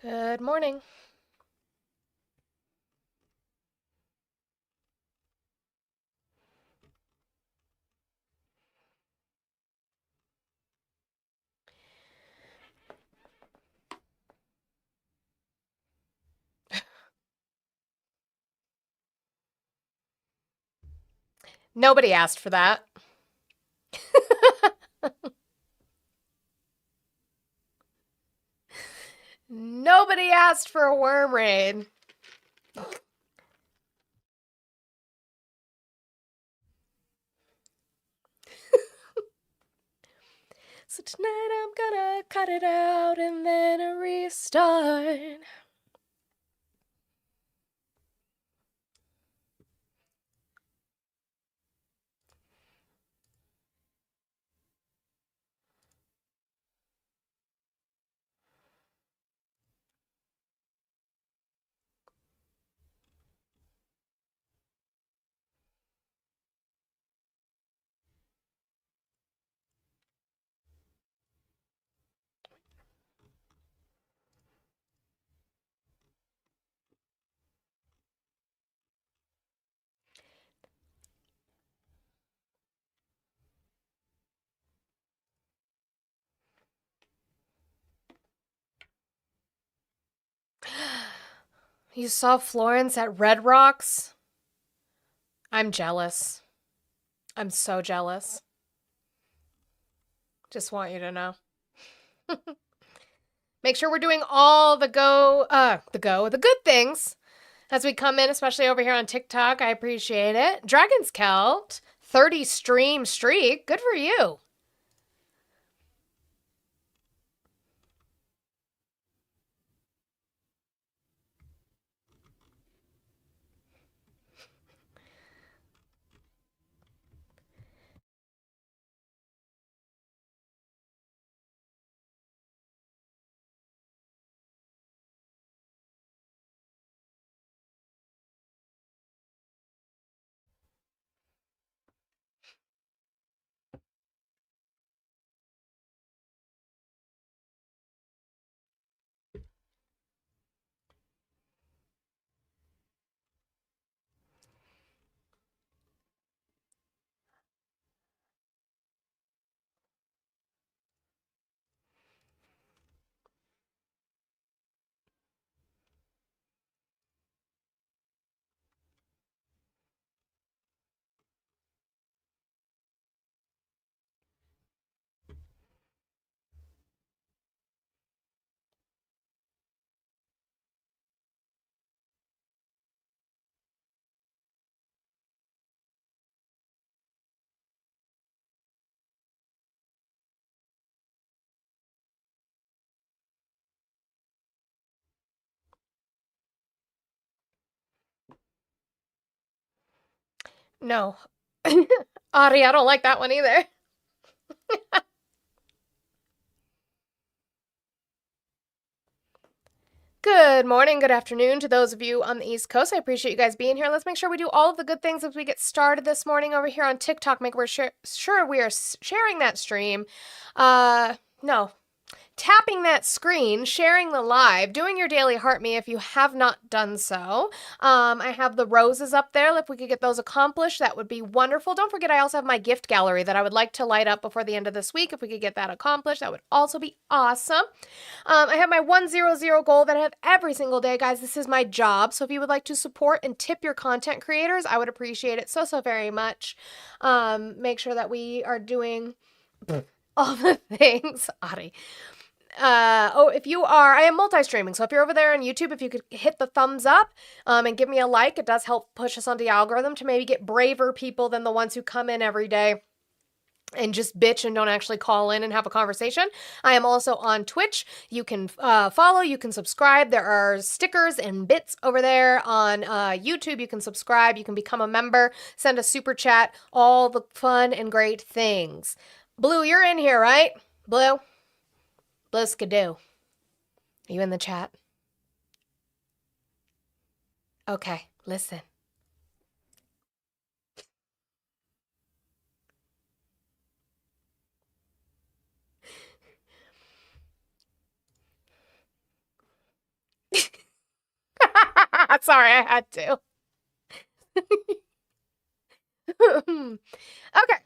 Good morning. Nobody asked for that. Nobody asked for a worm raid. So tonight I'm gonna cut it out and then a restart. You saw Florence at Red Rocks? I'm jealous. I'm so jealous. Just want you to know. Make sure we're doing all the good things as we come in, especially over here on TikTok. I appreciate it. Dragon's Celt, 30 stream streak. Good for you. No. Audie, I don't like that one either. Good morning, good afternoon to those of you on the East Coast. I appreciate you guys being here. Let's make sure we do all of the good things as we get started this morning over here on TikTok. Make sure we are sharing that stream. No, tapping that screen, sharing the live, doing your daily heart me if you have not done so. I have the roses up there. If we could get those accomplished, that would be wonderful. Don't forget, I also have my gift gallery that I would like to light up before the end of this week. If we could get that accomplished, that would also be awesome. I have my 100 goal that I have every single day, guys. This is my job. So if you would like to support and tip your content creators, I would appreciate it so very much. Make sure that we are doing all the things. Adi. If you are, I am multi-streaming. So if you're over there on YouTube, if you could hit the thumbs up and give me a like, it does help push us on the algorithm to maybe get braver people than the ones who come in every day and just bitch and don't actually call in and have a conversation. I am also on Twitch. You can follow, you can subscribe. There are stickers and bits over there on YouTube. You can subscribe, you can become a member, send a super chat, all the fun and great things. Blue, you're in here, right? Blue? Blue Skidoo. Are you in the chat? Okay, listen. Sorry, I had to. Okay.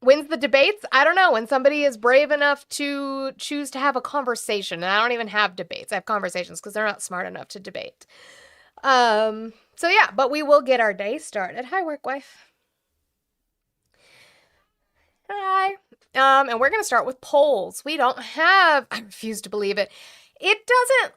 Wins the debates? I don't know. When somebody is brave enough to choose to have a conversation, and I don't even have debates. I have conversations because they're not smart enough to debate. So yeah, but we will get our day started. Hi, work wife. Hi. And we're gonna start with polls. We don't have, I refuse to believe it. It doesn't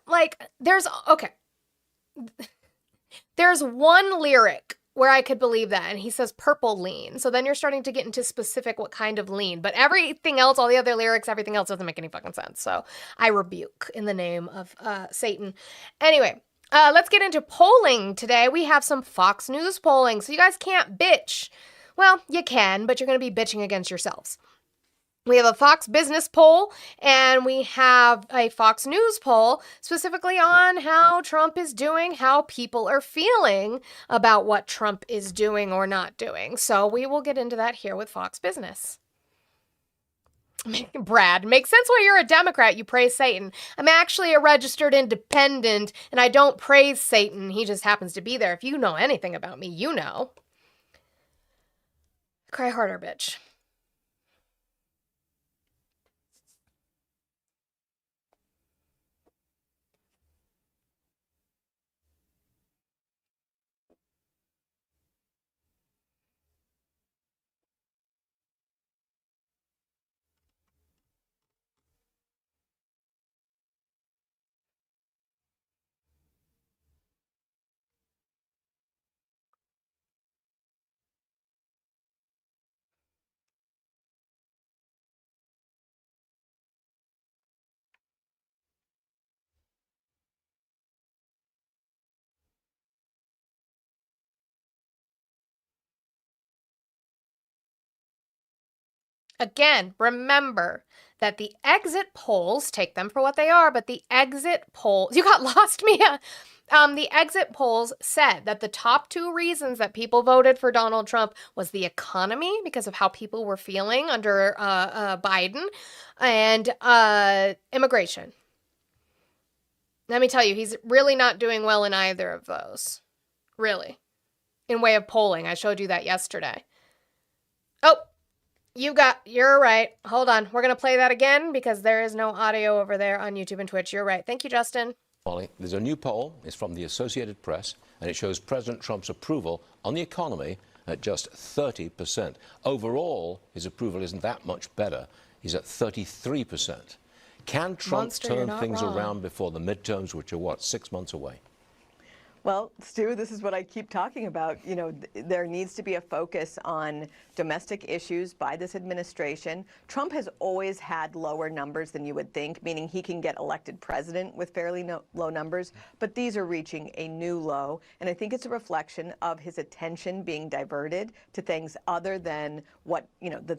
there's one lyric where I could believe that, and he says purple lean. So then you're starting to get into specific what kind of lean. But everything else, all the other lyrics, everything else doesn't make any fucking sense. So I rebuke in the name of Satan. Anyway, let's get into polling today. We have some Fox News polling. So you guys can't bitch. Well, you can, but you're going to be bitching against yourselves. We have a Fox Business poll, and we have a Fox News poll specifically on how Trump is doing, how people are feeling about what Trump is doing or not doing. So we will get into that here with Fox Business. Brad, makes sense why you're a Democrat. You praise Satan. I'm actually a registered independent, and I don't praise Satan. He just happens to be there. If you know anything about me, you know. Cry harder, bitch. Again, remember that the exit polls, take them for what they are, but the exit polls, you got lost, Mia. The exit polls said that the top two reasons that people voted for Donald Trump was the economy, because of how people were feeling under Biden, and immigration. Let me tell you, he's really not doing well in either of those. Really. In way of polling. I showed you that yesterday. Oh, you're right. Hold on. We're going to play that again because there is no audio over there on YouTube and Twitch. You're right. Thank you, Justin. Molly, there's a new poll. It's from the Associated Press, and it shows President Trump's approval on the economy at just 30%. Overall, his approval isn't that much better. He's at 33%. Can Trump turn things around before the midterms, which are, what, 6 months away? Well, Stu, this is what I keep talking about. You know, there needs to be a focus on domestic issues by this administration. Trump has always had lower numbers than you would think, meaning he can get elected president with fairly low numbers, but these are reaching a new low. And I think it's a reflection of his attention being diverted to things other than what, you know, the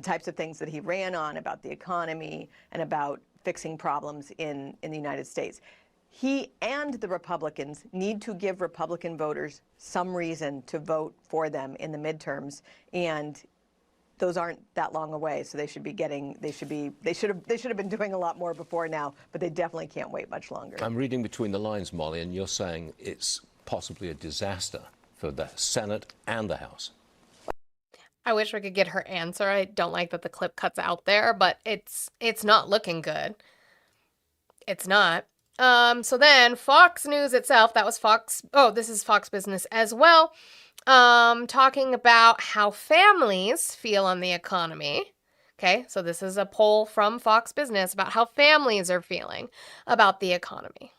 types of things that he ran on about the economy and about fixing problems in the United States. He and the Republicans need to give Republican voters some reason to vote for them in the midterms, and those aren't that long away. So they should have been doing a lot more before now, but they definitely can't wait much longer. I'm reading between the lines, Molly, and you're saying it's possibly a disaster for the Senate and the House. I wish we could get her answer. I don't like that the clip cuts out there, but it's not looking good. It's not. So then Fox News itself, that was Fox. Oh, this is Fox Business as well. Talking about how families feel on the economy. Okay, so this is a poll from Fox Business about how families are feeling about the economy.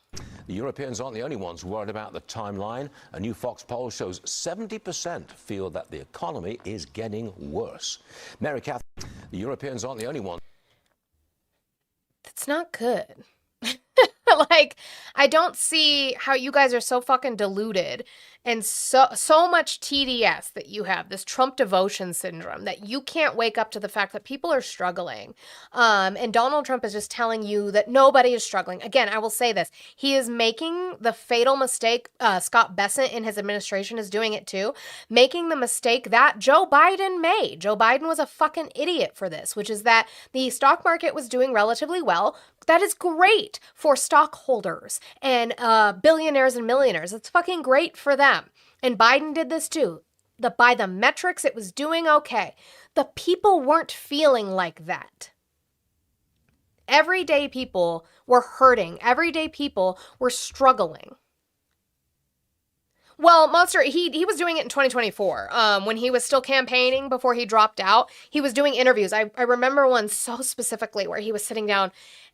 The Europeans aren't the only ones worried about the timeline. A new Fox poll shows 70% feel that the economy is getting worse. Mary Catherine, the Europeans aren't the only ones. That's not good. Like, I don't see how you guys are so fucking deluded and so much TDS that you have, this Trump devotion syndrome, that you can't wake up to the fact that people are struggling. And Donald Trump is just telling you that nobody is struggling. Again, I will say this. He is making the fatal mistake, Scott Bessent in his administration is doing it too, making the mistake that Joe Biden made. Joe Biden was a fucking idiot for this, which is that the stock market was doing relatively well. That is great for stockholders and billionaires and millionaires. It's fucking great for them. And Biden did this too. By the metrics, it was doing okay. The people weren't feeling like that. Everyday people were hurting. Everyday people were struggling. Well, Monster, he was doing it in 2024 when he was still campaigning before he dropped out. He was doing interviews. I remember one so specifically where he was sitting down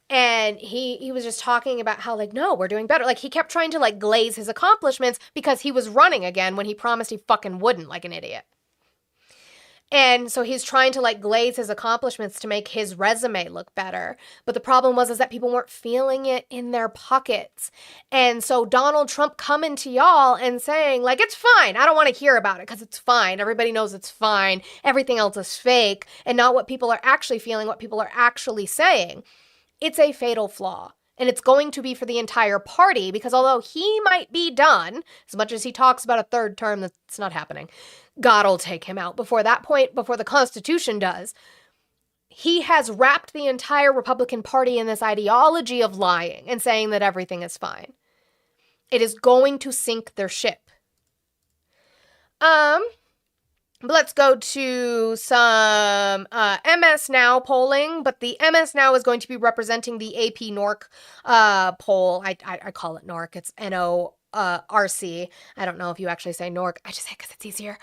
and he was just talking about how, like, no, we're doing better. Like, he kept trying to, like, glaze his accomplishments because he was running again when he promised he fucking wouldn't, like an idiot. And so he's trying to, like, glaze his accomplishments to make his resume look better. But the problem was is that people weren't feeling it in their pockets. And so Donald Trump coming to y'all and saying, like, it's fine. I don't want to hear about it because it's fine. Everybody knows it's fine. Everything else is fake and not what people are actually feeling, what people are actually saying. It's a fatal flaw. And it's going to be for the entire party because although he might be done, as much as he talks about a third term, that's not happening. God will take him out before that point, before the Constitution does. He has wrapped the entire Republican Party in this ideology of lying and saying that everything is fine. It is going to sink their ship. Let's go to some MS Now polling, but the MS Now is going to be representing the AP NORC poll. I call it NORC. It's NORC. I don't know if you actually say NORC. I just say it because it's easier.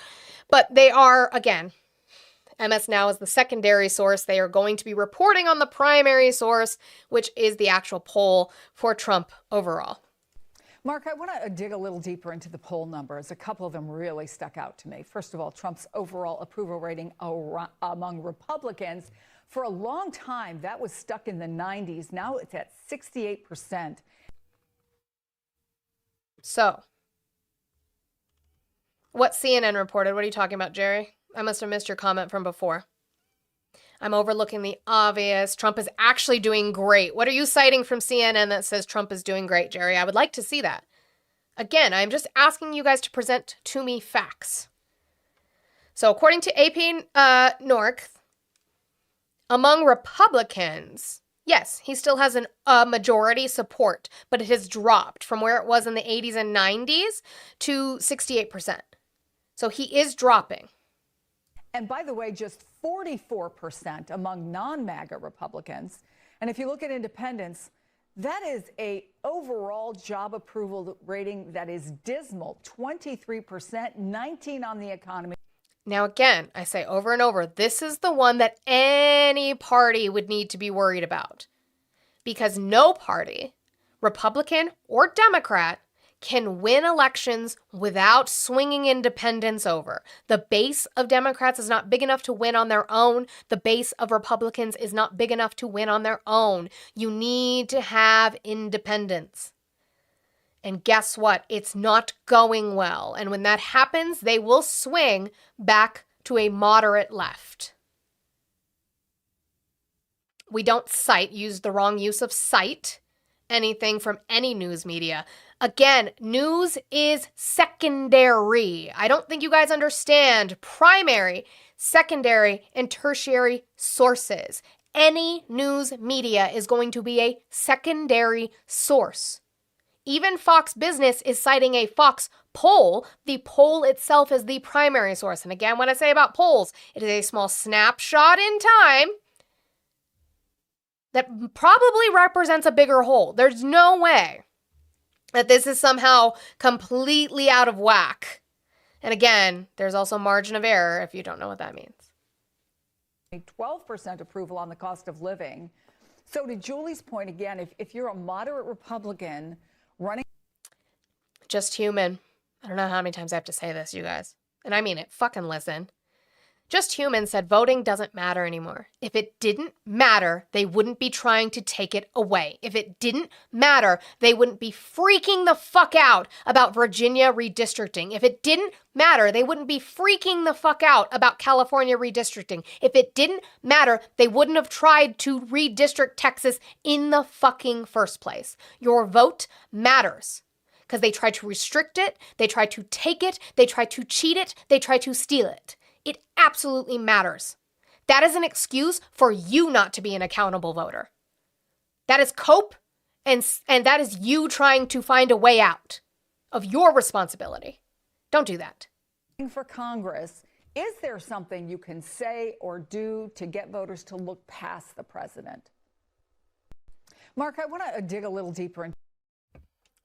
But they are, again, MS Now is the secondary source. They are going to be reporting on the primary source, which is the actual poll for Trump overall. Mark, I want to dig a little deeper into the poll numbers. A couple of them really stuck out to me. First of all, Trump's overall approval rating among Republicans. For a long time, that was stuck in the 90s. Now it's at 68%. So, what CNN reported? What are you talking about, Jerry? I must have missed your comment from before. I'm overlooking the obvious. Trump is actually doing great. What are you citing from CNN that says Trump is doing great, Jerry? I would like to see that. Again, I'm just asking you guys to present to me facts. So according to AP NORC, among Republicans, yes, he still has a majority support, but it has dropped from where it was in the 80s and 90s to 68%. So he is dropping. And by the way, just 44% among non-MAGA Republicans. And if you look at independents, that is a overall job approval rating that is dismal, 23%, 19 on the economy. Now, again, I say over and over, this is the one that any party would need to be worried about. Because no party, Republican or Democrat, can win elections without swinging independents over. The base of Democrats is not big enough to win on their own. The base of Republicans is not big enough to win on their own. You need to have independents. And guess what? It's not going well. And when that happens, they will swing back to a moderate left. We don't use the wrong use of cite anything from any news media. Again, news is secondary. I don't think you guys understand primary, secondary, and tertiary sources. Any news media is going to be a secondary source. Even Fox Business is citing a Fox poll. The poll itself is the primary source. And again, when I say about polls, it is a small snapshot in time that probably represents a bigger whole. There's no way that this is somehow completely out of whack. And again, there's also margin of error if you don't know what that means. 12% approval on the cost of living. So to Julie's point again, if you're a moderate Republican running... Just human. I don't know how many times I have to say this, you guys. And I mean it. Fucking listen. Just Human said voting doesn't matter anymore. If it didn't matter, they wouldn't be trying to take it away. If it didn't matter, they wouldn't be freaking the fuck out about Virginia redistricting. If it didn't matter, they wouldn't be freaking the fuck out about California redistricting. If it didn't matter, they wouldn't have tried to redistrict Texas in the fucking first place. Your vote matters. Because they tried to restrict it, they tried to take it, they tried to cheat it, they tried to steal it. It absolutely matters. That is an excuse for you not to be an accountable voter. That is cope, and that is you trying to find a way out of your responsibility. Don't do that. For Congress, is there something you can say or do to get voters to look past the president? Mark, I want to dig a little deeper into.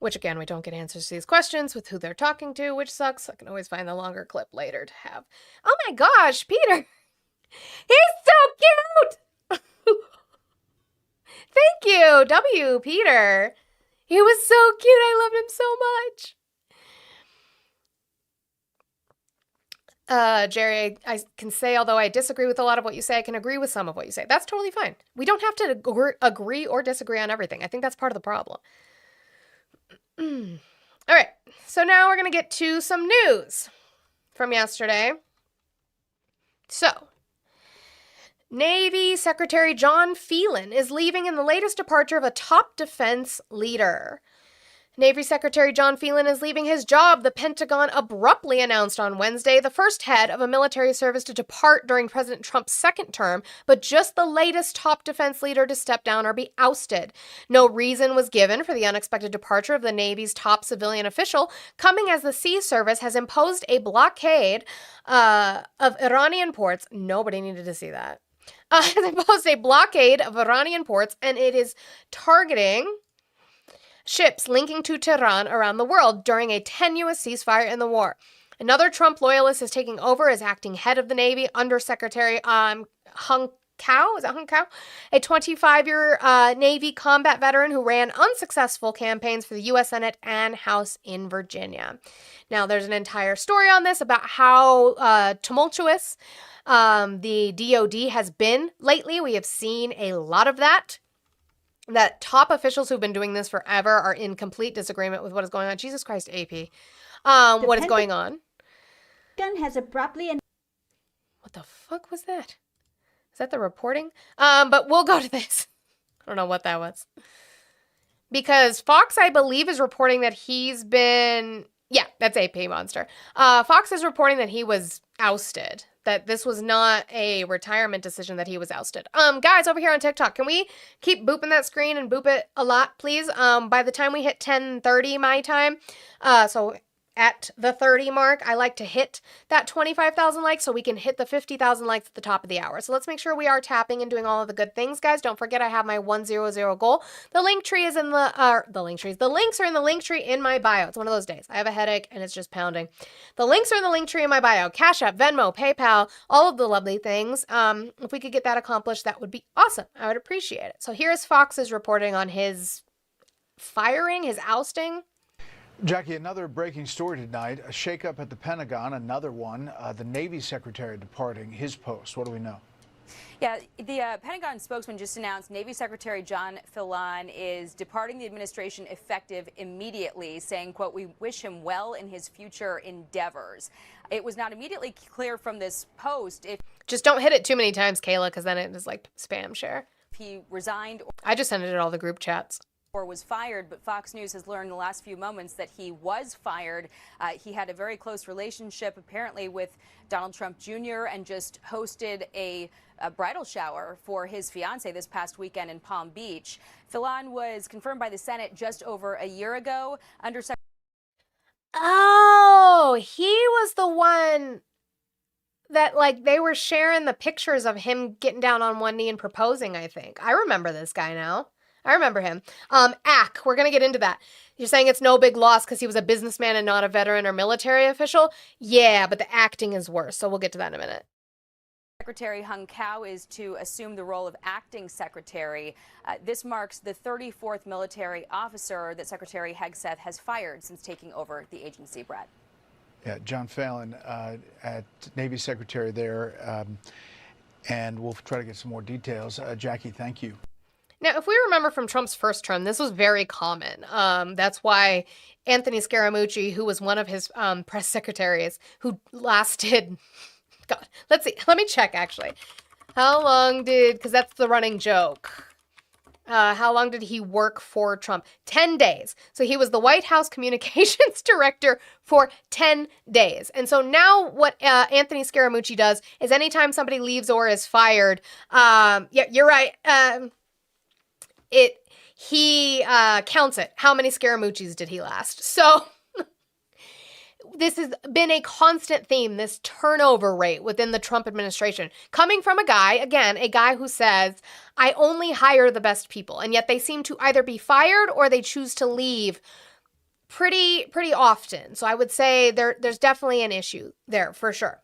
Which, again, we don't get answers to these questions with who they're talking to, which sucks. I can always find the longer clip later to have. Oh my gosh, Peter! He's so cute! Thank you, W. Peter. He was so cute. I loved him so much. Jerry, I can say, although I disagree with a lot of what you say, I can agree with some of what you say. That's totally fine. We don't have to agree or disagree on everything. I think that's part of the problem. All right, so now we're going to get to some news from yesterday. So, Navy Secretary John Phelan is leaving in the latest departure of a top defense leader. Navy Secretary John Phelan is leaving his job, the Pentagon abruptly announced on Wednesday, the first head of a military service to depart during President Trump's second term, but just the latest top defense leader to step down or be ousted. No reason was given for the unexpected departure of the Navy's top civilian official, coming as the Sea Service has imposed a blockade of Iranian ports. Nobody needed to see that. Has imposed a blockade of Iranian ports, and it is targeting ships linking to Tehran around the world during a tenuous ceasefire in the war. Another Trump loyalist is taking over as acting head of the Navy, Undersecretary Hung Cao. Is that Hung Cao? A 25-year Navy combat veteran who ran unsuccessful campaigns for the U.S. Senate and House in Virginia. Now, there's an entire story on this about how tumultuous the DOD has been lately. We have seen a lot of that top officials who've been doing this forever are in complete disagreement with what is going on. Jesus Christ, AP. What is going on? Pentagon has abruptly. What the fuck was that? Is that the reporting? But we'll go to this. I don't know what that was. Because Fox, I believe, is reporting that he's been... Yeah, that's AP Monster. Fox is reporting that he was ousted. That this was not a retirement decision, that he was ousted. Guys, over here on TikTok, can we keep booping that screen and boop it a lot, please? By the time we hit 10:30 my time, so at the 30 mark, I like to hit that 25,000 likes so we can hit the 50,000 likes at the top of the hour. So let's make sure we are tapping and doing all of the good things, guys. Don't forget I have my 100 goal. The link tree is in the links are in the link tree in my bio. It's one of those days. I have a headache and it's just pounding. The links are in the link tree in my bio. Cash App, Venmo, PayPal, all of the lovely things. If we could get that accomplished, that would be awesome. I would appreciate it. So here's Fox's reporting on his firing, his ousting. Jackie, another breaking story tonight, a shakeup at the Pentagon, another one, the Navy Secretary departing his post. What do we know? Yeah, the Pentagon spokesman just announced Navy Secretary John Phelan is departing the administration effective immediately, saying, quote, "We wish him well in his future endeavors." It was not immediately clear from this post if... Just don't hit it too many times, Kayla, because then it is like spam share. He resigned. I just sent it to all the group chats. Or was fired, but Fox News has learned in the last few moments that he was fired. He had a very close relationship, apparently, with Donald Trump Jr. and just hosted a bridal shower for his fiancée this past weekend in Palm Beach. Phelan was confirmed by the Senate just over a year ago. Oh, he was the one that, like, they were sharing the pictures of him getting down on one knee and proposing, I think. I remember this guy now. I remember him. Ack, we're going to get into that. You're saying it's no big loss because he was a businessman and not a veteran or military official? Yeah, but the acting is worse, so we'll get to that in a minute. Secretary Hung Cao is to assume the role of acting secretary. This marks the 34th military officer that Secretary Hegseth has fired since taking over the agency, Brett. Yeah, John Phelan, at Navy Secretary there, and we'll try to get some more details. Jackie, thank you. Now, if we remember from Trump's first term, this was very common. That's why Anthony Scaramucci, who was one of his press secretaries, who lasted, God, let's see, let me check actually. How long because that's the running joke. How long did he work for Trump? 10 days. So he was the White House communications director for 10 days. And so now what Anthony Scaramucci does is anytime somebody leaves or is fired, yeah, you're right. He counts it. How many Scaramucci's did he last? So this has been a constant theme, this turnover rate within the Trump administration, coming from a guy who says, I only hire the best people. And yet they seem to either be fired or they choose to leave pretty often. So I would say there's definitely an issue there for sure.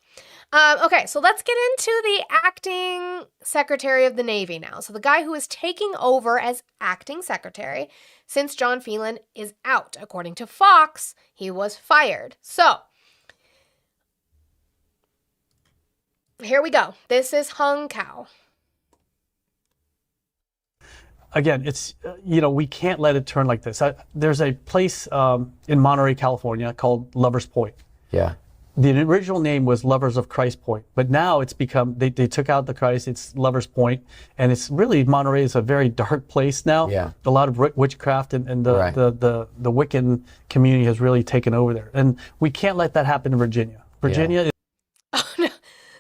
Okay, so let's get into the acting Secretary of the Navy now. So the guy who is taking over as acting secretary since John Phelan is out. According to Fox, he was fired. So here we go. This is Hung Kao. Again, it's, we can't let it turn like this. There's a place in Monterey, California called Lovers Point. Yeah. The original name was Lovers of Christ Point, but now it's become, they took out the Christ, it's Lovers Point, and it's really, Monterey is a very dark place now. Yeah. A lot of witchcraft and the Wiccan community has really taken over there. And we can't let that happen in Virginia. Virginia is... Oh, no.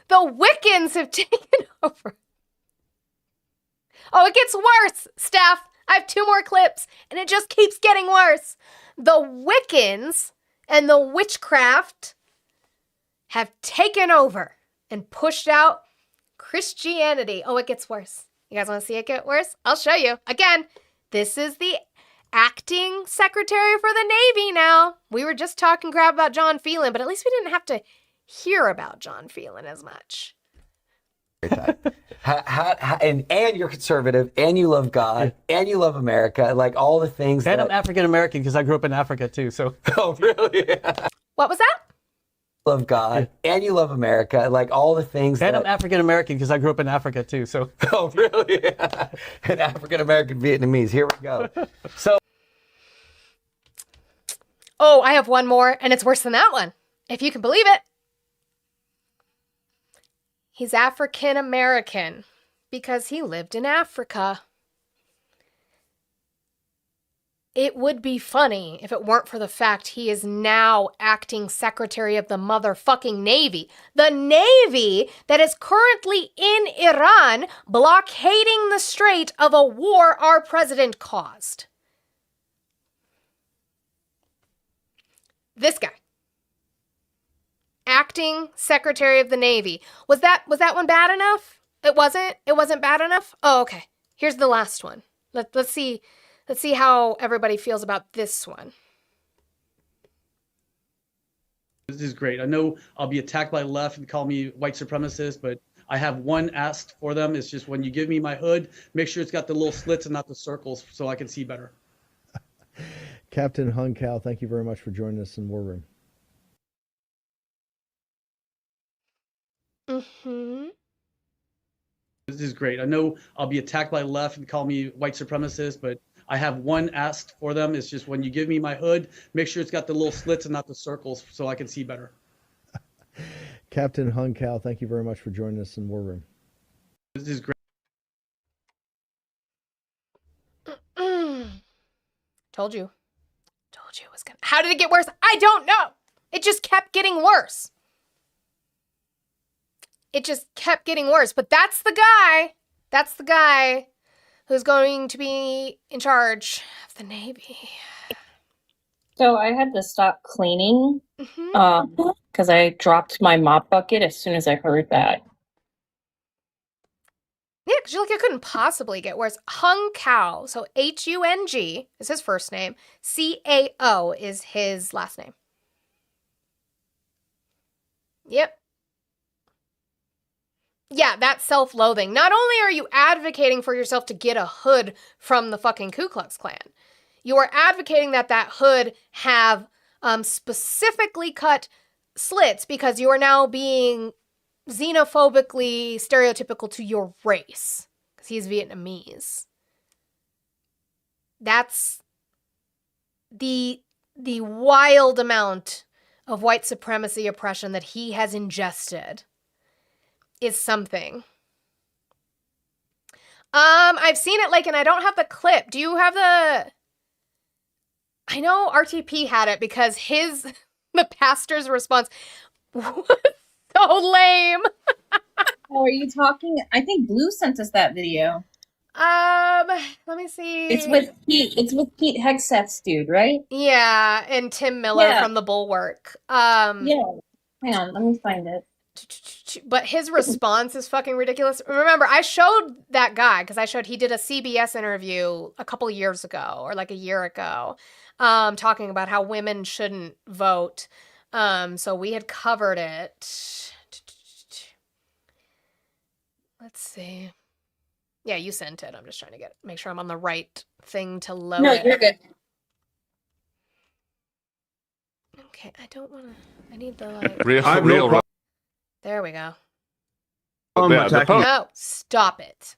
The Wiccans have taken over. Oh, it gets worse, Steph. I have 2 more clips, and it just keeps getting worse. The Wiccans and the witchcraft have taken over and pushed out Christianity. Oh, it gets worse. You guys want to see it get worse? I'll show you. Again, this is the acting secretary for the Navy now. We were just talking crap about John Phelan, but at least we didn't have to hear about John Phelan as much. And you're conservative, and you love God, and you love America, like all the things. And I'm African American because I grew up in Africa too. So. Oh, really? What was that? Love God, and you love America, like all the things. And I'm African American because I grew up in Africa too. So. Oh, really? And African American Vietnamese. Here we go. So. Oh, I have one more, and it's worse than that one, if you can believe it. He's African American because he lived in Africa. It would be funny if it weren't for the fact he is now acting secretary of the motherfucking Navy. The Navy that is currently in Iran blockading the strait of a war our president caused. This guy. Acting Secretary of the Navy. Was that one bad enough? It wasn't? It wasn't bad enough? Oh, okay. Here's the last one. Let's see how everybody feels about this one. This is great. I know I'll be attacked by left and call me white supremacist, but I have one ask for them. It's just when you give me my hood, make sure it's got the little slits and not the circles so I can see better. Captain Hung Kao, thank you very much for joining us in War Room. Mm-hmm. This is great. I know I'll be attacked by left and call me white supremacist, but I have one ask for them. It's just when you give me my hood, make sure it's got the little slits and not the circles so I can see better. Captain Hung Kao, thank you very much for joining us in War Room. This is great. Told you it was gonna. How did it get worse? I don't know. It just kept getting worse. It just kept getting worse. But that's the guy. That's the guy who's going to be in charge of the Navy. So I had to stop cleaning because I dropped my mop bucket as soon as I heard that. Yeah, because you're like, it couldn't possibly get worse. Hung Kao. So Hung is his first name. Cao is his last name. Yep. Yeah, that's self-loathing. Not only are you advocating for yourself to get a hood from the fucking Ku Klux Klan, you are advocating that hood have specifically cut slits because you are now being xenophobically stereotypical to your race because he's Vietnamese. That's the wild amount of white supremacy oppression that he has ingested is something. I've seen it, like, and I don't have the clip. Do you have the... I know RTP had it because the pastor's response was so lame. Oh, are you talking? I think Blue sent us that video. Let me see. It's with Pete Hegseth's dude, right? Yeah, and Tim Miller Yeah. from The Bulwark. Yeah. Hang on, let me find it. But his response is fucking ridiculous. Remember, I showed that guy because he did a CBS interview a couple years ago or like a year ago, talking about how women shouldn't vote. So we had covered it. Let's see. Yeah, you sent it. I'm just trying to make sure I'm on the right thing to load No, it. you're good. Okay, I don't want to. I need the like. Real. There we go. The No, stop it.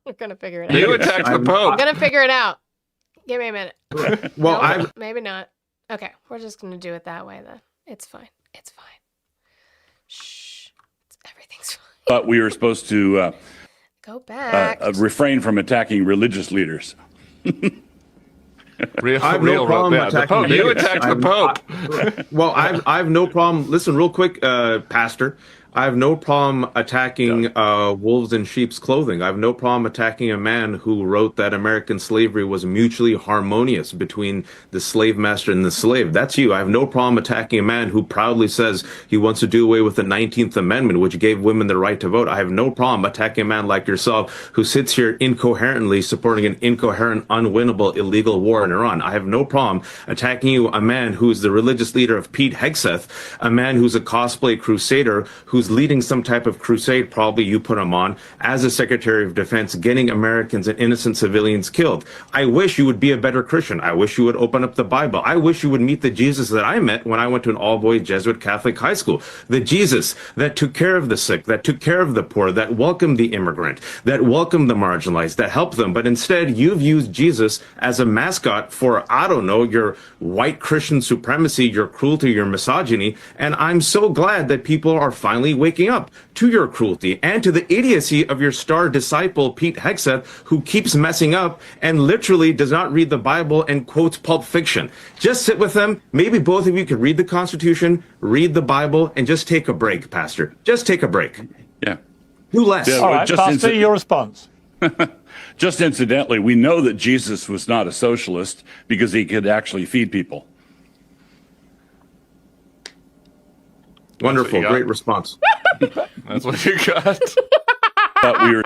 We're gonna figure it out. You attacked the Pope. I'm gonna figure it out. Give me a minute. Well, Nope, maybe not. Okay, we're just gonna do it that way then. It's fine. It's fine. Shh. Everything's fine. But we were supposed to Go back. refrain from attacking religious leaders. I have no problem attacking You attacked the Pope. Well, I have no problem. Listen, real quick, Pastor. I have no problem attacking wolves in sheep's clothing. I have no problem attacking a man who wrote that American slavery was mutually harmonious between the slave master and the slave. That's you. I have no problem attacking a man who proudly says he wants to do away with the 19th Amendment, which gave women the right to vote. I have no problem attacking a man like yourself who sits here incoherently supporting an incoherent, unwinnable, illegal war in Iran. I have no problem attacking you, a man who's the religious leader of Pete Hegseth, a man who's a cosplay crusader, who's leading some type of crusade, probably you put him on, as a Secretary of Defense, getting Americans and innocent civilians killed. I wish you would be a better Christian. I wish you would open up the Bible. I wish you would meet the Jesus that I met when I went to an all-boys Jesuit Catholic high school. The Jesus that took care of the sick, that took care of the poor, that welcomed the immigrant, that welcomed the marginalized, that helped them. But instead, you've used Jesus as a mascot for, I don't know, your white Christian supremacy, your cruelty, your misogyny. And I'm so glad that people are finally waking up to your cruelty and to the idiocy of your star disciple, Pete Hegseth, who keeps messing up and literally does not read the Bible and quotes Pulp Fiction. Just sit with them. Maybe both of you could read the Constitution, read the Bible, and just take a break, Pastor. Just take a break. Yeah. Do less. Yeah, All right, Pastor, your response. Just incidentally, we know that Jesus was not a socialist because he could actually feed people. Wonderful. Great response. That's what you got. But we were...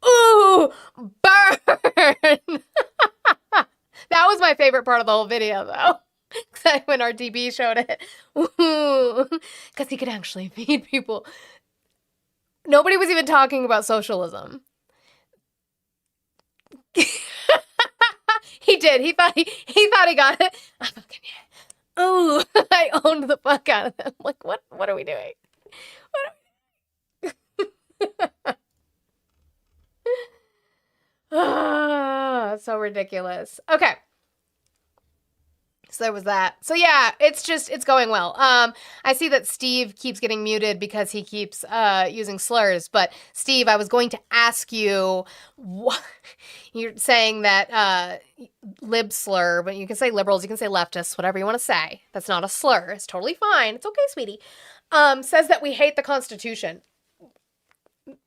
Ooh, burn! That was my favorite part of the whole video, though. When RTB showed it. Because he could actually feed people. Nobody was even talking about socialism. He did. He thought he got it. I fucking yeah. Ooh, I owned the fuck out of them. Like, what are we doing? Ah, so ridiculous. Okay. So there was that. So yeah, it's going well. I see that Steve keeps getting muted because he keeps using slurs. But Steve, I was going to ask you, you're saying that lib slur, but you can say liberals, you can say leftists, whatever you want to say. That's not a slur. It's totally fine. It's okay, sweetie. Says that we hate the Constitution.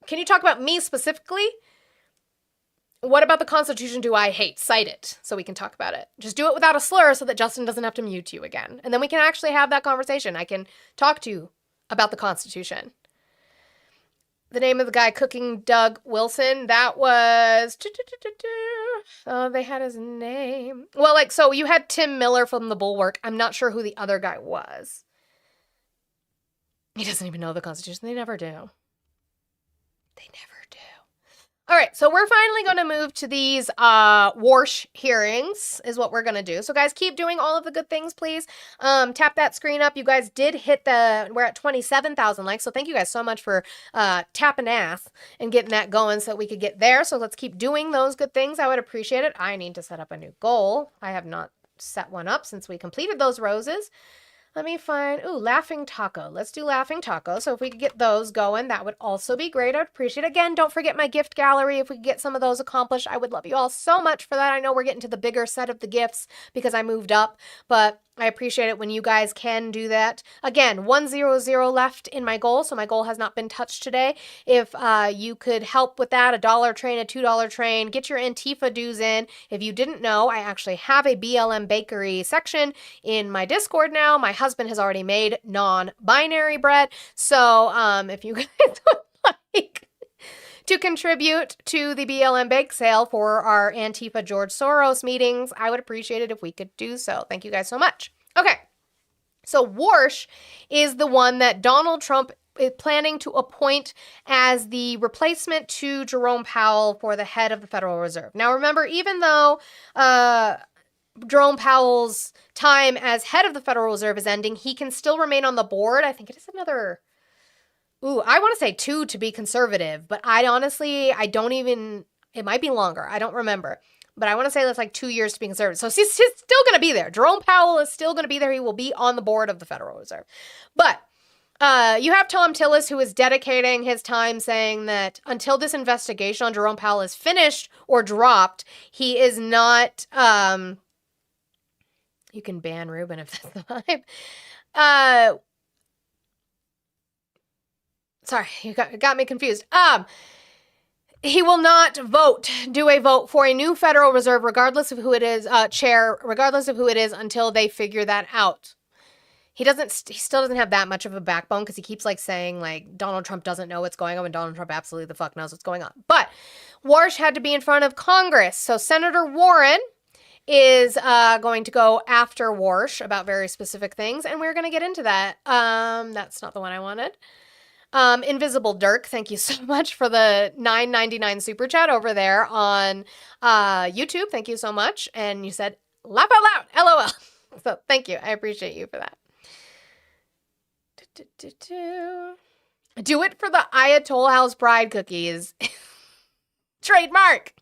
Can you talk about me specifically? What about the Constitution do I hate? Cite it so we can talk about it. Just do it without a slur so that Justin doesn't have to mute you again. And then we can actually have that conversation. I can talk to you about the Constitution. The name of the guy cooking Doug Wilson, that was... Oh, they had his name. Well, like, so you had Tim Miller from The Bulwark. I'm not sure who the other guy was. He doesn't even know the Constitution. They never do. They never do. All right, so we're finally going to move to these Warsh hearings is what we're going to do. So guys, keep doing all of the good things, please. Tap that screen up. You guys did hit we're at 27,000 likes. So thank you guys so much for tapping ass and getting that going so that we could get there. So let's keep doing those good things. I would appreciate it. I need to set up a new goal. I have not set one up since we completed those roses. Let me find, Laughing Taco. Let's do Laughing Taco. So if we could get those going, that would also be great. I'd appreciate it. Again, don't forget my gift gallery. If we could get some of those accomplished, I would love you all so much for that. I know we're getting to the bigger set of the gifts because I moved up, but I appreciate it when you guys can do that. Again, 100 left in my goal, so my goal has not been touched today. If you could help with that, $1 train, a $2 train, get your Antifa dues in. If you didn't know, I actually have a BLM bakery section in my Discord now. My husband has already made non-binary bread, so if you guys would like to contribute to the BLM bake sale for our Antifa George Soros meetings, I would appreciate it if we could do so. Thank you guys so much. Okay, so Warsh is the one that Donald Trump is planning to appoint as the replacement to Jerome Powell for the head of the Federal Reserve. Now remember, even though Jerome Powell's time as head of the Federal Reserve is ending, he can still remain on the board. I think it is another... I want to say 2 to be conservative, but I don't even, it might be longer. I don't remember. But I want to say that's like 2 years to be conservative. So he's still going to be there. Jerome Powell is still going to be there. He will be on the board of the Federal Reserve. But you have Tom Tillis, who is dedicating his time saying that until this investigation on Jerome Powell is finished or dropped, he is not, you can ban Ruben if that's the vibe. Sorry, you got me confused. He will not do a vote for a new Federal Reserve, regardless of who it is, chair, regardless of who it is, until they figure that out. He still doesn't have that much of a backbone because he keeps saying Donald Trump doesn't know what's going on, and Donald Trump absolutely the fuck knows what's going on. But Warsh had to be in front of Congress. So Senator Warren is going to go after Warsh about very specific things, and we're going to get into that. That's not the one I wanted. Invisible Dirk, thank you so much for the $9.99 super chat over there on YouTube. Thank you so much. And you said, laugh out loud, LOL. So thank you. I appreciate you for that. Do it for the Ayatollah House Bride cookies. Trademark.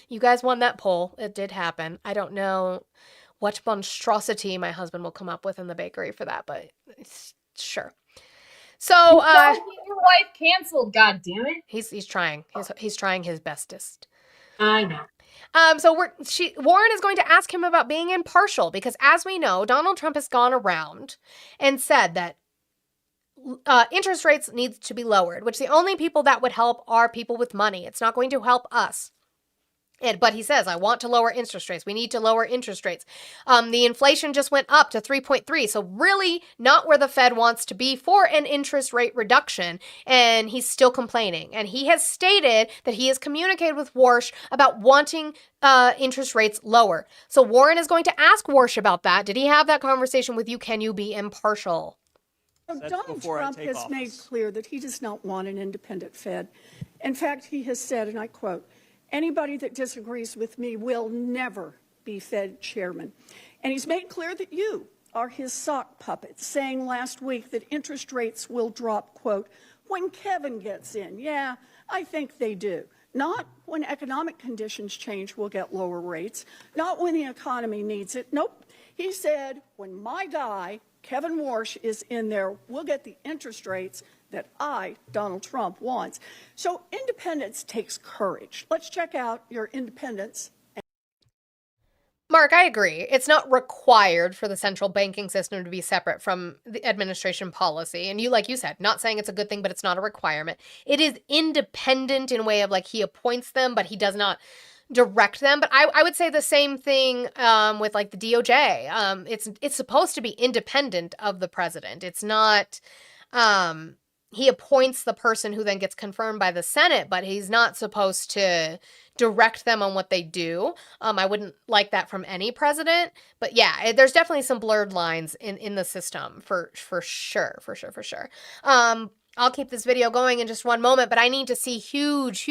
You guys won that poll. It did happen. I don't know what monstrosity my husband will come up with in the bakery for that, but sure. So, don't get your wife canceled, goddammit. He's trying. He's trying his bestest. I know. So Warren is going to ask him about being impartial because, as we know, Donald Trump has gone around and said that interest rates need to be lowered, which the only people that would help are people with money. It's not going to help us. But he says, I want to lower interest rates. We need to lower interest rates. The inflation just went up to 3.3. So really not where the Fed wants to be for an interest rate reduction. And he's still complaining. And he has stated that he has communicated with Warsh about wanting interest rates lower. So Warren is going to ask Warsh about that. Did he have that conversation with you? Can you be impartial? Donald Trump has made clear that he does not want an independent Fed. In fact, he has said, and I quote, anybody that disagrees with me will never be Fed chairman. And he's made clear that you are his sock puppet, saying last week that interest rates will drop, quote, when Kevin gets in. Yeah, I think they do. Not when economic conditions change, we'll get lower rates. Not when the economy needs it. Nope. He said, when my guy, Kevin Warsh, is in there, we'll get the interest rates that Donald Trump, wants. So independence takes courage. Let's check out your independence. Mark, I agree. It's not required for the central banking system to be separate from the administration policy. And you, like you said, not saying it's a good thing, but it's not a requirement. It is independent in a way of he appoints them, but he does not direct them. But I would say the same thing with the DOJ. It's supposed to be independent of the president. It's not... he appoints the person who then gets confirmed by the Senate, but he's not supposed to direct them on what they do. I wouldn't like that from any president, but yeah, there's definitely some blurred lines in the system for sure. I'll keep this video going in just one moment, but I need to see huge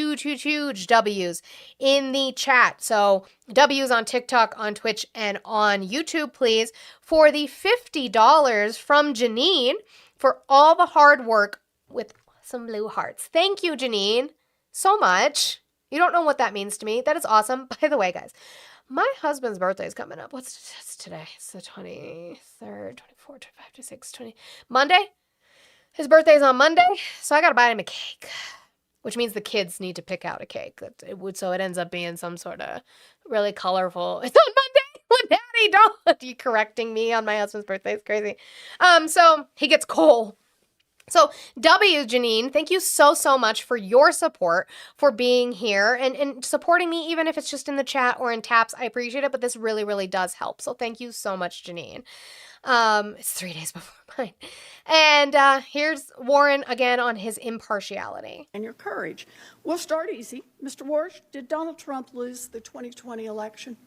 W's in the chat. So W's on TikTok, on Twitch, and on YouTube, please, for the $50 from Janine for all the hard work with some blue hearts. Thank you, Janine, so much. You don't know what that means to me. That is awesome. By the way, guys, my husband's birthday is coming up. What's today? It's the 23rd, 24, 25, 26, 20. Monday? His birthday's on Monday, so I gotta buy him a cake, which means the kids need to pick out a cake. So it ends up being some sort of really colorful. It's on Monday, Daddy, don't. You correcting me on my husband's birthday is crazy. So he gets coal. So W, Janine, thank you so much for your support, for being here and supporting me, even if it's just in the chat or in taps. I appreciate it, but this really does help. So thank you so much, Janine. It's 3 days before mine. And here's Warren again on his impartiality. And your courage. We'll start easy. Mr. Warsh, did Donald Trump lose the 2020 election?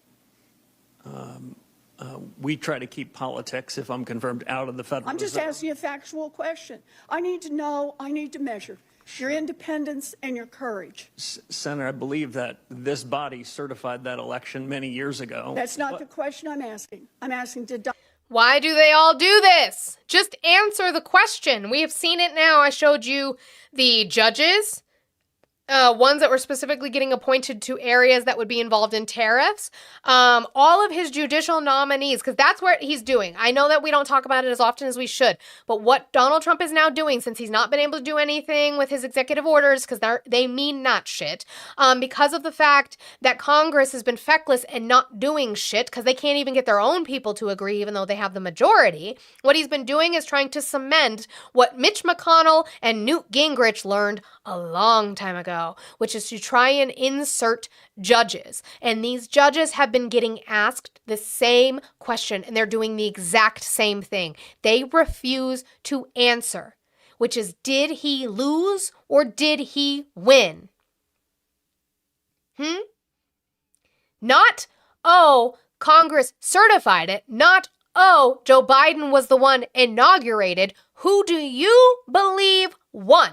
We try to keep politics, if I'm confirmed, out of the Federal I'm just Reserve. asking a factual question. I need to know, I need to measure your independence and your courage. Senator, I believe that this body certified that election many years ago. That's not the question I'm asking. I'm asking, Why do they all do this? Just answer the question. We have seen it now. I showed you the judges, ones that were specifically getting appointed to areas that would be involved in tariffs. All of his judicial nominees, because that's what he's doing. I know that we don't talk about it as often as we should, but what Donald Trump is now doing, since he's not been able to do anything with his executive orders, because they mean not shit, because of the fact that Congress has been feckless and not doing shit, because they can't even get their own people to agree, even though they have the majority, what he's been doing is trying to cement what Mitch McConnell and Newt Gingrich learned a long time ago, which is to try and insert judges. And these judges have been getting asked the same question, and they're doing the exact same thing. They refuse to answer, which is, did he lose or did he win? Not, oh, Congress certified it. Not, oh, Joe Biden was the one inaugurated. Who do you believe won?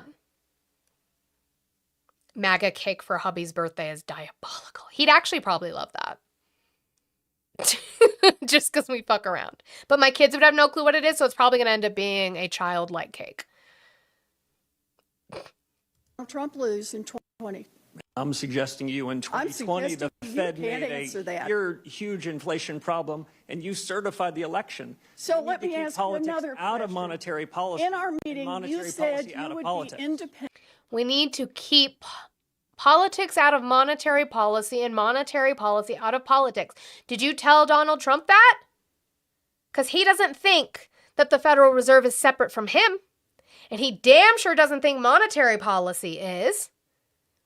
MAGA cake for hubby's birthday is diabolical. He'd actually probably love that. Just because we fuck around. But my kids would have no clue what it is, so it's probably going to end up being a childlike cake. Trump lose in 2020? I'm suggesting you in 2020, the Fed made a huge inflation problem, and you certified the election. So let me ask you another question. Out of monetary policy. In our meeting, you said you would be independent. We need to keep politics out of monetary policy and monetary policy out of politics. Did you tell Donald Trump that? Because he doesn't think that the Federal Reserve is separate from him. And he damn sure doesn't think monetary policy is.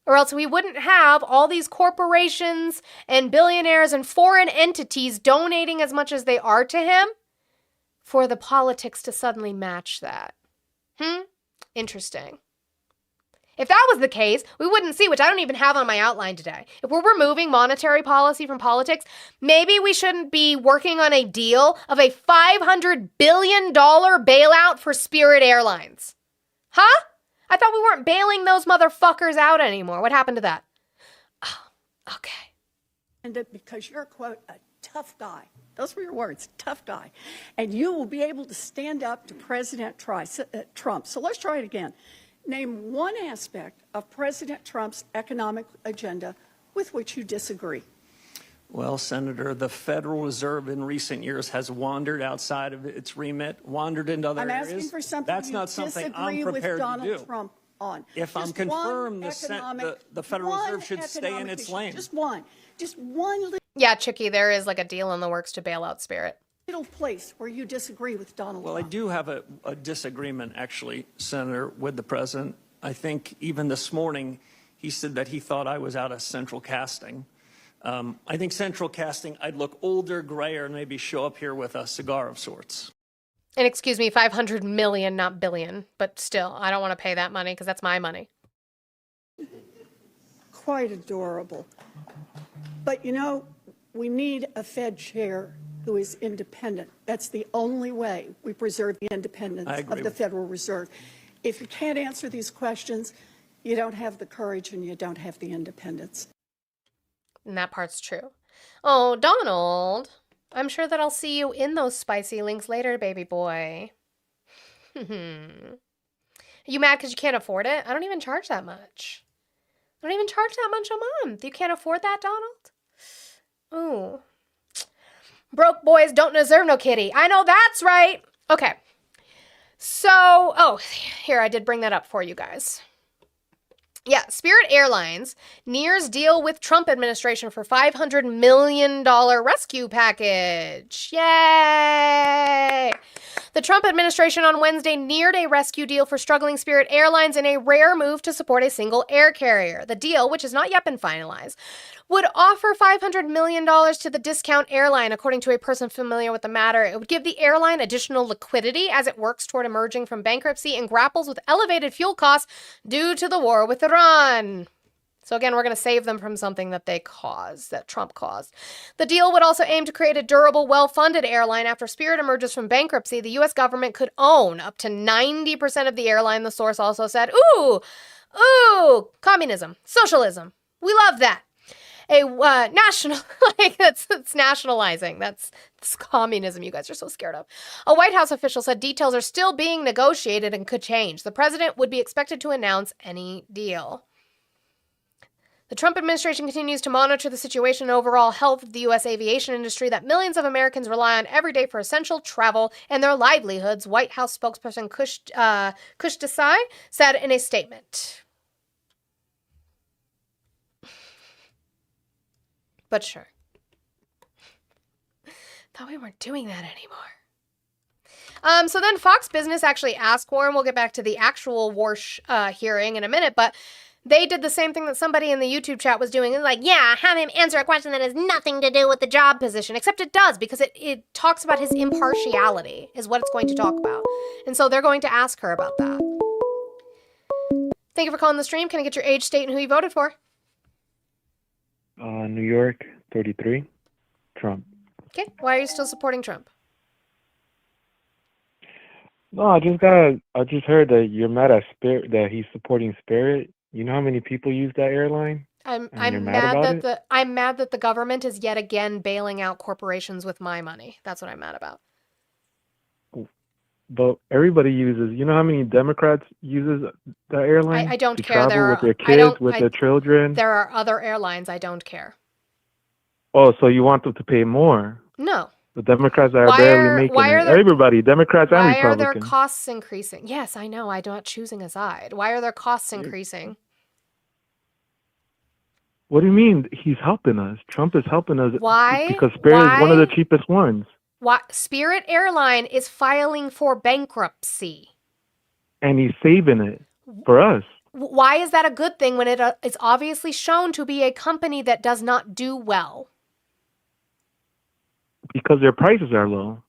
Or else we wouldn't have all these corporations and billionaires and foreign entities donating as much as they are to him for the politics to suddenly match that. Interesting. If that was the case, we wouldn't see, which I don't even have on my outline today. If we're removing monetary policy from politics, maybe we shouldn't be working on a deal of a $500 billion bailout for Spirit Airlines. Huh? I thought we weren't bailing those motherfuckers out anymore. What happened to that? Oh, okay. And because you're, quote, a tough guy. Those were your words, tough guy. And you will be able to stand up to President Trump. So let's try it again. Name one aspect of President Trump's economic agenda with which you disagree. Well, Senator, the Federal Reserve in recent years has wandered outside of its remit, wandered into other areas. I'm asking for something That's not something I'm with prepared to Donald do. Trump on. If I'm confirmed, the Federal Reserve should stay in its lane. Just one little Yeah, Chicky, there is like a deal in the works to bail out Spirit. Place where you disagree with Donald Trump. Well, I do have a disagreement, actually, Senator, with the president. I think even this morning, he said that he thought I was out of central casting. I think central casting, I'd look older, grayer, and maybe show up here with a cigar of sorts. And excuse me, 500 million, not billion. But still, I don't want to pay that money because that's my money. Quite adorable. But, you know, we need a Fed chair who is independent. That's the only way we preserve the independence of the Federal Reserve. If you can't answer these questions, you don't have the courage and you don't have the independence. And that part's true. Oh, Donald, I'm sure that I'll see you in those spicy links later, baby boy. You mad because you can't afford it? I don't even charge that much. I don't even charge that much a month. You can't afford that, Donald? Ooh. Broke boys don't deserve no kitty. I know that's right. Okay. So, oh, here, I did bring that up for you guys. Yeah, Spirit Airlines nears deal with Trump administration for $500 million rescue package. Yay! The Trump administration on Wednesday neared a rescue deal for struggling Spirit Airlines in a rare move to support a single air carrier. The deal, which has not yet been finalized, would offer $500 million to the discount airline, according to a person familiar with the matter. It would give the airline additional liquidity as it works toward emerging from bankruptcy and grapples with elevated fuel costs due to the war with Iran. So again, we're going to save them from something that they caused, that Trump caused. The deal would also aim to create a durable, well-funded airline. After Spirit emerges from bankruptcy, the U.S. government could own up to 90% of the airline, the source also said. Ooh, communism, socialism. We love that. A national, like, that's nationalizing. That's communism you guys are so scared of. A White House official said details are still being negotiated and could change. The president would be expected to announce any deal. The Trump administration continues to monitor the situation and overall health of the U.S. aviation industry that millions of Americans rely on every day for essential travel and their livelihoods, White House spokesperson Kush Desai said in a statement. But sure. Thought we weren't doing that anymore. So then Fox Business actually asked Warren, we'll get back to the actual war hearing in a minute, but they did the same thing that somebody in the YouTube chat was doing. It's like, yeah, have him answer a question that has nothing to do with the job position, except it does, because it talks about his impartiality is what it's going to talk about. And so they're going to ask her about that. Thank you for calling the stream. Can I get your age, state, and who you voted for? New York, 33, Trump. Okay, why are you still supporting Trump? No, I just heard that you're mad at Spirit, that he's supporting Spirit. You know how many people use that airline? I'm you're mad about that I'm mad that the government is yet again bailing out corporations with my money. That's what I'm mad about. But everybody uses. You know how many Democrats uses that airline? I don't to care. travel with their kids, with their children. There are other airlines. I don't care. Oh, so you want them to pay more? No. The Democrats are barely making it. Everybody, Democrats and Why are Republicans. their costs increasing? Yes, I know. I'm not choosing a side. Why are their costs increasing? What do you mean? He's helping us. Trump is helping us. Why? Because Spirit is one of the cheapest ones. Why? Spirit Airline is filing for bankruptcy. And he's saving it for us. Why is that a good thing when it is obviously shown to be a company that does not do well? Because their prices are low.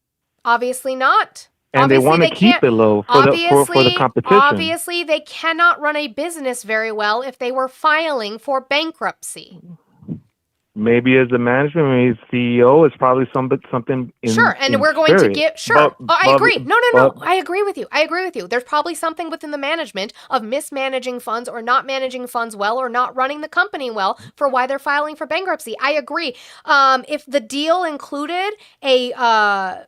Obviously not. And they want to keep it low for the competition. Obviously, they cannot run a business very well if they were filing for bankruptcy. Maybe as the management, maybe as CEO, it's probably something in Sure, and in we're going Spirit. to give... Sure, I agree. No. but- I agree with you. There's probably something within the management of mismanaging funds or not managing funds well or not running the company well for why they're filing for bankruptcy. I agree. If the deal included a...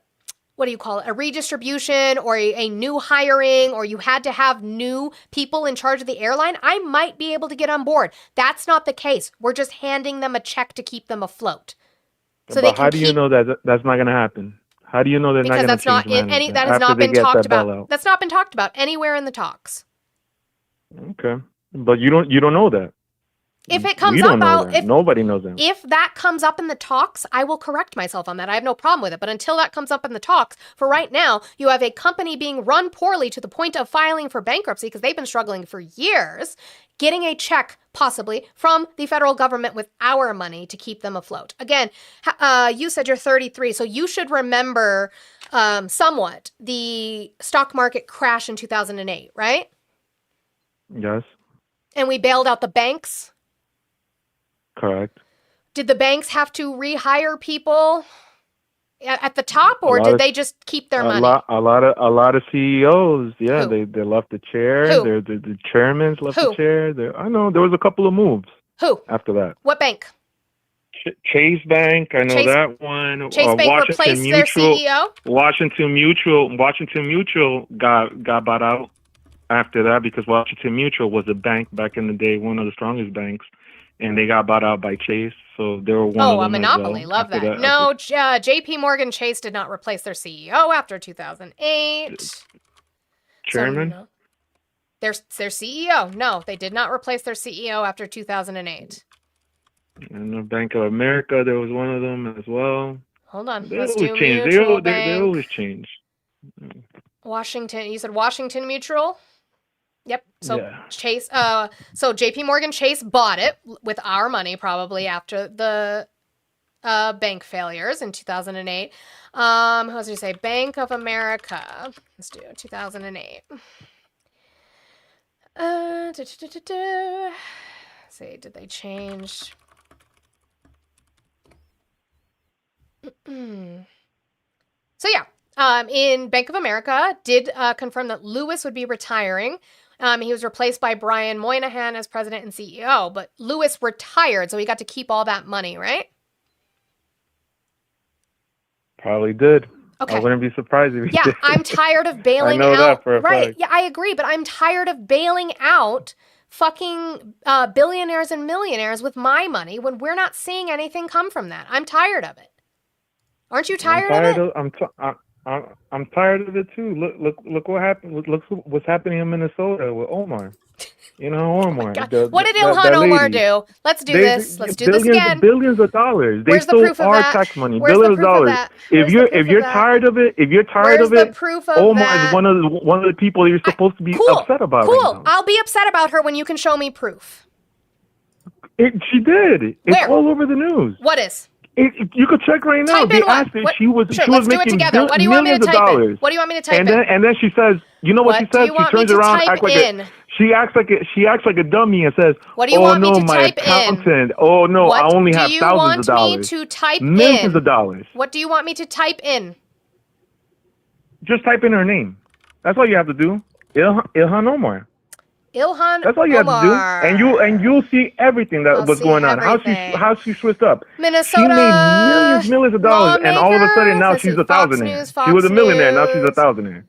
what do you call it? A redistribution or a new hiring, or you had to have new people in charge of the airline, I might be able to get on board. That's not the case. We're just handing them a check to keep them afloat. So but how do you know that that's not going to happen? How do you know they're not going to change management that has after not they been get talked that about. bailout? That's not been talked about anywhere in the talks. Okay, but you don't know that. If it comes we up don't know out, that. Nobody knows that. If that comes up in the talks, I will correct myself on that. I have no problem with it. But until that comes up in the talks, for right now, you have a company being run poorly to the point of filing for bankruptcy because they've been struggling for years, getting a check possibly from the federal government with our money to keep them afloat. Again, you said you're 33, so you should remember somewhat the stock market crash in 2008, right? Yes. And we bailed out the banks. Correct. Did the banks have to rehire people? At the top, A or lot did of they just keep their a money? lot of CEOs. Yeah, Who? they left the chair. Who? The chairman's left Who? the chair. I know there was a couple of moves. Who? After that? What bank? Chase Bank, I know Chase- that one. Chase Bank Washington replaced their Mutual. CEO? Washington Mutual got bought out after that because Washington Mutual was a bank back in the day, one of the strongest banks, and they got bought out by Chase. So they were one of Oh, a them monopoly. as well. Love that. No, JP Morgan Chase did not replace their CEO after 2008. Chairman? So, no. Their CEO. No, they did not replace their CEO after 2008. And the Bank of America, there was one of them as well. Hold on. They Let's always do change. Mutual They Bank. always change. Washington. You said Washington Mutual? Yep. So Yeah. Chase. So JP Morgan Chase bought it with our money probably after the bank failures in 2008. How was it say? Bank of America. Let's do 2008. See, did they change? So yeah, in Bank of America did confirm that Lewis would be retiring. He was replaced by Brian Moynihan as president and CEO, but Lewis retired, so he got to keep all that money, right? Probably did. Okay. I wouldn't be surprised if he Yeah, did. I'm tired of bailing I know out. that for a right. fact. Yeah, I agree, but I'm tired of bailing out fucking billionaires and millionaires with my money when we're not seeing anything come from that. I'm tired of it. Aren't you tired of it? I'm tired of it too. Look what happened. Look what's happening in Minnesota with Omar. You know, Omar. What did Ilhan Omar do? Let's do this. Let's do this again. Billions of dollars. They Where's the stole proof of our that? tax money. Where's the Billions of proof of dollars. that? If Where's you're the proof if you're of that? tired of it, Where's the proof of Omar that? is one of the people you're supposed to be upset about. Cool. Right now. I'll be upset about her when you can show me proof. She did. It's Where? all over the news. What is? You could check right now. Type They in what? asked her. What? She was Sure, she let's was do it making together. What do you want me to millions of type in? dollars. What do you want me to type in? And then she says, you know what she What do says? you She want me turns to around, type act like in? she acts like a dummy and says, What do you "Oh want me no, to my type in? accountant. Oh no, I What only do have you thousands want of dollars, me to type millions in? of dollars." What do you want me to type in? Just type in her name. That's all you have to do. Ilhan Omar. Ilhan That's all you Omar. have to do, and you'll see everything that I'll was see going on. everything. How she switched up. Minnesota She made millions of dollars, and all of a sudden now lawmakers. she's Let's a see, Fox thousandaire. News, She was a Fox millionaire, now she's a News. thousandaire.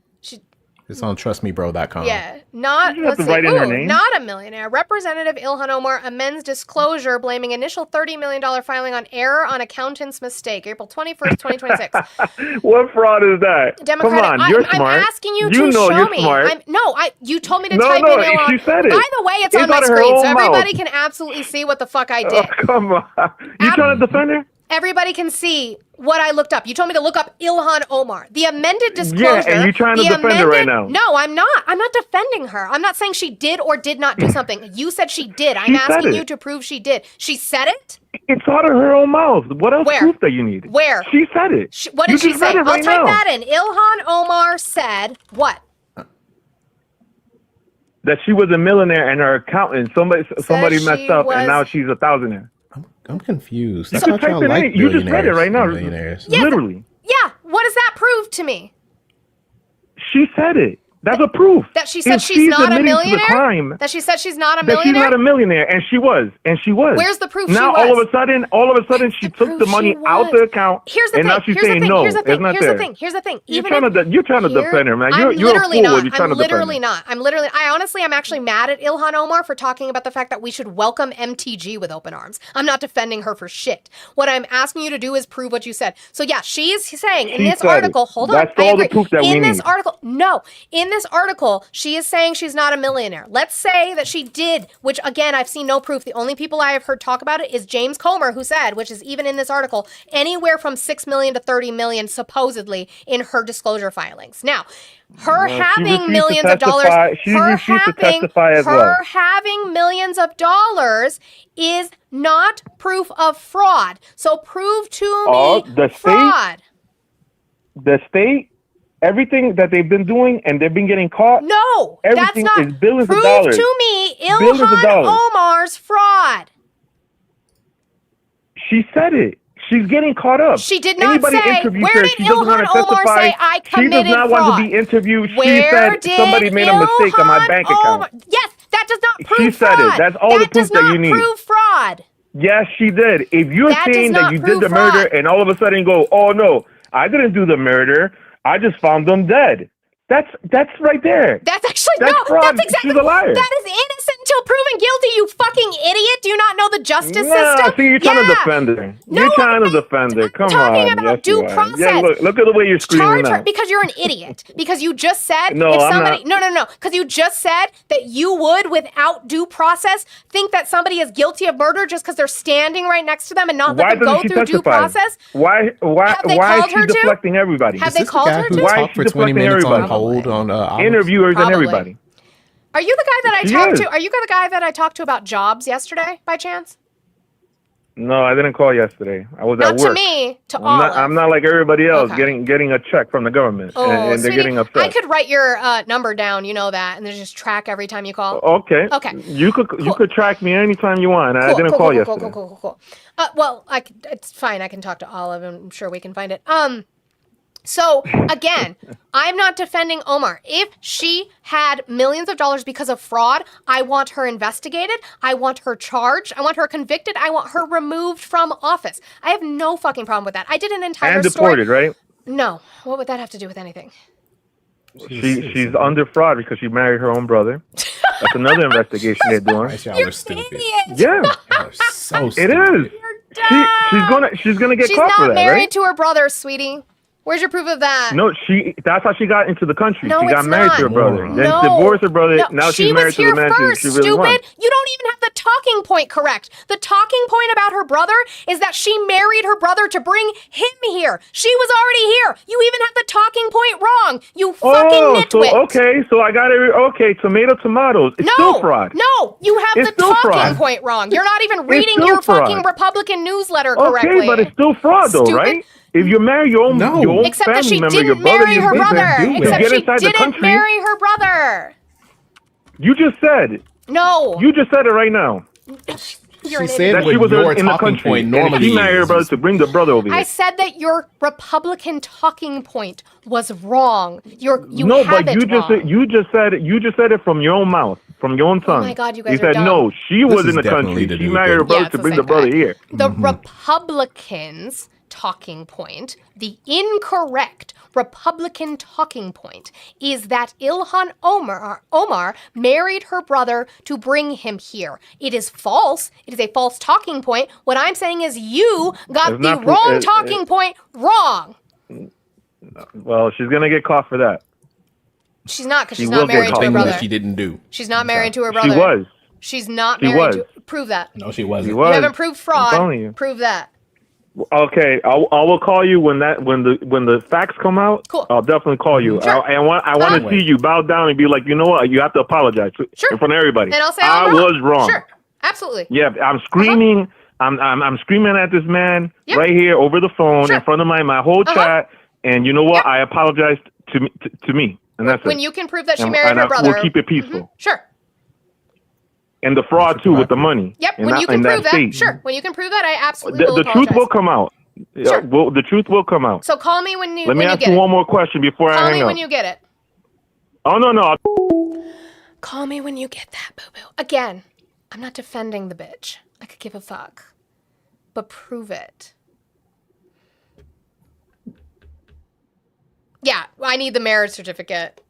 It's on trustmebro.com. Yeah, not You have let's to see, write in her name. not a millionaire. Representative Ilhan Omar amends disclosure, blaming initial $30 million filing on error on accountant's mistake. April 21st, 2026. What fraud is that? Democratic. Come on, you're I'm smart. asking you You to know show you're me. smart. You told me to No, type no, in Ilhan. she said it. By the way, it's on It's my out of her screen, so own everybody mouth. can absolutely see what the fuck I did. Oh, come on. You trying to defend her? Everybody can see what I looked up. You told me to look up Ilhan Omar. The amended disclosure. Yeah, and you're trying to the defend her right now. No, I'm not. I'm not defending her. I'm not saying she did or did not do something. You said she did. I'm She said asking it. you to prove she did. She said it? It's out of her own mouth. What else Where? proof that you need? Where? She said it. What You did she just read say? it right I'll type now. that in. Ilhan Omar said what? That she was a millionaire and her accountant. Somebody she messed up, was- and now she's a thousandaire. I'm confused. I You can thought type y'all it like in. You just read it right now. millionaires. Literally. Yeah, what does that prove to me? She said it. That's a proof. That she said If she's not a admitting to the millionaire? crime, That she said she's not a that she's millionaire? not a millionaire, and she was. Where's the proof she now was? all of a sudden she took the money out the account, Here's the and thing. now she's Here's the saying thing. no, Here's the it's thing. not Here's there. the thing. Here's the thing. You're Even trying if to defend her, man. You're a literally fool not. when you're trying I'm to defend literally her. not. I honestly am actually mad at Ilhan Omar for talking about the fact that we should welcome MTG with open arms. I'm not defending her for shit. What I'm asking you to do is prove what you said. So yeah, she is saying in She this said it. article, hold on, That's I all the agree. proof that we in this need. article, no, in this article, she is saying she's not a millionaire. Let's say that she did, which again, I've seen no proof. The only people I have heard talk about it is James Comer, who said, which is even in this article, anywhere from 6 million to 30 million supposedly in her disclosure filings. Now, her Well, she having refused to millions of dollars, testify. She her refused to having, testify as her well. having millions of dollars is not proof of fraud. So prove to me The fraud. The state, everything that they've been doing, and they've been getting caught. No, everything that's not. is billions Prove of dollars. to me Billions of Ilhan dollars. Omar's fraud. She said it. She's getting caught up. She did not Anybody say. interviews Where her, did she doesn't want Ilhan to Omar testify. say I She committed does not fraud? want to be interviewed. Where She said did somebody made a mistake on my bank Ilhan account. Yes, that does not prove She said fraud. it. That's all the That proof does that you not need. prove fraud. Yes, she did. If you're That does saying not that you prove did the murder fraud. and all of a sudden go, oh no, I didn't do the murder. I just found them dead. That's right there. That's actually That's no. fraud. That's exactly. She's a liar. That is innocent until proven guilty. You fucking idiot! Do you not know the justice Nah, system? see, you're trying to defend her. You're trying to defend her. Come talking on. about Yes, due you are. process. Yeah, look at the way you're screaming Charge her now. because you're an idiot. Because you just said No, if I'm somebody not. no. Because you just said that you would, without due process, think that somebody is guilty of murder just because they're standing right next to them and not Why let them go doesn't she through due testify? process. Why Have they is called she her to? deflecting everybody? Have they called her to? Why is talk she for 20 deflecting minutes on everybody? hold on Interviewers and Probably. everybody. Are you the guy that I She talked is. to? Are you the guy that I talked to about jobs yesterday, by chance? No, I didn't call yesterday. I was Not at to work. me, to I'm Olive. not like everybody else Okay. getting a check from the government Oh, and they're sweetie, getting upset. I could write your number down, you know that, and then just track every time you call. Okay. Okay. You could track me anytime you want. I didn't call yesterday. Cool. Well, it's fine. I can talk to Olive, and I'm sure we can find it. So again, I'm not defending Omar. If she had millions of dollars because of fraud, I want her investigated. I want her charged. I want her convicted. I want her removed from office. I have no fucking problem with that. I did an entire And deported, right? No. What would that have to do with anything? She's under fraud because she married her own brother. That's another investigation they're doing. Y'all are stupid. Yeah. So It stupid. is. She's gonna get She's caught for not that, married right? to her brother, sweetie. Where's your proof of that? No, that's how she got into the country. No, she got it's married not. to her brother. Then No. divorced her brother. No, Now she she's married was to here the man first, she really stupid. wants. You don't even have the talking point correct. The talking point about her brother is that she married her brother to bring him here. She was already here. You even have the talking point wrong. You fucking nitwit. So I got it. Okay, tomatoes. It's still fraud. No, you have It's the still talking fraud. point wrong. You're not even It's reading still your fucking fraud. Republican newsletter correctly. Okay, but it's still fraud, though, Stupid. right? If you marry your own Except that family she member, your didn't brother, marry your her sister, brother. to Except get she inside the didn't country, marry her brother. you just said. No. You just said it right now. You're an She said That what she was your in the talking country, point and normally she married her is. brother to bring the brother over here. I said that your Republican talking point was wrong. You No, have but it wrong. you just said it from your own mouth, from your own tongue. my God, you guys You are said dumb. no, she This was is in the definitely country. to She do with married her the- brother it's to the bring the same brother guy. here. The Republicans' talking point, the incorrect Republican talking point, is that Ilhan Omar married her brother to bring him here. It is false. It is a false talking point. What I'm saying is you got It's the not pro- wrong talking point wrong. Well, she's gonna get caught for that. She's not, because She she's will not get married to caught her for brother. that. She didn't do. She's not married to her She brother. was. She's not She married was. to. Prove that. No, she She wasn't. was. You haven't proved fraud. telling you. Prove that. Okay, I will call you when the facts come out. Cool. I'll definitely call you. Sure. I want to see you bow down and be like, you know what? You have to apologize in front of everybody. And I'll say I I'm wrong. was wrong. Sure. Absolutely. Yeah, I'm screaming. I'm screaming at this man Yep. right here over the phone in front of my whole chat. And you know what? I apologized to me, and that's When it. you can prove that she And- married and her brother. We'll keep it peaceful. Sure. And the fraud too with the money. Yep. And When that- you can and prove that. state. Sure. When you can prove that, I absolutely will The apologize. truth will come out. Sure. The truth will come out. So call me when you Let me when you ask get you it. one more question before I Call hang me up. when you get it. Oh no. Call me when you get that, boo boo. Again, I'm not defending the bitch. I could give a fuck. But prove it. Yeah, I need the marriage certificate.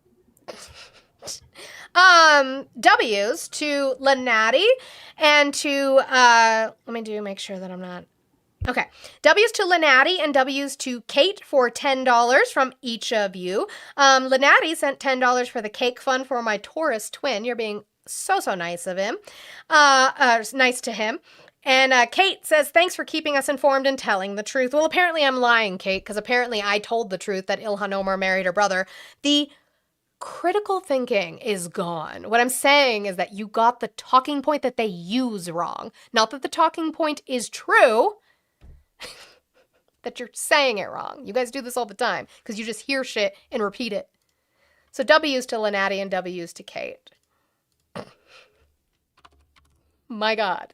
W's to Lanati and to let me make sure that I'm not. Okay. W's to Lanati and W's to Kate for $10 from each of you. Lanati sent $10 for the cake fund for my Taurus twin. You're being so nice of him. Nice to him. And Kate says, thanks for keeping us informed and telling the truth. Well, apparently I'm lying, Kate, because apparently I told the truth that Ilhan Omar married her brother. The critical thinking is gone. What I'm saying is that you got the talking point that they use wrong. Not that the talking point is true, that you're saying it wrong. You guys do this all the time because you just hear shit and repeat it. So W's to Lanati and W's to Kate. My God.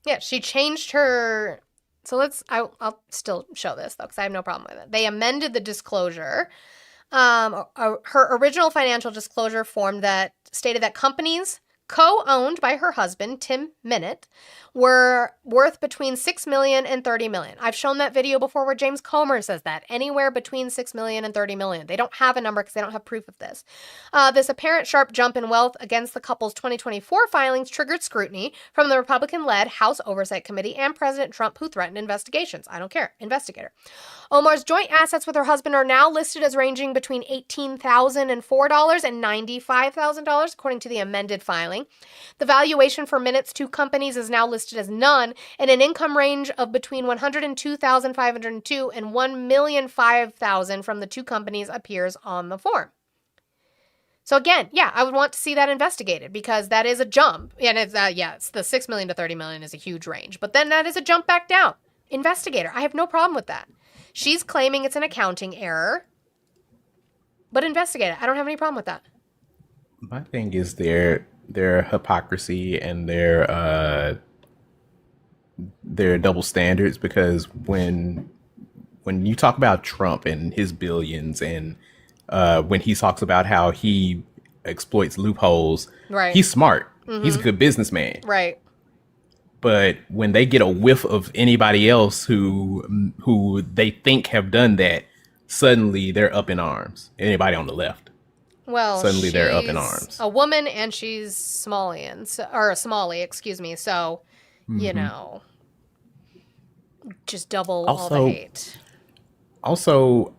Yeah, she changed her. So I'll still show this, though, because I have no problem with it. They amended the disclosure. Her original financial disclosure form that stated that companies co-owned by her husband, Tim Minett, were worth between $6 million and $30 million. I've shown that video before where James Comer says that, anywhere between $6 million and $30 million. They don't have a number because they don't have proof of this. This apparent sharp jump in wealth against the couple's 2024 filings triggered scrutiny from the Republican-led House Oversight Committee and President Trump, who threatened investigations. I don't care. Investigator. Omar's joint assets with her husband are now listed as ranging between $18,004 and $95,000, according to the amended filing. The valuation for Minett's two companies is now listed as none, and an income range of between $102,502 and $1,005,000 from the two companies appears on the form. So again, yeah, I would want to see that investigated because that is a jump. And it's the $6 million to $30 million is a huge range, but then that is a jump back down. Investigator, I have no problem with that. She's claiming it's an accounting error, but investigate it. I don't have any problem with that. My thing is their hypocrisy and their double standards, because when you talk about Trump and his billions and when he talks about how he exploits loopholes, right? He's smart. Mm-hmm. He's a good businessman. Right. But when they get a whiff of anybody else who they think have done that, suddenly they're up in arms. Anybody on the left. Well, suddenly they're up in arms. A woman and she's Somalian, or a Somali, excuse me. So, you know, just double all the hate. Also,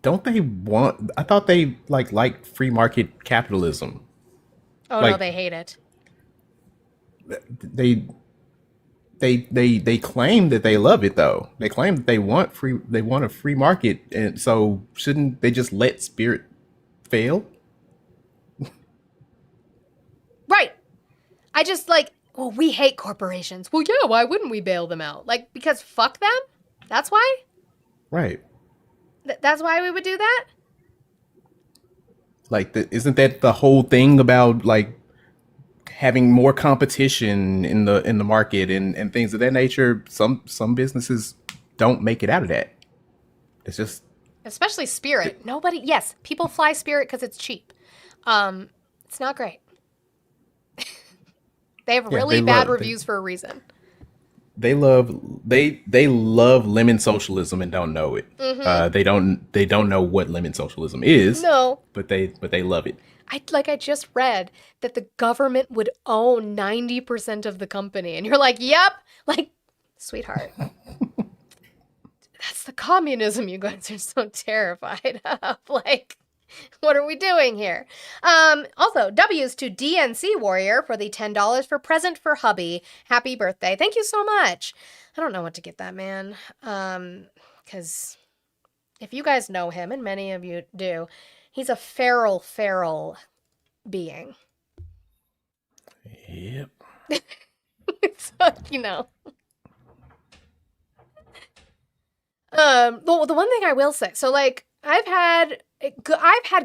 don't they want? I thought they like free market capitalism. Oh no, they hate it. They claim that they love it though. They claim that they want a free market, and so shouldn't they just let Spirit fail? Right. I just well, we hate corporations. Well, yeah, why wouldn't we bail them out? Because fuck them? That's why? Right. That's why we would do that? Isn't that the whole thing about having more competition in the market and things of that nature? Some businesses don't make it out of that. It's just, especially Spirit. Yes, people fly Spirit because it's cheap. It's not great. They have really bad reviews for a reason. They love lemon socialism and don't know it. Mm-hmm. They don't know what lemon socialism is. No, but they love it. I just read that the government would own 90% of the company, and you're like, yep, sweetheart. That's the communism you guys are so terrified of. What are we doing here? Also, W's to DNC Warrior for the $10 for present for hubby. Happy birthday. Thank you so much. I don't know what to get that man. Because if you guys know him, and many of you do, he's a feral being. Yep. So, you know. The one thing I will say, so I've had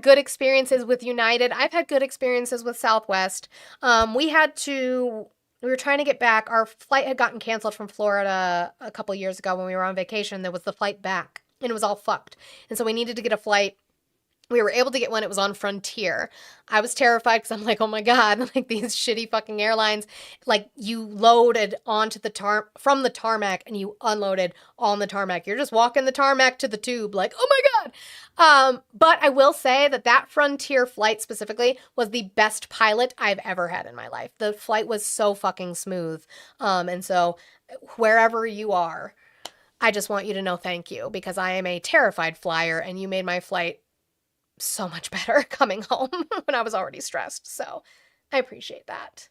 good experiences with United. I've had good experiences with Southwest. We were trying to get back. Our flight had gotten canceled from Florida a couple years ago when we were on vacation. There was the flight back, and it was all fucked. And so we needed to get a flight. We were able to get one. It was on Frontier. I was terrified because I'm like, oh my God, these shitty fucking airlines, you loaded onto from the tarmac and you unloaded on the tarmac. You're just walking the tarmac to the tube, oh my God. But I will say that Frontier flight specifically was the best pilot I've ever had in my life. The flight was so fucking smooth. And so wherever you are, I just want you to know thank you, because I am a terrified flyer and you made my flight so much better coming home when I was already stressed. So I appreciate that.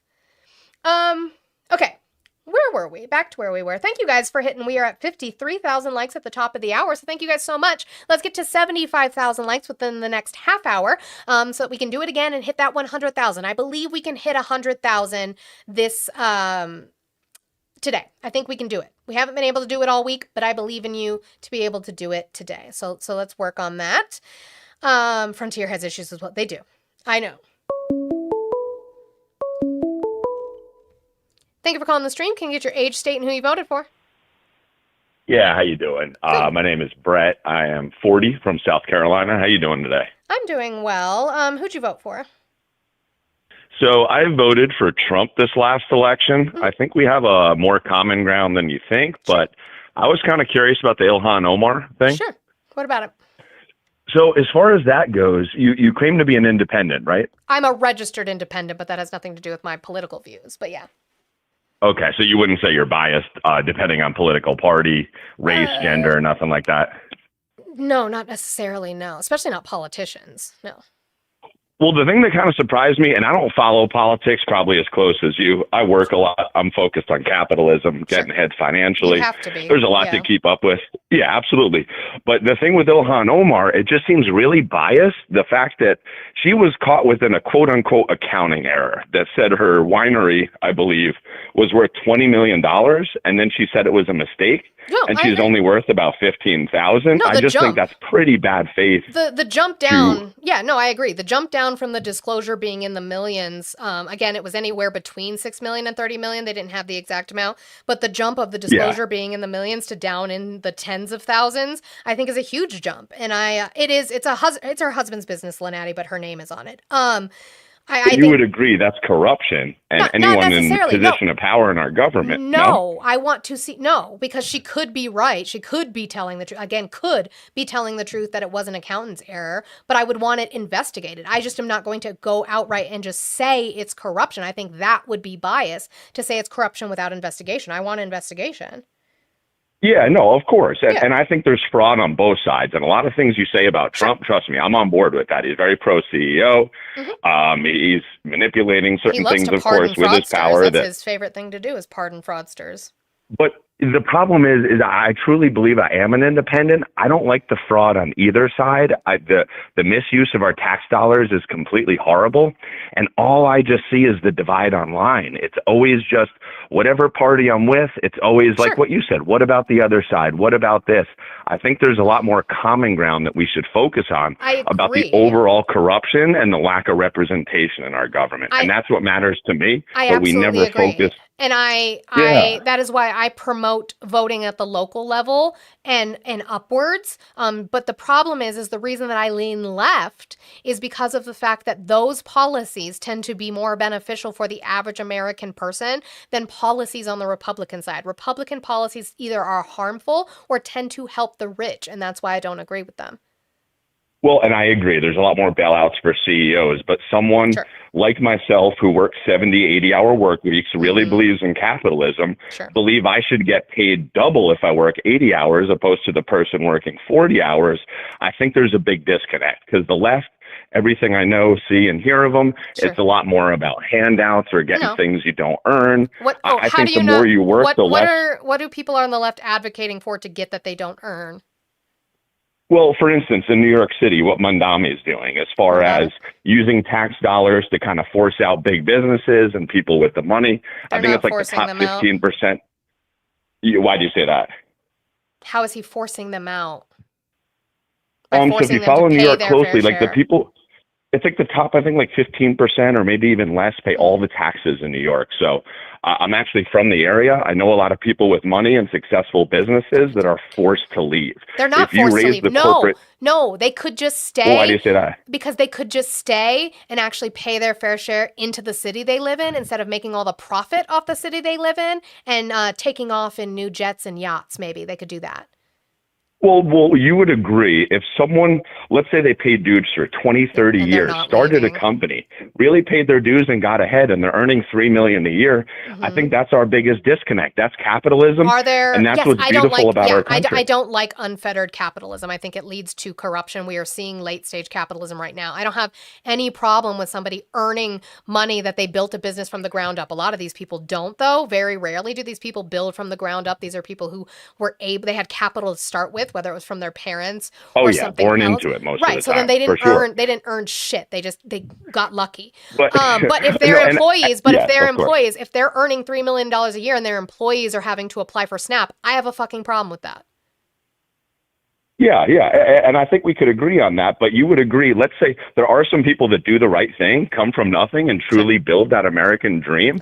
Okay. Where were we? Back to where we were. Thank you guys for hitting. We are at 53,000 likes at the top of the hour. So thank you guys so much. Let's get to 75,000 likes within the next half hour, so that we can do it again and hit that 100,000. I believe we can hit 100,000 this, today. I think we can do it. We haven't been able to do it all week, but I believe in you to be able to do it today. So let's work on that. Frontier has issues with what they do. I know. Thank you for calling the stream. Can you get your age, state, and who you voted for? Yeah, how you doing? My name is Brett. I am 40 from South Carolina. How you doing today? I'm doing well. Who'd you vote for? So I voted for Trump this last election. I think we have a more common ground than you think, but I was kind of curious about the Ilhan Omar thing. Sure. What about it? So as far as that goes, you claim to be an independent, right? I'm a registered independent, but that has nothing to do with my political views. But yeah. Okay, so you wouldn't say you're biased depending on political party, race, gender, nothing like that? No, not necessarily, no. Especially not politicians, no. Well, the thing that kind of surprised me, and I don't follow politics probably as close as you. I work a lot. I'm focused on capitalism, getting ahead financially. You have to be. There's a lot to keep up with. Yeah, absolutely. But the thing with Ilhan Omar, it just seems really biased. The fact that she was caught within a quote unquote accounting error that said her winery, I believe, was worth $20 million. And then she said it was a mistake. No, and she's only worth about 15,000. No, I just think jump. that's pretty bad faith. The jump down, yeah, no, I agree. The jump down from the disclosure being in the millions, again, it was anywhere between 6 million and 30 million. They didn't have the exact amount, but the jump of the disclosure being in the millions to down in the tens of thousands, I think is a huge jump. And it's her husband's business, Lynatti, but her name is on it. I you think, would agree that's corruption, and not anyone in necessarily, position of power in our government. No, I want to see because she could be right. She could be telling the truth. Again, could be telling the truth that it was an accountant's error, but I would want it investigated. I just am not going to go outright and just say it's corruption. I think that would be bias to say it's corruption without investigation. I want investigation. Yeah, no, of course. And I think there's fraud on both sides. And a lot of things you say about Trump, trust me, I'm on board with that. He's very pro CEO. He's manipulating certain things, of course, with his power. That's his favorite thing to do is pardon fraudsters. But the problem is I truly believe I am an independent. I don't like the fraud on either side. The misuse of our tax dollars is completely horrible. And all I just see is the divide online. It's always just whatever party I'm with. It's always like what you said. What about the other side? What about this? I think there's a lot more common ground that we should focus on about the overall corruption and the lack of representation in our government. And that's what matters to me. But we never focus. And that is why I promote voting at the local level and upwards. But the problem is the reason that I lean left is because of the fact that those policies tend to be more beneficial for the average American person than policies on the Republican side. Republican policies either are harmful or tend to help the rich, and that's why I don't agree with them. Well, and I agree. There's a lot more bailouts for CEOs, but someone like myself who works 70, 80-hour work weeks, really believes in capitalism, believe I should get paid double if I work 80 hours opposed to the person working 40 hours. I think there's a big disconnect because the left, everything I know, see, and hear of them, it's a lot more about handouts or getting things you don't earn. I think the more you work, the less. What do people on the left advocating for to get that they don't earn? Well, for instance, in New York City, what Mandami is doing as far as using tax dollars to kind of force out big businesses and people with the money. I think it's like the top 15%. Why do you say that? How is he forcing them out? So if you follow New York closely, like the people, it's like the top, I think like 15% or maybe even less pay all the taxes in New York. So I'm actually from the area. I know a lot of people with money and successful businesses that are forced to leave. They're not forced to leave. No, they could just stay. Well, why do you say that? Because they could just stay and actually pay their fair share into the city they live in instead of making all the profit off the city they live in and taking off in new jets and yachts. Maybe they could do that. Well, you would agree if someone, let's say they paid dues for 20, 30 years, started a company, really paid their dues and got ahead and they're earning $3 million a year. I think that's our biggest disconnect. That's capitalism. And that's what's beautiful about our country. I don't like unfettered capitalism. I think it leads to corruption. We are seeing late stage capitalism right now. I don't have any problem with somebody earning money that they built a business from the ground up. A lot of these people don't, though. Very rarely do these people build from the ground up. These are people who were they had capital to start with, whether it was from their parents or something born else. into it most of the time. Right, so then they didn't earn shit. They got lucky. But if they're employees, if they're earning $3 million a year and their employees are having to apply for SNAP, I have a fucking problem with that. And I think we could agree on that. But you would agree, let's say there are some people that do the right thing, come from nothing, and truly build that American dream.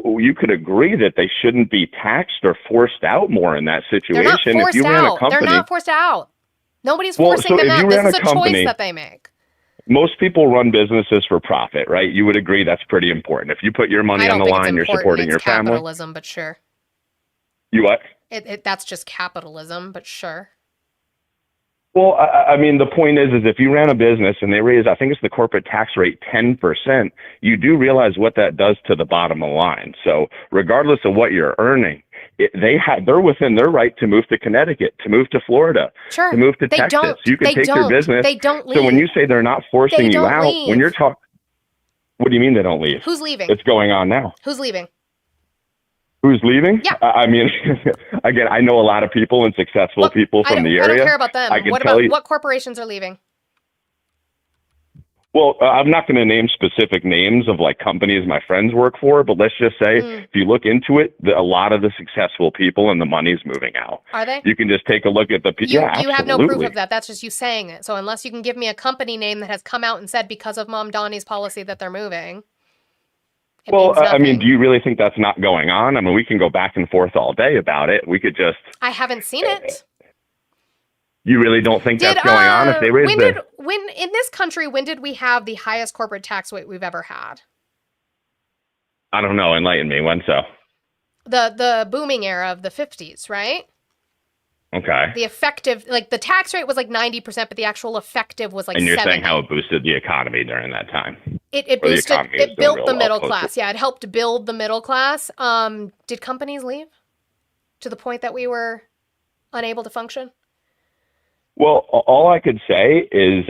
You could agree that they shouldn't be taxed or forced out more in that situation. They're not forced if you ran a out. company, They're not forced out. Nobody's Well, forcing so them if out. you This ran is a a choice company- that they make. most people run businesses for profit, right? You would agree that's pretty important. If you put your money I on don't the think it's line, you're important. supporting It's your family. capitalism, but sure. You what? That's just capitalism, but sure. Well, I mean, the point is if you ran a business and they raise, I think it's the corporate tax rate 10%, you do realize what that does to the bottom line. So regardless of what you're earning, they're within their right to move to Connecticut, to move to Florida, Sure. to move to They Texas. don't. You can They take don't. your business. They don't So when leave. you say they're not forcing They you don't out, leave. when you're talking, what do you mean they don't leave? Who's leaving? It's going on now. Who's leaving? Who's leaving? Yeah. I mean, again, I know a lot of people and successful people from the area. I don't care about them. I can What tell about you. what corporations are leaving? Well, I'm not going to name specific names of like companies my friends work for, but let's just say if you look into it, a lot of the successful people and the money's moving out. Are they? You can just take a look at the people. Yeah, You have no absolutely. proof of that. That's just you saying it. So unless you can give me a company name that has come out and said because of Mom Donnie's policy that they're moving. Well, I mean, do you really think that's not going on? I mean, we can go back and forth all day about it. We could just. I haven't seen it. You really don't think that's going on? If they raise when in this country, when did we have the highest corporate tax rate we've ever had? I don't know. Enlighten me. When so? The booming era of the 50s, right? Okay. The effective, like the tax rate was like 90%, but the actual effective was like And you're 70. saying how it boosted the economy during that time? It Or the boosted, economy was it doing built real the well middle post class. Yeah, it helped build the middle class. Did companies leave to the point that we were unable to function? Well, all I could say is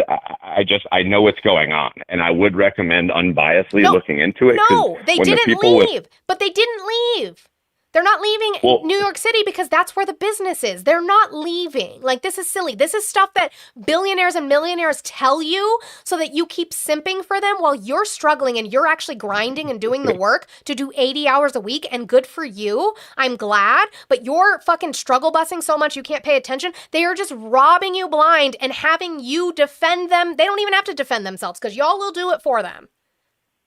I know what's going on, and I would recommend unbiasedly looking into it. No, they didn't leave, but they didn't leave. They're not leaving New York City because that's where the business is. They're not leaving. Like, this is silly. This is stuff that billionaires and millionaires tell you so that you keep simping for them while you're struggling and you're actually grinding and doing the work to do 80 hours a week, and good for you. I'm glad, but you're fucking struggle busing so much you can't pay attention. They are just robbing you blind and having you defend them. They don't even have to defend themselves because y'all will do it for them.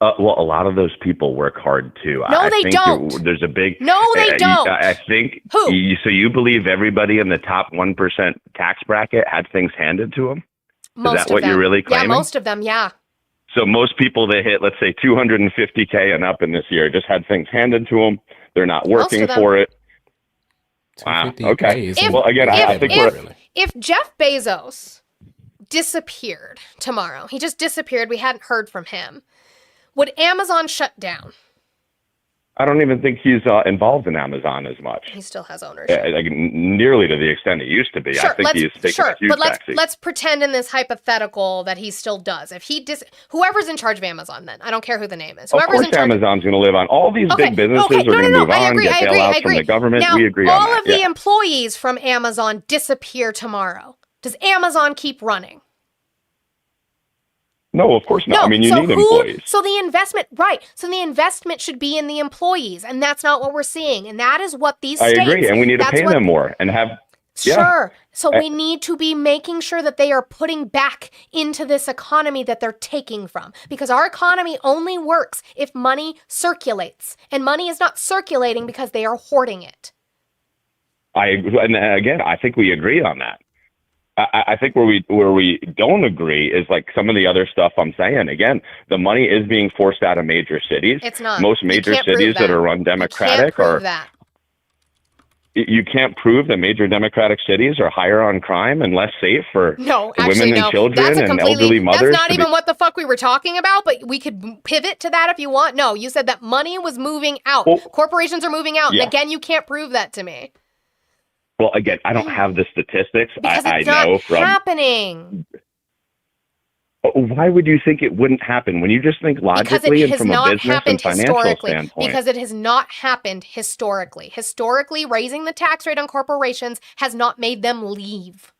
Well, a lot of those people work hard too. No, I they think don't. There's a big. No, they don't. I think. Who? So you believe everybody in the top 1% tax bracket had things handed to them? Most Is that of what them. you're really claiming? Yeah, most of them. Yeah. So most people that hit, let's say, 250K and up in this year just had things handed to them. They're not working for it. Wow. Okay. Well, again, I think if Jeff Bezos disappeared tomorrow, he just disappeared. We hadn't heard from him. Would Amazon shut down? I don't even think he's involved in Amazon as much. He still has ownership. Like, nearly to the extent he used to be. Sure, I think he's taken a huge but backseat. let's pretend in this hypothetical that he still does. If he whoever's in charge of Amazon, then I don't care who the name is. Of Whoever's course, in charge. Amazon's going to live on. All these big businesses are going to move on, get bailouts from the government. Now, We agree on all that. of the employees from Amazon disappear tomorrow. Does Amazon keep running? No, of course not. No, I mean, you so need employees. So the investment, right? So the investment should be in the employees, and that's not what we're seeing. And that is what these I states. agree, and we need to pay them more and have. Sure. So Uh, we need to be making sure that they are putting back into this economy that they're taking from, because our economy only works if money circulates, and money is not circulating because they are hoarding it. And again, I think we agree on that. I think where we don't agree is like some of the other stuff I'm saying. Again, the money is being forced out of major cities. It's not. Most major cities that are run Democratic are. You can't prove that major Democratic cities are higher on crime and less safe for women and children and elderly mothers. That's not even what the fuck we were talking about, but we could pivot to that if you want. No, you said that money was moving out. Corporations are moving out. Yeah. And again, you can't prove that to me. Well, again, I don't have the statistics. Because I it's know not from. happening. Why would you think it wouldn't happen when you just think Because logically it and has from a not business happened and financial historically. standpoint? Because it has not happened historically. Historically, raising the tax rate on corporations has not made them leave.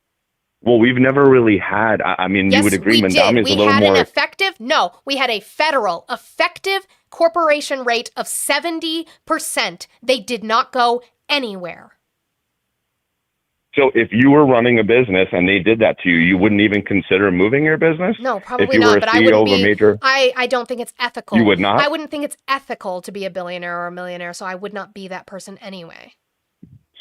Well, we've never really had. I mean, you would agree, Mandami is a little We had more. we had a federal effective corporation rate of 70%. They did not go anywhere. So if you were running a business and they did that to you, you wouldn't even consider moving your business? No, probably if you not. were a But CEO I wouldn't of a be. major, I don't think it's ethical. You would not? I wouldn't think it's ethical to be a billionaire or a millionaire, so I would not be that person anyway.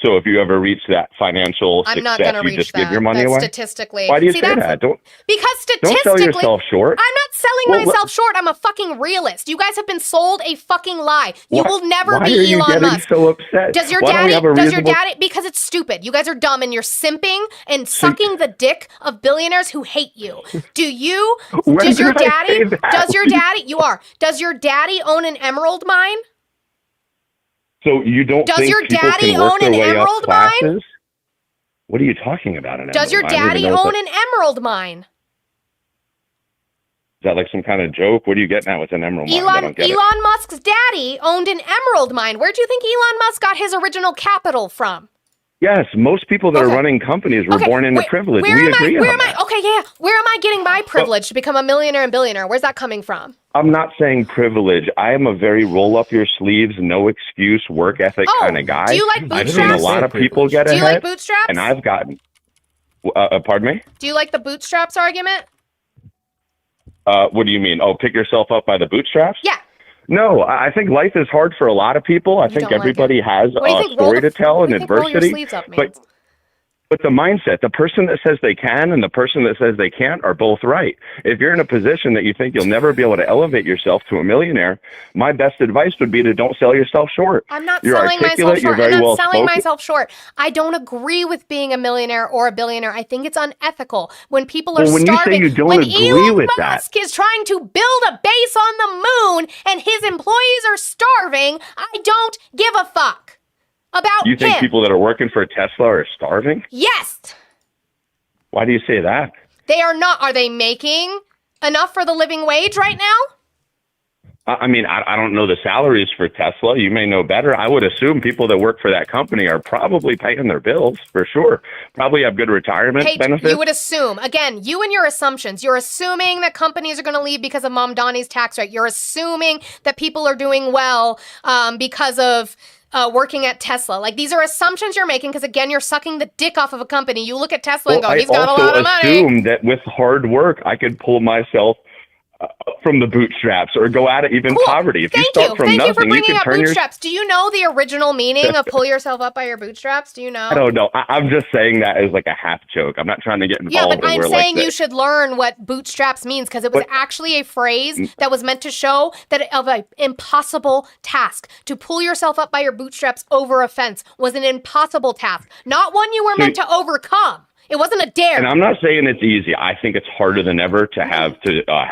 so if you ever reach that financial I'm not success, going to you reach just that. give your money That's away? statistically. Why do you See, say that's that? because Don't sell statistically, yourself short. I'm not selling Well, myself short. I'm a fucking realist. You guys have been sold a fucking lie. You Why- will never why be are you Elon getting Musk. so upset? Does your Why don't we daddy? have a Does your reasonable- daddy? Because it's stupid. You guys are dumb and you're simping and sucking the dick of billionaires who hate you. Do you? When Does your did I say daddy? that? Does your daddy? You are. Does your daddy own an emerald mine? So you don't Does think your people daddy can work own their an way up emerald mine? classes? What are you talking about? An Does your emerald mine? I don't even daddy know what own an emerald mine? Is that like some kind of joke? What are you getting at with an emerald mine? I Elon don't get it. Elon Musk's daddy owned an emerald mine. Where do you think Elon Musk got his original capital from? Yes, most people that are running companies were born into privilege. We agree on that. Okay, yeah. Where am I getting my privilege to become a millionaire and billionaire? Where's that coming from? I'm not saying privilege. I am a very roll up your sleeves, no excuse, work ethic kind of guy. do you like I've seen a bootstraps? lot of people get Do ahead. you like bootstraps? And I've gotten. Pardon me? Do you like the bootstraps argument? What do you mean? Oh, pick yourself up by the bootstraps? Yeah. No, I think life is hard for a lot of people. I think don't like everybody has What do you a think story to tell and roll your adversity. sleeves up means? But the mindset, the person that says they can and the person that says they can't are both right. If you're in a position that you think you'll never be able to elevate yourself to a millionaire, my best advice would be to don't sell yourself short. I'm not You're selling myself articulate, you're short. I'm very not well selling spoken. myself short. I don't agree with being a millionaire or a billionaire. I think it's unethical when people are Well, when you say starving. you don't when agree Elon with that- Musk is trying to build a base on the moon and his employees are starving, I don't give a fuck about You think him. people that are working for Tesla are starving? Yes, Why do you say that? they are not. Are they making enough for the living wage right now? I mean, I don't know the salaries for Tesla. You may know better. I would assume people that work for that company are probably paying their bills for sure. Probably have good retirement benefits. You would assume. Again, you and your assumptions. You're assuming that companies are going to leave because of Mom Donnie's tax rate. You're assuming that people are doing well because of working at Tesla. Like, these are assumptions you're making because, again, you're sucking the dick off of a company. You look at Tesla and go, he's got a lot of I money. assume that with hard work, I could pull myself from the bootstraps or go out of even poverty. If you start from Thank you nothing, for bringing can up turn your... bootstraps. Do you know the original meaning of pull yourself up by your bootstraps? Do you know? I don't know. I'm just saying that as like a half joke. I'm not trying to get involved. Yeah, but I'm where, saying like, you should learn what bootstraps means because it was actually a phrase that was meant to show that of an impossible task. To pull yourself up by your bootstraps over a fence was an impossible task, not one you were meant to overcome. It wasn't a dare. And I'm not saying it's easy. I think it's harder than ever to have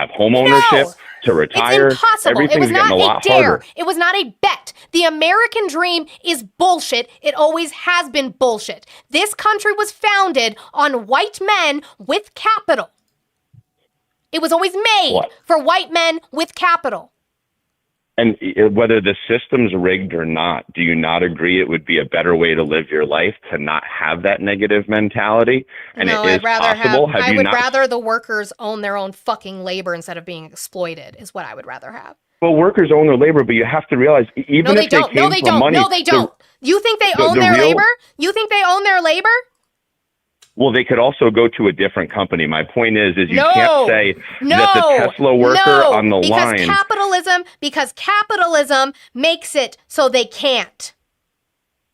home ownership, to retire. It's impossible. It Everything's was getting not a a lot dare. harder. It was not a bet. The American dream is bullshit. It always has been bullshit. This country was founded on white men with capital. It was always made for white men with capital. And whether the system's rigged or not, do you not agree it would be a better way to live your life to not have that negative mentality? And No, it is I'd rather possible. have. I you would not... rather the workers own their own fucking labor instead of being exploited. Is what I would rather have. Well, workers own their labor, but you have to realize even No, they if they don't. came No, they from don't. money, No, they don't. You think they own the their real- labor? You think they own their labor? Well, they could also go to a different company. My point is you No. can't say that the Tesla worker on the line. Because capitalism makes it so they can't.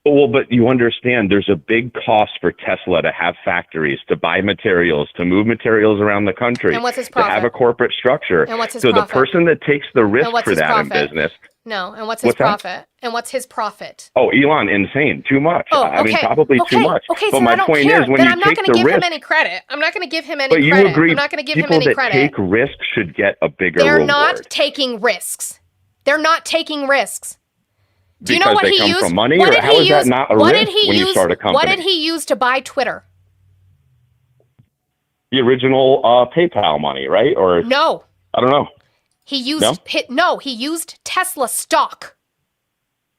Well, but you understand there's a big cost for Tesla to have factories, to buy materials, to move materials around the country, And what's his to have profit? a corporate structure. And what's his so profit? the person that takes the risk And what's for his that in profit? business. No, and what's his What's that? profit? And what's his profit? Oh, Elon, insane, too much. Oh, I mean, okay. probably too much. Okay, but so my I don't point care. is, when then you I'm not take going the to give risk, him any credit. I'm not going to give him any but you credit. agree, I'm not going to give him people any that credit. take risks should get a bigger They're reward. not taking risks. They're not taking risks. Do you Because know what they he come used? from money, what or did how he is that use? not a What risk did he when use? you start a company? What did he use to buy Twitter? The original PayPal money, right? Or No. I don't know. He used he used Tesla stock.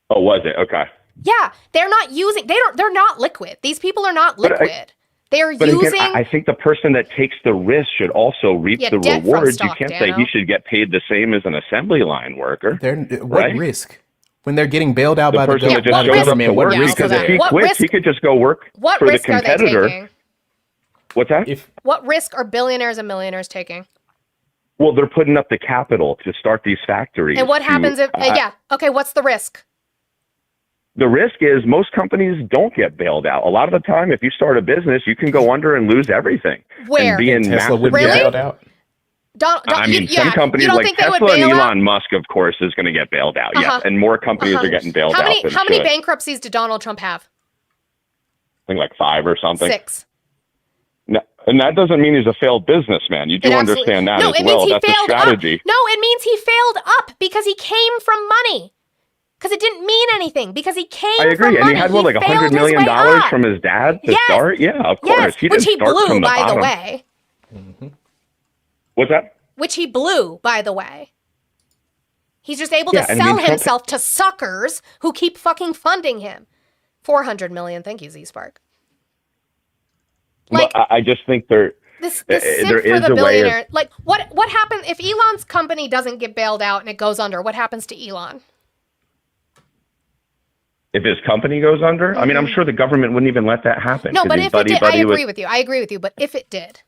Oh, was it? Okay. Yeah, they're not liquid. These people are not But liquid. They're But using again, I think the person that takes the risk should also reap Yeah, the debt from rewards. stock, You can't say Dano. he should get paid the same as an assembly line worker. What right? risk? When they're getting bailed out The by the person that just shows up government, to what work, risk is because if he there? quits, he could just go work What for the risk are they competitor. taking? What's that? What risk are billionaires and millionaires taking? Well, they're putting up the capital to start these factories. And what happens if, okay, what's the risk? The risk is most companies don't get bailed out. A lot of the time, if you start a business, you can go under and lose everything. Where? And be in Tesla massive would Really? get bailed out. I mean, some companies you don't like think they would Tesla and bail out? Elon Musk, of course, is going to get bailed out. Yes, Uh-huh. and more companies are getting bailed How out. many than how many should. bankruptcies did Donald Trump have? I think like 5 or something. 6. No, and that doesn't mean he's a failed businessman. You do understand that as well. That's a strategy. No, it means he failed up because he came from money. Because it didn't mean anything. Because he came I agree. from And money. he had what, like failed $100 his million way up. from his dad to Yes. start? Yeah, of course. Yes, He which didn't he start blew, from the by bottom. the way. What's that? Which he blew, by the way. He's just able Yeah, to and I sell mean, Trump- himself to suckers who keep fucking funding him. 400 million. Thank you, Z-Spark. But I just think This there simp for is the a way billionaire. of, Like, what happened if Elon's company doesn't get bailed out and it goes under? What happens to Elon? if his company goes under. I mean, I'm sure the government wouldn't even let that happen. No, 'cause but his if it did, I buddy agree with you. I agree with you. But if it did,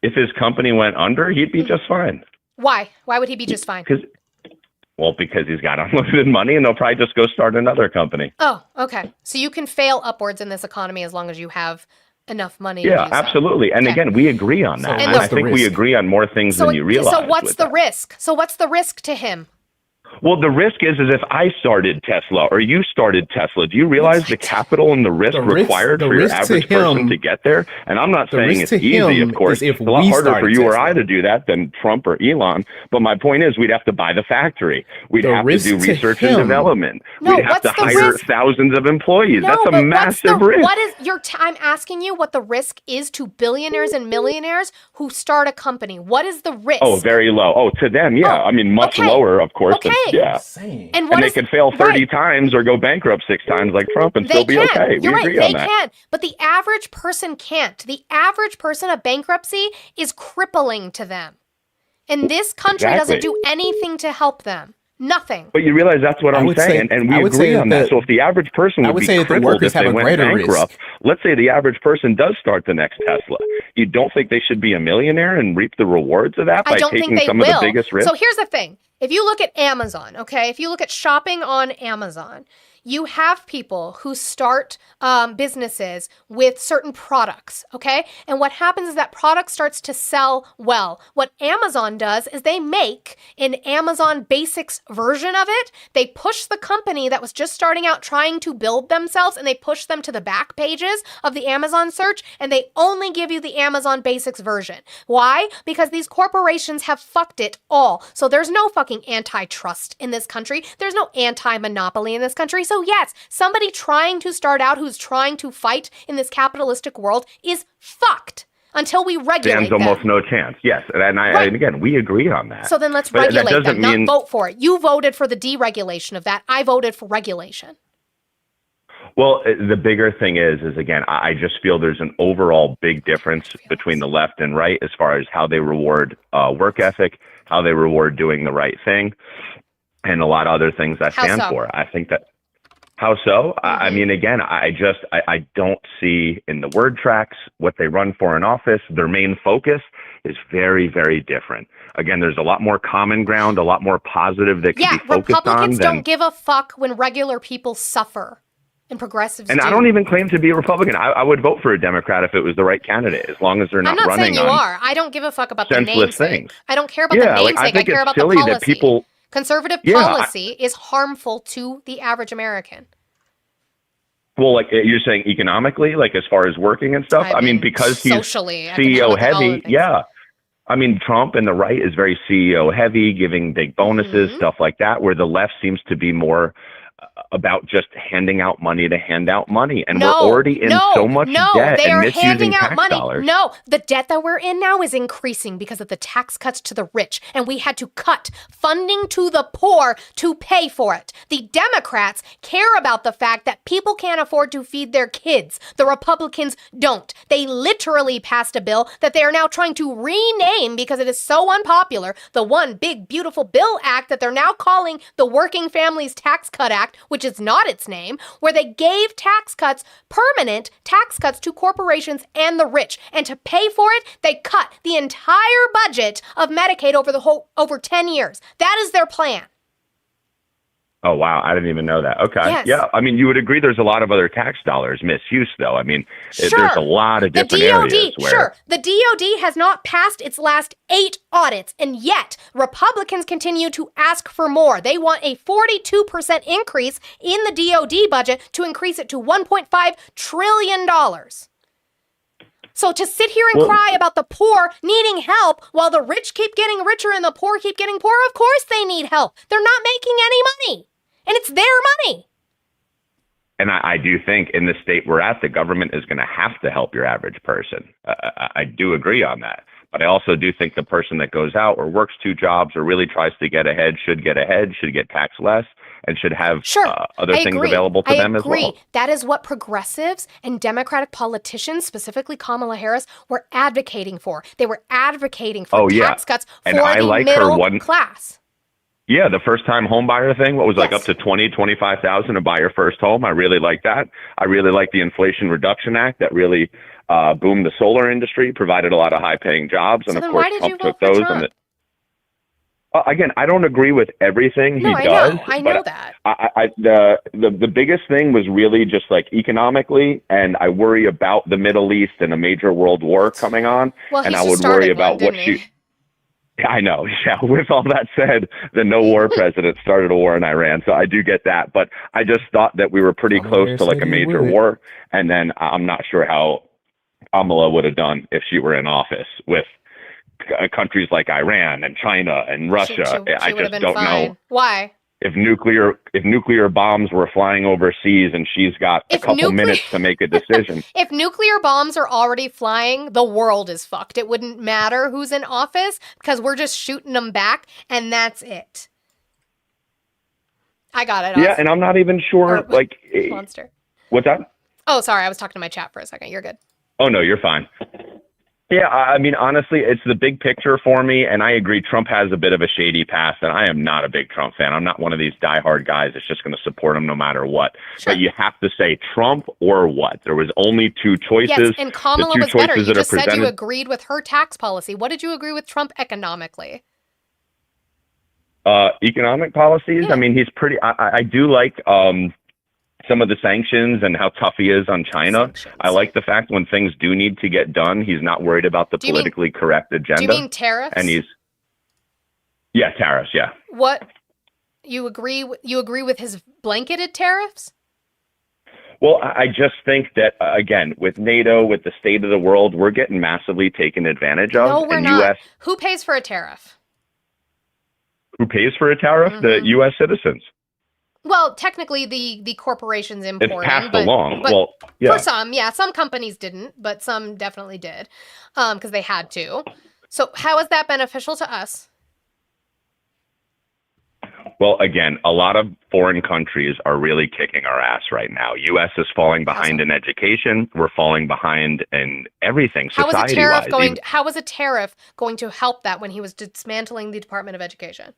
if his company went under, he'd be just fine. why? Why would he be just fine? Because he's got unlimited money, and they'll probably just go start another company. Oh, okay. So you can fail upwards in this economy as long as you have enough money. to Yeah, do so. absolutely. And Okay. again, we agree on that. And And I think we agree on more things than you realize. So what's with the that. risk? So what's the risk to him? Well, the risk is if I started Tesla or you started Tesla, do you realize the capital and the risk required for your average person to get there? And I'm not saying it's easy, of course. It's a lot harder for you or I to do that than Trump or Elon. But my point is we'd have to buy the factory. We'd have to do research and development. No, We'd have what's to the hire risk? thousands of employees. No, That's a but massive risk. What is your? I'm asking you what the risk is to billionaires and millionaires who start a company. What is the risk? Oh, very low. Oh, to them, yeah. I mean, much lower, of course. Okay. Yeah. And what they is- could fail 30 times or go bankrupt 6 times like Trump and still be can. okay. You're We right. agree They on that. can. But the average person can't. The average person, a bankruptcy is crippling to them. And this country doesn't Exactly. do anything to help them. Nothing. But you realize that's what I I'm would saying, say- and we I would agree say on that. that- So if the average person I would would be say that the crippled workers if they have a went greater bankrupt, risk. let's say the average person does start the next Tesla. You don't think they should be a millionaire and reap the rewards of that I by don't taking think they some will. of the biggest risks? So here's the thing. If you look at Amazon, okay, if you look at shopping on Amazon, you have people who start businesses with certain products, okay? And what happens is that product starts to sell well. What Amazon does is they make an Amazon Basics version of it. They push the company that was just starting out trying to build themselves and they push them to the back pages of the Amazon search and they only give you the Amazon Basics version. Why? Because these corporations have fucked it all. So there's no fucking antitrust in this country. There's no anti-monopoly in this country. So yes, somebody trying to start out who's trying to fight in this capitalistic world is fucked until we regulate Stands them. almost no chance. Yes, and and again, we agree on that. So then let's But that regulate them, doesn't not mean- vote for it. You voted for the deregulation of that. I voted for regulation. Well, the bigger thing is again, I just feel there's an overall big difference between the left and right as far as how they reward work ethic, how they reward doing the right thing, and a lot of other things I How stand so? for. I think that. How so? I mean, again, I don't see in the word tracks what they run for in office. Their main focus is very, very different. Again, there's a lot more common ground, a lot more positive that can Yeah, be focused on Republicans than. don't give a fuck when regular people suffer. And progressives And do. I don't even claim to be a Republican. I would vote for a Democrat if it was the right candidate, as long as they're I'm not not running saying you on are. I don't give a fuck about the senseless namesake. things. I don't care about Yeah, the like, I namesake. I, think care it's about silly the that policy. people- Conservative Yeah, policy is harmful to the average American. Well, like you're saying economically, like as far as working and stuff. I mean, because he's socially, I can CEO look at all of heavy. things. Yeah. I mean, Trump and the right is very CEO heavy, giving big bonuses, Mm-hmm. stuff like that, where the left seems to be more about just handing out money to hand out money. And we're No, already in so much debt they and are misusing handing out tax money. dollars. No, the debt that we're in now is increasing because of the tax cuts to the rich, and we had to cut funding to the poor to pay for it. The Democrats care about the fact that people can't afford to feed their kids. The Republicans don't. They literally passed a bill that they are now trying to rename because it is so unpopular, the One Big Beautiful Bill Act that they're now calling the Working Families Tax Cut Act, which is not its name, where they gave tax cuts, permanent tax cuts to corporations and the rich. And to pay for it, they cut the entire budget of Medicaid over 10 years. That is their plan. Oh, wow. I didn't even know that. Okay. Yes. Yeah. I mean, you would agree there's a lot of other tax dollars misuse, though. I mean, Sure. there's a lot of different areas where. Sure. The DOD has not passed its last 8 audits, and yet Republicans continue to ask for more. They want a 42% increase in the DOD budget to increase it to $1.5 trillion. So to sit here and cry about the poor needing help while the rich keep getting richer and the poor keep getting poorer, of course they need help. They're not making any money, and it's their money. And I do think in the state we're at, the government is going to have to help your average person. I do agree on that. But I also do think the person that goes out or works 2 jobs or really tries to get ahead, should get taxed less, and should have other things available to them as well. That is what progressives and Democratic politicians, specifically Kamala Harris, were advocating for. They were advocating for tax cuts for the middle class. Yeah, the first-time home buyer thing, what was like up to $25,000 to buy your first home. I really like that. I really like the Inflation Reduction Act that really boomed the solar industry, provided a lot of high-paying jobs, and of course Trump took those. And again, I don't agree with everything he does. I know that. The biggest thing was really just like economically, and I worry about the Middle East and a major world war coming on, and I would worry about what she. I know. Yeah. With all that said, the no war president started a war in Iran. So I do get that. But I just thought that we were pretty close to like a major war. And then I'm not sure how Kamala would have done if she were in office with countries like Iran and China and Russia. I just don't know. Why? If nuclear bombs were flying overseas and she's got a couple minutes to make a decision. If nuclear bombs are already flying, the world is fucked. It wouldn't matter who's in office because we're just shooting them back and that's it. I got it. Yeah, and I'm not even sure, like... Monster. What's that? Oh, sorry. I was talking to my chat for a second. You're good. Oh, no, you're fine. Yeah, I mean, honestly, it's the big picture for me, and I agree Trump has a bit of a shady past, and I am not a big Trump fan. I'm not one of these diehard guys that's just going to support him no matter what. Sure. But you have to say Trump or what? There was only 2 choices. Yes, and Kamala was better. You just said you agreed with her tax policy. What did you agree with Trump economically? Economic policies? Yeah. I mean, he's pretty... I do like... some of the sanctions and how tough he is on China. I like the fact when things do need to get done, he's not worried about the politically correct agenda. Do you mean tariffs? And tariffs, yeah. What? You agree with his blanketed tariffs? Well, I just think that, again, with NATO, with the state of the world, we're getting massively taken advantage of. No, we're not. Who pays for a tariff? Who pays for a tariff? Mm-hmm. The U.S. citizens. Well, technically, the corporations importing. It's passed along. But well, yeah. For some companies didn't, but some definitely did, because they had to. So how is that beneficial to us? Well, again, a lot of foreign countries are really kicking our ass right now. U.S. is falling behind in education. We're falling behind in everything, society-wise. How was a tariff going to help that when he was dismantling the Department of Education?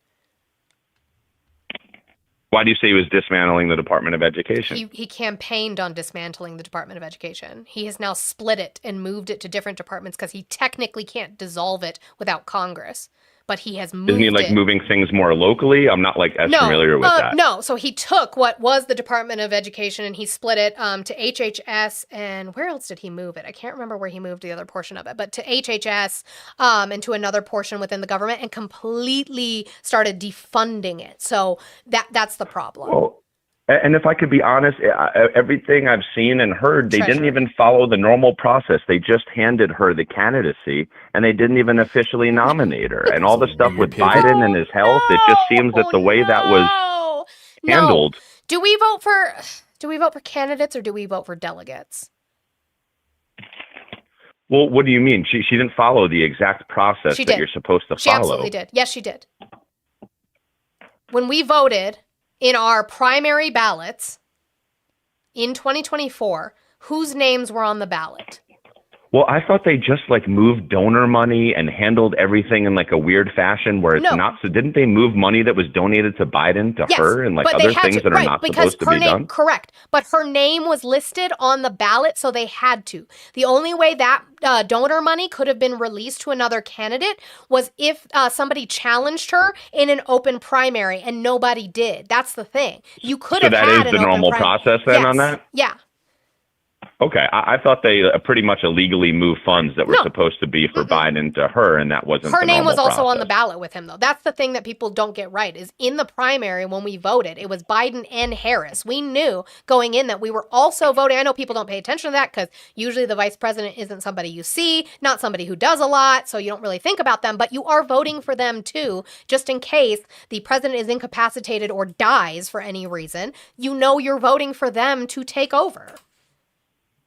Why do you say he was dismantling the Department of Education? He campaigned on dismantling the Department of Education. He has now split it and moved it to different departments because he technically can't dissolve it without Congress. But he has moved it. Isn't he like moving things more locally? I'm not like as familiar with that. No, so he took what was the Department of Education and he split it to HHS, and where else did he move it? I can't remember where he moved the other portion of it, but to HHS and to another portion within the government and completely started defunding it. So that's the problem. Well, and if I could be honest, everything I've seen and heard, they didn't even follow the normal process. They just handed her the candidacy, and they didn't even officially nominate her. And all the stuff with Biden and his health, it just seems that the way that was handled Do we vote for candidates or do we vote for delegates? Well, what do you mean? She didn't follow the exact process She that did. you're supposed to She follow. absolutely did. Yes, she did. When we voted in our primary ballots in 2024, whose names were on the ballot? Well, I thought they just like moved donor money and handled everything in like a weird fashion where it's No. not. So didn't they move money that was donated to Biden to Yes, her and like but they other had things to, that are right, not because supposed to her be name, done? correct, but her name was listed on the ballot, so they had to. The only way that donor money could have been released to another candidate was if somebody challenged her in an open primary, and nobody did. That's the thing. You could So have that had is an the open normal primary. process then on Yes. that? Yeah. Okay, I thought they pretty much illegally moved funds that were supposed to be for Biden to her, and that wasn't Her the name normal was also process. on the ballot with him, though. That's the thing that people don't get right, is in the primary when we voted, it was Biden and Harris. We knew going in that we were also voting. I know people don't pay attention to that because usually the vice president isn't somebody you see, not somebody who does a lot, so you don't really think about them, but you are voting for them too, just in case the president is incapacitated or dies for any reason. You know you're voting for them to take over.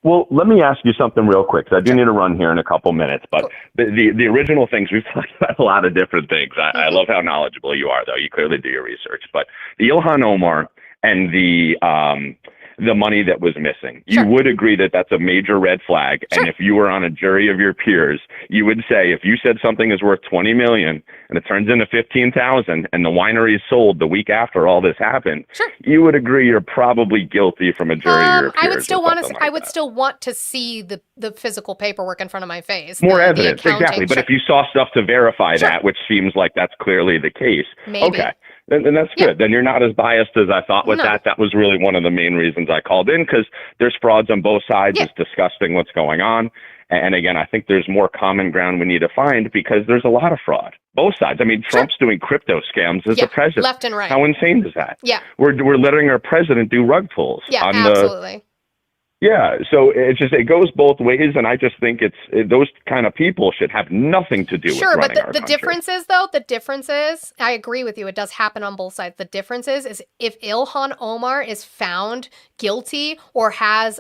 Well, let me ask you something real quick, because I do need to run here in a couple minutes. But the original things, we've talked about a lot of different things. I love how knowledgeable you are, though. You clearly do your research. But the Ilhan Omar and the money that was missing, you would agree that that's a major red flag. And if you were on a jury of your peers, you would say if you said something is worth $20 million and it turns into $15,000 and the winery is sold the week after all this happened, you would agree you're probably guilty from a jury of your peers. I would still want to. like I would still want to see the physical paperwork in front of my face. more the evidence, accounting. exactly. But if you saw stuff to verify that, which seems like that's clearly the case, Maybe. okay, then that's good. Then you're not as biased as I thought with that. That was really one of the main reasons I called in, because there's frauds on both sides. It's disgusting what's going on. And again, I think there's more common ground we need to find, because there's a lot of fraud. Both sides. I mean, Trump's doing crypto scams as the president. Left and right. How insane is that? Yeah. We're letting our president do rug pulls. Yeah, on absolutely. Yeah, so it goes both ways, and I just think those kind of people should have nothing to do with running But our the country. difference is, though, I agree with you. It does happen on both sides. The difference is if Ilhan Omar is found guilty or has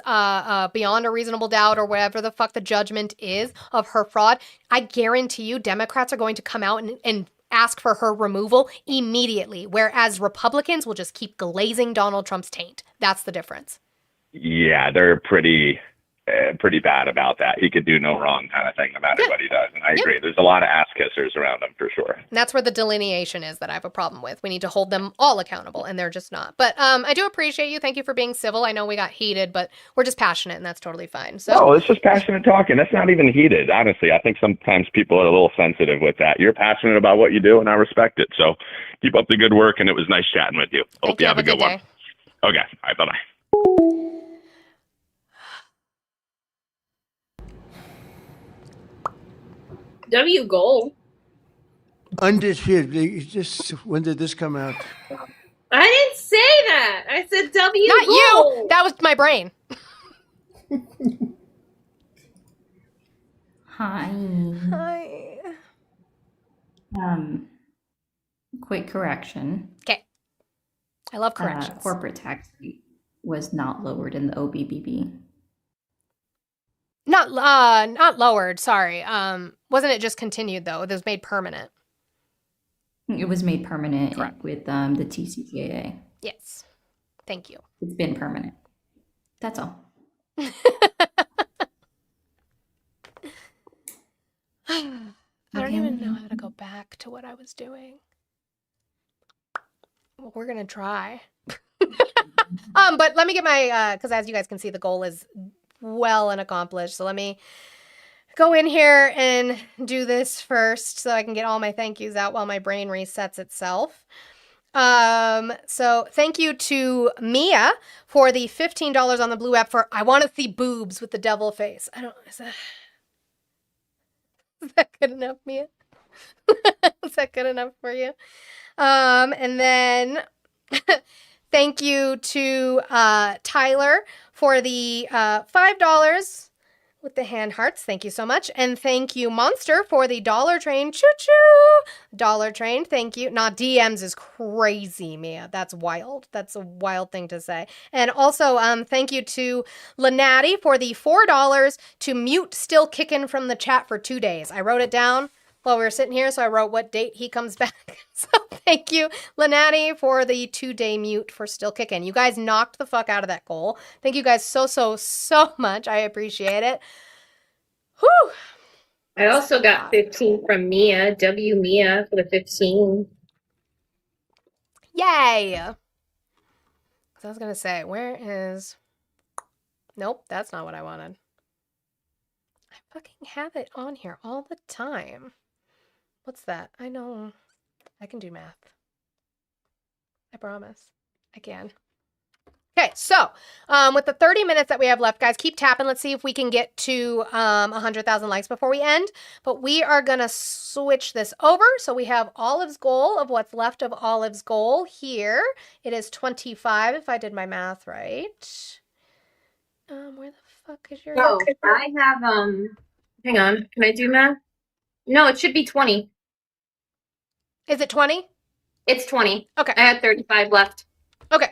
beyond a reasonable doubt or whatever the fuck the judgment is of her fraud, I guarantee you Democrats are going to come out and ask for her removal immediately, whereas Republicans will just keep glazing Donald Trump's taint. That's the difference. Yeah, they're pretty bad about that. He could do no wrong kind of thing no matter what he does. And I agree. There's a lot of ass kissers around him for sure. And that's where the delineation is that I have a problem with. We need to hold them all accountable, and they're just not. But I do appreciate you. Thank you for being civil. I know we got heated, but we're just passionate, and that's totally fine. So No, it's just passionate talking. That's not even heated, honestly. I think sometimes people are a little sensitive with that. You're passionate about what you do, and I respect it. So keep up the good work, and it was nice chatting with you. Hope you have a good one. day. Okay. All right. Bye-bye. W goal. Undisputed. When did this come out? I didn't say that. I said W Not goal. you. That was my brain. Hi. Hi. Quick correction. Okay. I love corrections. Corporate tax rate was not lowered in the OBBB. Not lowered. Sorry. Wasn't it just continued though? It was made permanent. It was made permanent with the TCJA. Yes. Thank you. It's been permanent. That's all. I don't even know how to go back to what I was doing. Well, we're gonna try. But let me get my because as you guys can see, the goal is well and accomplished. So let me go in here and do this first so I can get all my thank yous out while my brain resets itself. So thank you to Mia for the $15 on the Blue app for I want to see boobs with the devil face. Is that good enough, Mia? Is that good enough for you? And then thank you to Tyler for the $5 with the hand hearts. Thank you so much. And thank you, Monster, for the dollar train. Choo-choo! Dollar train, thank you. Nah, DMs is crazy, Mia. That's wild. That's a wild thing to say. And also, thank you to Lenati for the $4 to mute Still Kickin' from the chat for 2 days. I wrote it down while we were sitting here, so I wrote what date he comes back. So thank you, Lenati, for the 2-day mute for Still Kickin'. You guys knocked the fuck out of that goal. Thank you guys so much. I appreciate it. Whew. I also got 15 from Mia. W Mia for the 15. Yay! So I was gonna say, where is... Nope, that's not what I wanted. I fucking have it on here all the time. What's that? I know. I can do math. I promise. I can. Okay, so with the 30 minutes that we have left, guys, keep tapping. Let's see if we can get to 100,000 likes before we end. But we are going to switch this over. So we have Olive's goal of what's left of Olive's goal here. It is 25, if I did my math right. Where the fuck is your... No, I have, hang on. Can I do math? No, it should be 20. Is it 20? It's 20. Okay. I had 35 left. Okay.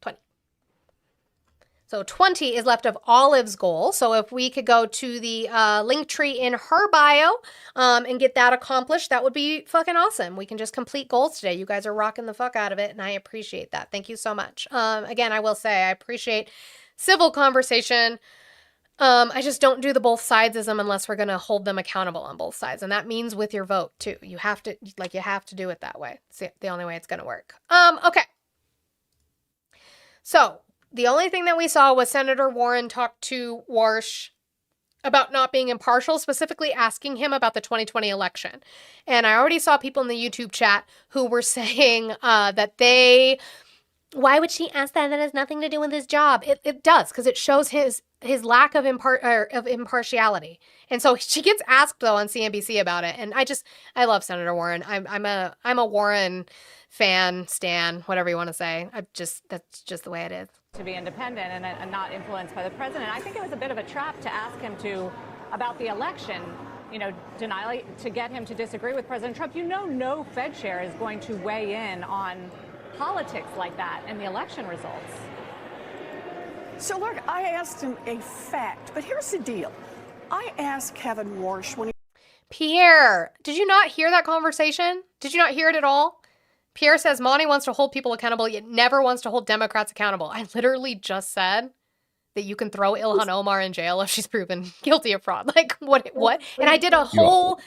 20. So 20 is left of Olive's goal. So if we could go to the link tree in her bio and get that accomplished, that would be fucking awesome. We can just complete goals today. You guys are rocking the fuck out of it, and I appreciate that. Thank you so much. Again, I will say I appreciate civil conversation. I just don't do the both sidesism unless we're going to hold them accountable on both sides. And that means with your vote too. You have to do it that way. It's the only way it's going to work. Okay. So the only thing that we saw was Senator Warren talk to Warsh about not being impartial, specifically asking him about the 2020 election. And I already saw people in the YouTube chat who were saying that why would she ask that? That has nothing to do with his job. It does, because it shows his lack of impartiality. And so she gets asked though on CNBC about it, and I love Senator Warren. I'm a Warren fan, stan, whatever you want to say. That's just the way it is. To be independent and not influenced by the president. I think it was a bit of a trap to ask him about the election, denial, to get him to disagree with President Trump. No Fed chair is going to weigh in on politics like that and the election results. So look, I asked him a fact, but here's the deal. I asked Kevin Warsh when he... Pierre, did you not hear that conversation? Did you not hear it at all? Pierre says Monty wants to hold people accountable, yet never wants to hold Democrats accountable. I literally just said that you can throw Ilhan Omar in jail if she's proven guilty of fraud. Like, what? And I did a whole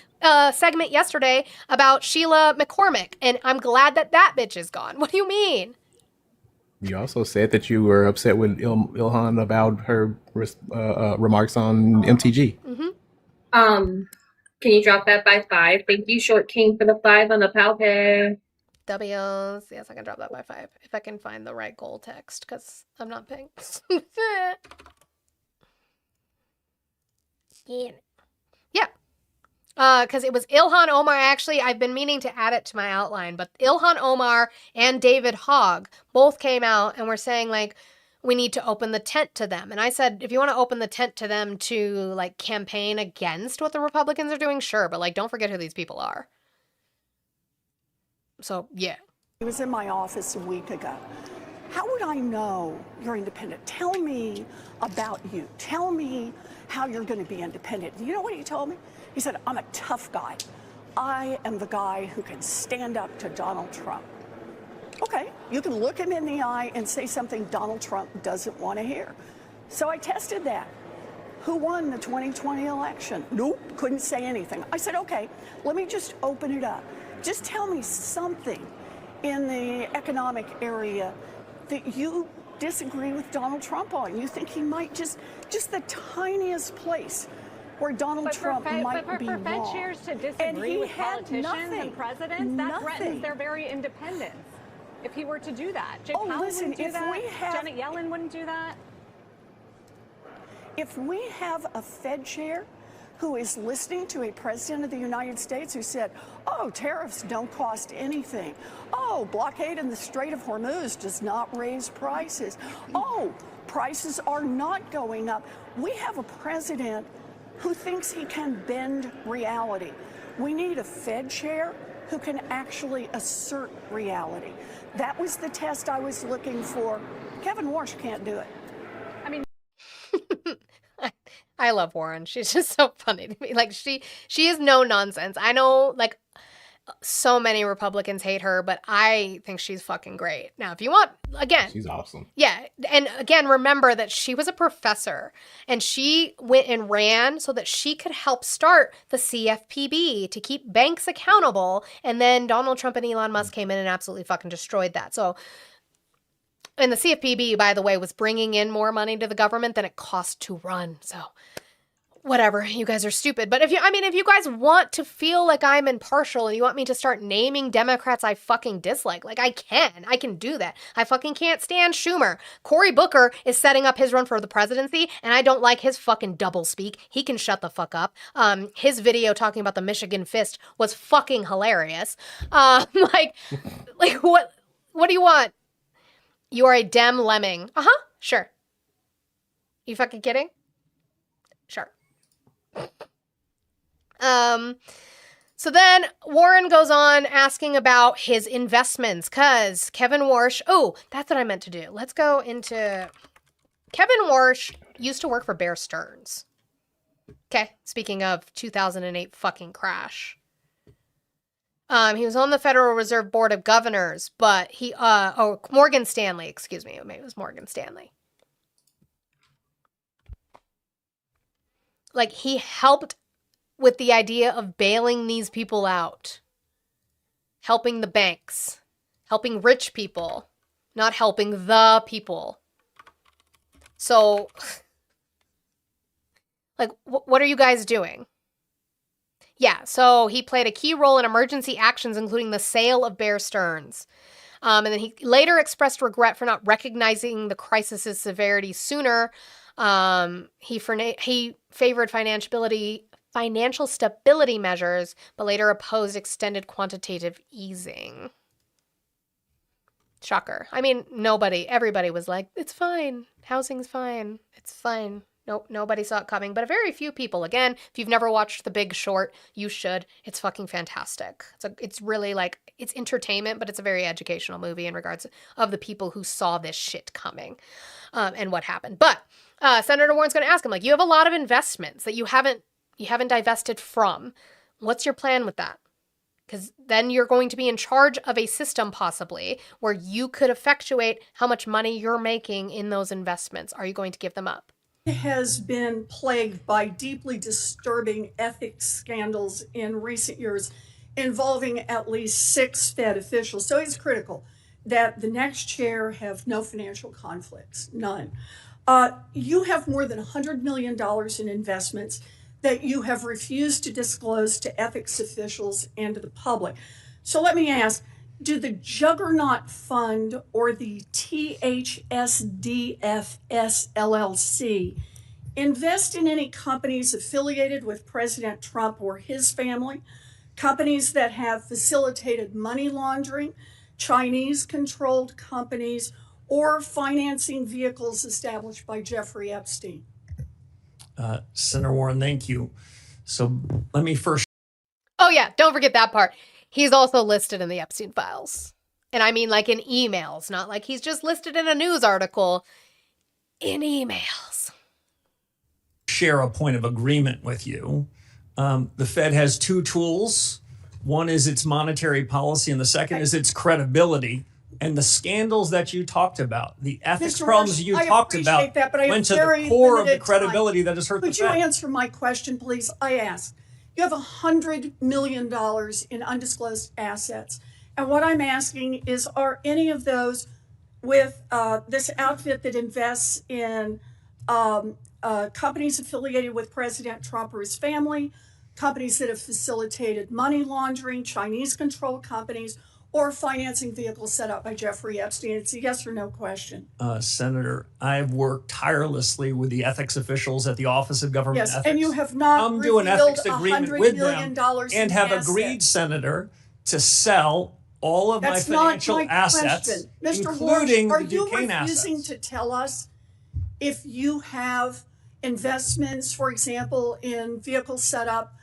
segment yesterday about Sheila McCormick, and I'm glad that bitch is gone. What do you mean? You also said that you were upset with Ilhan about her remarks on MTG. Mm-hmm. Can you drop that by 5? Thank you, Short King, for the 5 on the PalPay. W's. Yes, I can drop that by 5 if I can find the right goal text, because I'm not paying. Yeah. Because it was Ilhan Omar. Actually, I've been meaning to add it to my outline, but Ilhan Omar and David Hogg both came out and were saying, like, we need to open the tent to them. And I said, if you want to open the tent to them to, like, campaign against what the Republicans are doing, sure, but, like, don't forget who these people are. So, yeah. He was in my office a week ago. How would I know you're independent? Tell me about you. Tell me how you're going to be independent. You know what he told me? He said, I'm a tough guy. I am the guy who can stand up to Donald Trump. Okay, you can look him in the eye and say something Donald Trump doesn't want to hear. So I tested that. Who won the 2020 election? Nope, couldn't say anything. I said, okay, let me just open it up. Just tell me something in the economic area that you disagree with Donald Trump on. You think he might just the tiniest place where Donald Trump might be wrong. But for Fed chairs to disagree with politicians and presidents, that threatens their very independence. If he were to do that, Jay Powell wouldn't do that. Janet Yellen wouldn't do that. If we have a Fed chair who is listening to a president of the United States who said, oh, tariffs don't cost anything. Oh, blockade in the Strait of Hormuz does not raise prices. Oh, prices are not going up. We have a president who thinks he can bend reality. We need a Fed chair who can actually assert reality. That was the test I was looking for. Kevin Warsh can't do it. I love Warren. She's just so funny to me. Like she is no nonsense. I know like so many Republicans hate her, but I think she's fucking great. Now, if you want, again, She's awesome. yeah. And again, remember that she was a professor and she went and ran so that she could help start the CFPB to keep banks accountable. And then Donald Trump and Elon Musk came in and absolutely fucking destroyed that. So, and the CFPB, by the way, was bringing in more money to the government than it cost to run. So, whatever, you guys are stupid. But if you guys want to feel like I'm impartial and you want me to start naming Democrats I fucking dislike, like I can do that. I fucking can't stand Schumer. Cory Booker is setting up his run for the presidency and I don't like his fucking doublespeak. He can shut the fuck up. His video talking about the Michigan fist was fucking hilarious. Like what do you want? You are a Dem lemming. Sure. You fucking kidding? Sure. So then Warren goes on asking about his investments because Kevin Warsh, oh, that's what I meant to do. Let's go into Kevin Warsh used to work for Bear Stearns. Okay, speaking of 2008 fucking crash. He was on the Federal Reserve Board of Governors, but Morgan Stanley, excuse me. Maybe it was Morgan Stanley. Like, he helped with the idea of bailing these people out. Helping the banks. Helping rich people. Not helping the people. So, like, what are you guys doing? Yeah, so he played a key role in emergency actions, including the sale of Bear Stearns. And then he later expressed regret for not recognizing the crisis's severity sooner. He favored financial stability measures, but later opposed extended quantitative easing. Shocker. I mean, everybody was like, it's fine. Housing's fine. It's fine. Nope, nobody saw it coming, but a very few people. Again, if you've never watched The Big Short, you should. It's fucking fantastic. It's really like, it's entertainment, but it's a very educational movie in regards of the people who saw this shit coming and what happened. But Senator Warren's going to ask him, like, you have a lot of investments that you haven't divested from. What's your plan with that? Because then you're going to be in charge of a system possibly where you could effectuate how much money you're making in those investments. Are you going to give them up? Has been plagued by deeply disturbing ethics scandals in recent years involving at least 6 Fed officials. So it's critical that the next chair have no financial conflicts, none. You have more than $100 million in investments that you have refused to disclose to ethics officials and to the public. So let me ask, do the Juggernaut Fund or the THSDFS LLC invest in any companies affiliated with President Trump or his family, companies that have facilitated money laundering, Chinese-controlled companies, or financing vehicles established by Jeffrey Epstein? Senator Warren, thank you. So let me first. Oh, yeah, don't forget that part. He's also listed in the Epstein files. And I mean like in emails, not like he's just listed in a news article. In emails. Share a point of agreement with you. The Fed has 2 tools. One is its monetary policy, and the second is its credibility. And the scandals that you talked about, the ethics Mr. problems Warsh, you I talked appreciate about, that, but I have went to very the core of the limited credibility time. that has hurt the Could you Fed. answer my question, please? I asked. You have $100 million in undisclosed assets. And what I'm asking is, are any of those with this outfit that invests in companies affiliated with President Trump or his family, companies that have facilitated money laundering, Chinese-controlled companies, or financing vehicles set up by Jeffrey Epstein? It's a yes or no question. Senator, I've worked tirelessly with the ethics officials at the Office of Government Yes, Ethics. and you have not Come to an revealed ethics agreement $100 with million them and in have assets. agreed, Senator, to sell all of That's my financial not my assets, question. Mr. including Walsh, are the you Duquesne refusing assets. to tell us if you have investments, for example, in vehicles set up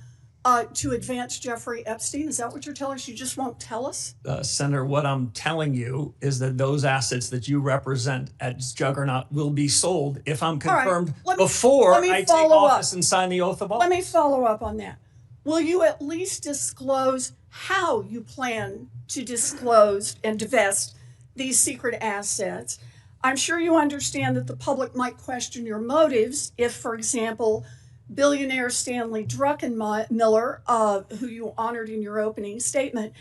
to advance Jeffrey Epstein? Is that what you're telling us? You just won't tell us? Senator, what I'm telling you is that those assets that you represent at Juggernaut will be sold if I'm confirmed before I take office and sign the oath of office. Let me follow up on that. Will you at least disclose how you plan to disclose and divest these secret assets? I'm sure you understand that the public might question your motives if, for example, billionaire Stanley Druckenmiller, who you honored in your opening statement,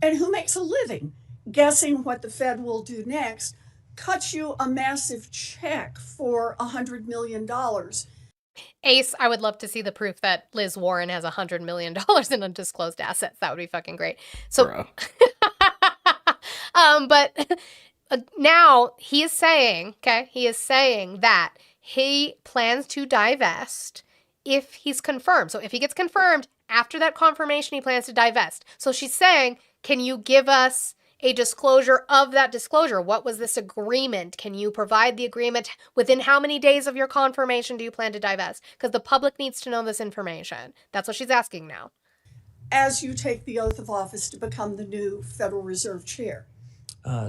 and who makes a living guessing what the Fed will do next, cuts you a massive check for $100 million. Ace, I would love to see the proof that Liz Warren has $100 million in undisclosed assets. That would be fucking great. So, but now he is saying that he plans to divest if he's confirmed. So if he gets confirmed, after that confirmation, he plans to divest. So she's saying, can you give us a disclosure of that disclosure? What was this agreement? Can you provide the agreement? Within how many days of your confirmation do you plan to divest? Because the public needs to know this information. That's what she's asking now. As you take the oath of office to become the new Federal Reserve Chair.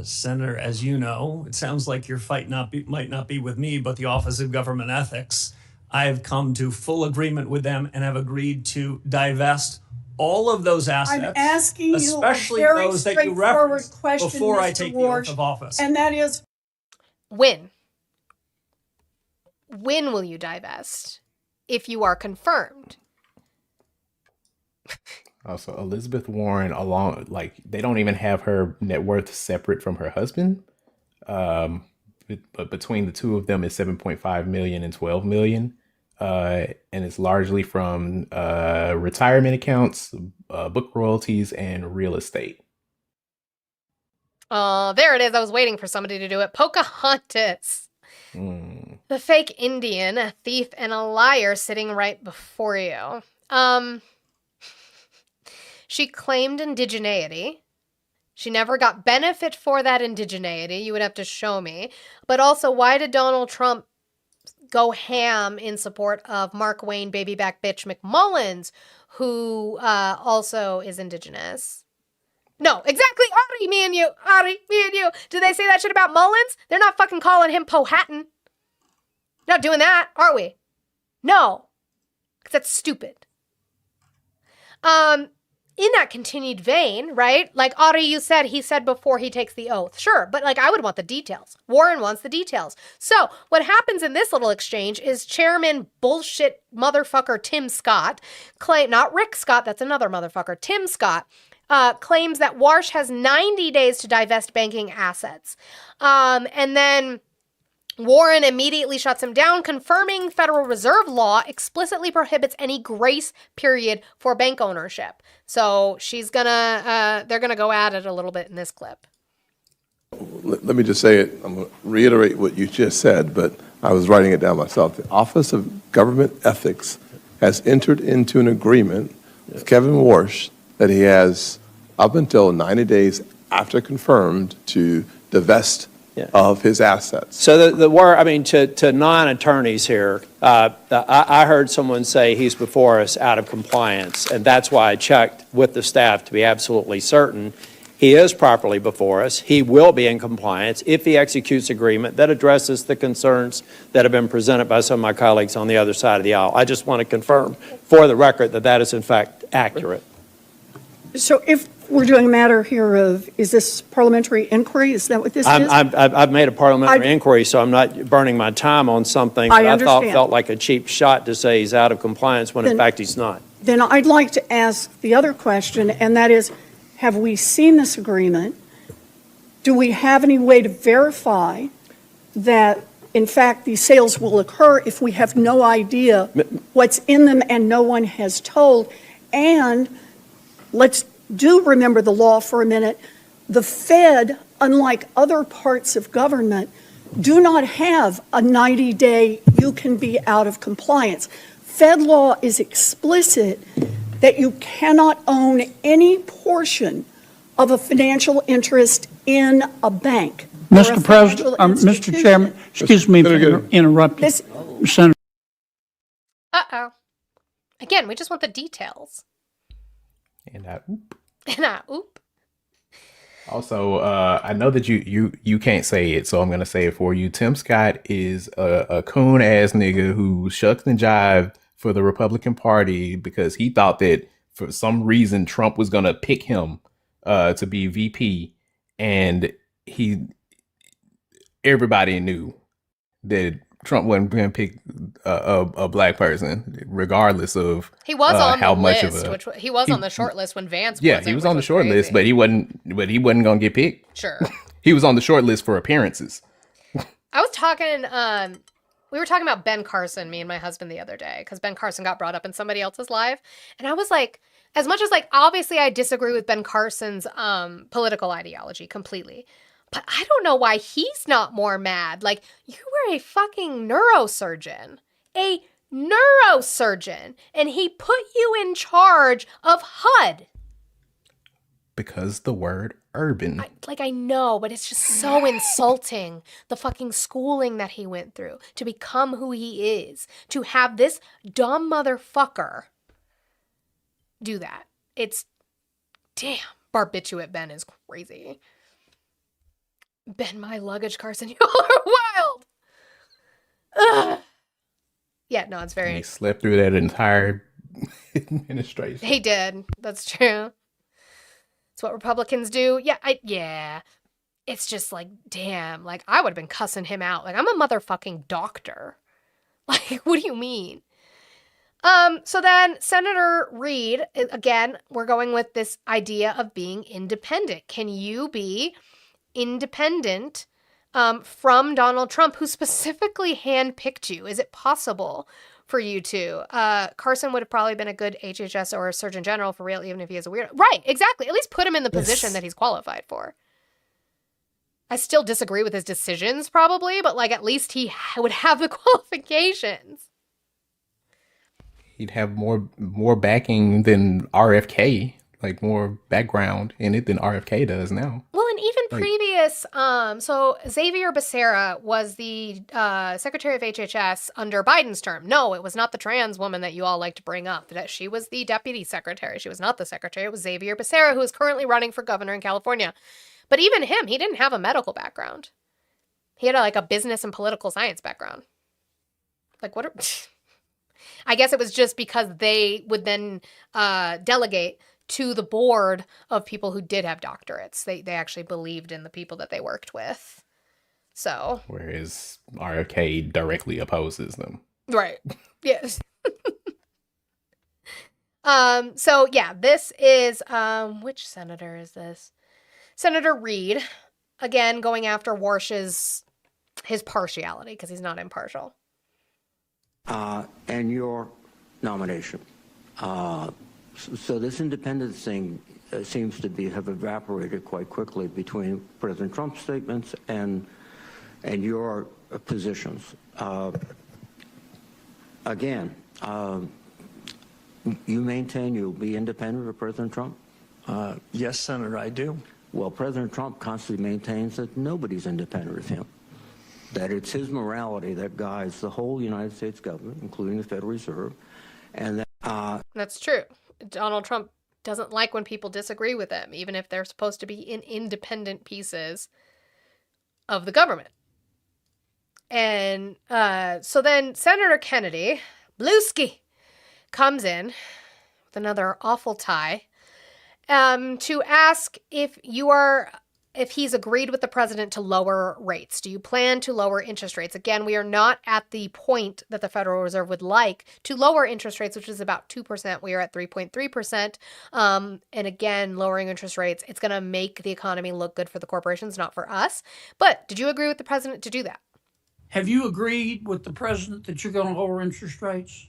Senator, as you know, it sounds like your fight might not be with me, but the Office of Government Ethics. I have come to full agreement with them and have agreed to divest all of those assets. I'm asking you especially a very those that you straightforward referenced question, before Mr. I take Warsh, the oath of office. and that is, when will you divest if you are confirmed? Also, Elizabeth Warren, they don't even have her net worth separate from her husband. But between the two of them is 7.5 million and 12 million. And it's largely from retirement accounts, book royalties, and real estate. There it is. I was waiting for somebody to do it. Pocahontas. The fake Indian, a thief and a liar sitting right before you. She claimed indigeneity. She never got benefit for that indigeneity. You would have to show me. But also, why did Donald Trump go ham in support of Mark Wayne baby back bitch McMullins, who also is indigenous? No, exactly. Ari, me and you. Did they say that shit about Mullins? They're not fucking calling him Powhatan. Not doing that, are we? No, because that's stupid. In that continued vein, right? Like Ari, you said, he said before he takes the oath. Sure, but I would want the details. Warren wants the details. So what happens in this little exchange is Chairman bullshit motherfucker Tim Scott, not Rick Scott, that's another motherfucker, Tim Scott, claims that Warsh has 90 days to divest banking assets. And then Warren immediately shuts him down, confirming Federal Reserve law explicitly prohibits any grace period for bank ownership. So they're gonna go at it a little bit in this clip. Let me just say it. I'm going to reiterate what you just said, but I was writing it down myself. The Office of Government Ethics has entered into an agreement with Kevin Warsh that he has up until 90 days after confirmed to divest of his assets. So the word, to non-attorneys here, I heard someone say he's before us out of compliance, and that's why I checked with the staff to be absolutely certain. He is properly before us. He will be in compliance if he executes agreement that addresses the concerns that have been presented by some of my colleagues on the other side of the aisle. I just want to confirm for the record that that is in fact accurate. so if we're doing a matter here of, is this parliamentary inquiry? Is that what this is? I've made a parliamentary inquiry, so I'm not burning my time on something that I thought felt like a cheap shot to say he's out of compliance when in fact he's not. Then I'd like to ask the other question, and that is, have we seen this agreement? Do we have any way to verify that, in fact, these sales will occur if we have no idea what's in them and no one has told? And let's do remember the law for a minute. The Fed, unlike other parts of government, do not have a 90-day you can be out of compliance. Fed law is explicit that you cannot own any portion of a financial interest in a bank. Mr. President, Mr. Chairman, excuse me for interrupting. Senator. Uh-oh. Again, we just want the details. And Oop. Also, I know that you can't say it, so I'm gonna say it for you. Tim Scott is a coon ass nigga who shucked and jived for the Republican Party because he thought that for some reason Trump was gonna pick him to be VP, and everybody knew that Trump wasn't going to pick a black person, regardless of He was on how the much list, of he was on the short list when Vance yeah, wasn't, he was which on the short list, but he wasn't going to get picked. Sure. He was on the short list for appearances. I was talking, we were talking about Ben Carson, me and my husband, the other day, because Ben Carson got brought up in somebody else's live. And I was like, as much as obviously I disagree with Ben Carson's political ideology completely, but I don't know why he's not more mad. Like, you were a fucking neurosurgeon. A neurosurgeon. And he put you in charge of HUD. Because the word urban. I know, but it's just so insulting. The fucking schooling that he went through to become who he is. To have this dumb motherfucker do that. It's, damn, barbiturate Ben is crazy. Ben, my luggage, Carson, you all are wild. Ugh. Yeah, no, it's very. And he slept through that entire administration. He did. That's true. It's what Republicans do. Yeah. It's just damn. I would have been cussing him out. I'm a motherfucking doctor. What do you mean? So then Senator Reid, again, we're going with this idea of being independent. Can you be independent from Donald Trump, who specifically handpicked you? Is it possible for you to? Carson would have probably been a good HHS or a Surgeon General for real, even if he is a weirdo. Right, exactly. At least put him in the position that he's qualified for. I still disagree with his decisions, probably, but at least he would have the qualifications. He'd have more backing than RFK, more background in it than RFK does now. Well, and even previous, so Xavier Becerra was the Secretary of HHS under Biden's term. No, it was not the trans woman that you all like to bring up. That she was the deputy secretary. She was not the secretary. It was Xavier Becerra, who is currently running for governor in California. But even him, he didn't have a medical background. He had a business and political science background. I guess it was just because they would then delegate to the board of people who did have doctorates. They actually believed in the people that they worked with. So. Whereas RFK directly opposes them. Right. Yes. So yeah, this is, which senator is this? Senator Reid, again, going after Warsh's, his partiality, because he's not impartial. And your nomination. So this independence thing seems to have evaporated quite quickly between President Trump's statements and your positions. Again, you maintain you'll be independent of President Trump? Yes, Senator, I do. Well, President Trump constantly maintains that nobody's independent of him. That it's his morality that guides the whole United States government, including the Federal Reserve, and that... That's true. Donald Trump doesn't like when people disagree with him, even if they're supposed to be in independent pieces of the government. And so then Senator Kennedy, Bluesky, comes in with another awful tie to ask if he's agreed with the president to lower rates. Do you plan to lower interest rates? Again, we are not at the point that the Federal Reserve would like to lower interest rates, which is about 2%. We are at 3.3%. And again, lowering interest rates, it's going to make the economy look good for the corporations, not for us. But did you agree with the president to do that? Have you agreed with the president that you're going to lower interest rates?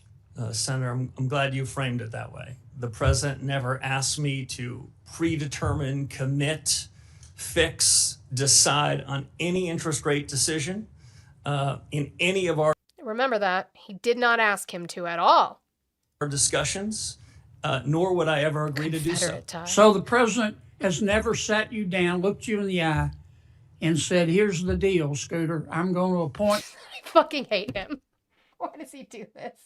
Senator, I'm glad you framed it that way. The president never asked me to predetermine, commit fix, decide on any interest rate decision in any of our Remember that. He did not ask him to at all. discussions, nor would I ever agree to do so. Confederate tie. So the president has never sat you down, looked you in the eye, and said, here's the deal, Scooter. I'm going to appoint. I fucking hate him. Why does he do this?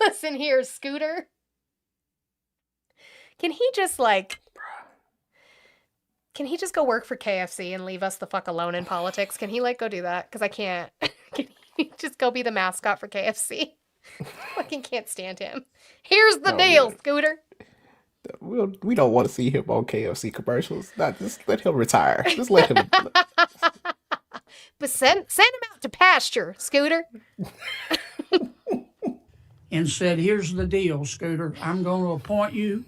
Listen here, Scooter. Can he just go work for KFC and leave us the fuck alone in politics? Can he go do that? Because I can't. Can he just go be the mascot for KFC? Fucking can't stand him. Here's the deal, Scooter. We don't want to see him on KFC commercials. Just let him retire. Just let him. But send him out to pasture, Scooter. And said, here's the deal, Scooter. I'm going to appoint you,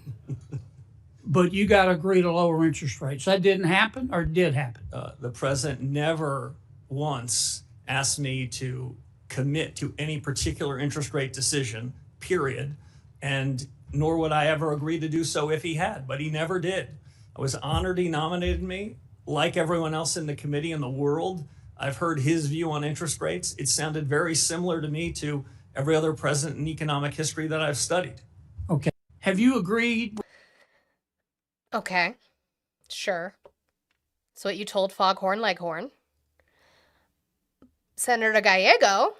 but you got to agree to lower interest rates. That didn't happen, or did happen? The president never once asked me to commit to any particular interest rate decision, period, and nor would I ever agree to do so if he had, but he never did. I was honored he nominated me. Like everyone else in the committee in the world, I've heard his view on interest rates. It sounded very similar to me to every other president in economic history that I've studied. Okay. Have you agreed? Okay. Sure. So what you told Foghorn Leghorn. Senator Gallego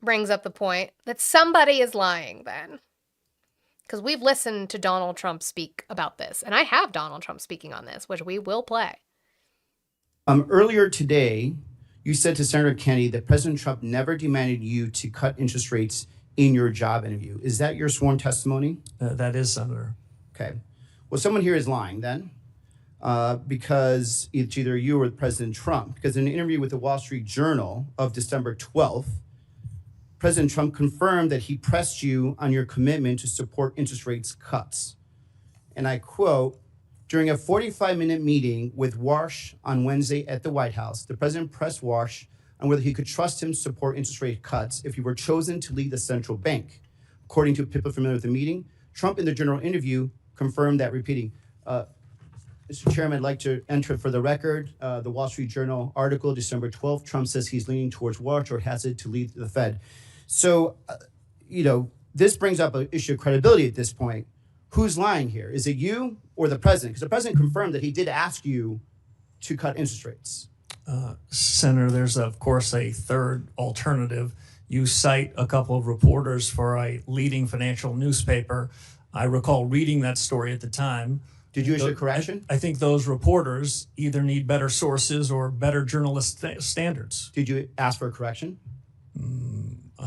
brings up the point that somebody is lying then. Because we've listened to Donald Trump speak about this. And I have Donald Trump speaking on this, which we will play. Earlier today, you said to Senator Kennedy that President Trump never demanded you to cut interest rates in your job interview. Is that your sworn testimony? That is, Senator. Okay. Well, someone here is lying then, because it's either you or President Trump. Because in an interview with the Wall Street Journal of December 12th, President Trump confirmed that he pressed you on your commitment to support interest rates cuts. And I quote, during a 45-minute meeting with Warsh on Wednesday at the White House, the president pressed Warsh on whether he could trust him to support interest rate cuts if he were chosen to lead the central bank. According to people familiar with the meeting, Trump in the general interview confirmed that, repeating, Mr. Chairman, I'd like to enter for the record the Wall Street Journal article, December 12th. Trump says he's leaning towards Warsh or has it to lead the Fed. So, this brings up an issue of credibility at this point. Who's lying here? Is it you or the president? Because the president confirmed that he did ask you to cut interest rates. Senator, there's, of course, a third alternative. You cite a couple of reporters for a leading financial newspaper. I recall reading that story at the time. Did you issue a correction? I think those reporters either need better sources or better journalist standards. Did you ask for a correction?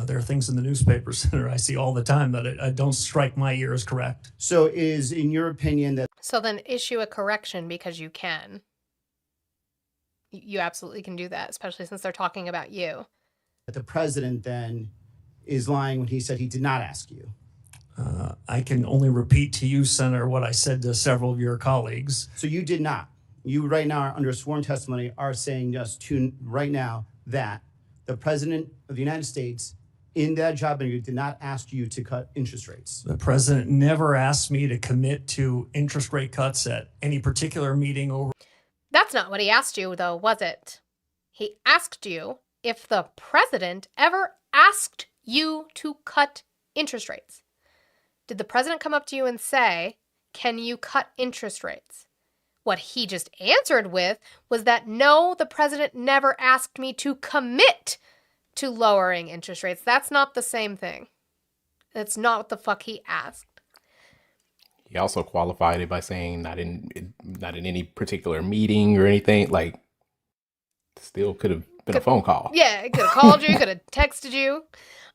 There are things in the newspaper, Senator, I see all the time that don't strike my ear as correct. So is, in your opinion, that... So then issue a correction because you can. You absolutely can do that, especially since they're talking about you. That the president then is lying when he said he did not ask you. I can only repeat to you, Senator, what I said to several of your colleagues. So you did not. You right now, under sworn testimony, are saying just to right now that the president of the United States in that job interview did not ask you to cut interest rates. The president never asked me to commit to interest rate cuts at any particular meeting over. That's not what he asked you, though, was it? He asked you if the president ever asked you to cut interest rates. Did the president come up to you and say, can you cut interest rates? What he just answered with was that no, the president never asked me to commit to lowering interest rates. That's not the same thing. That's not what the fuck he asked. He also qualified it by saying not in any particular meeting or anything. Like, still could have been a phone call. Yeah, it could have called you, could have texted you.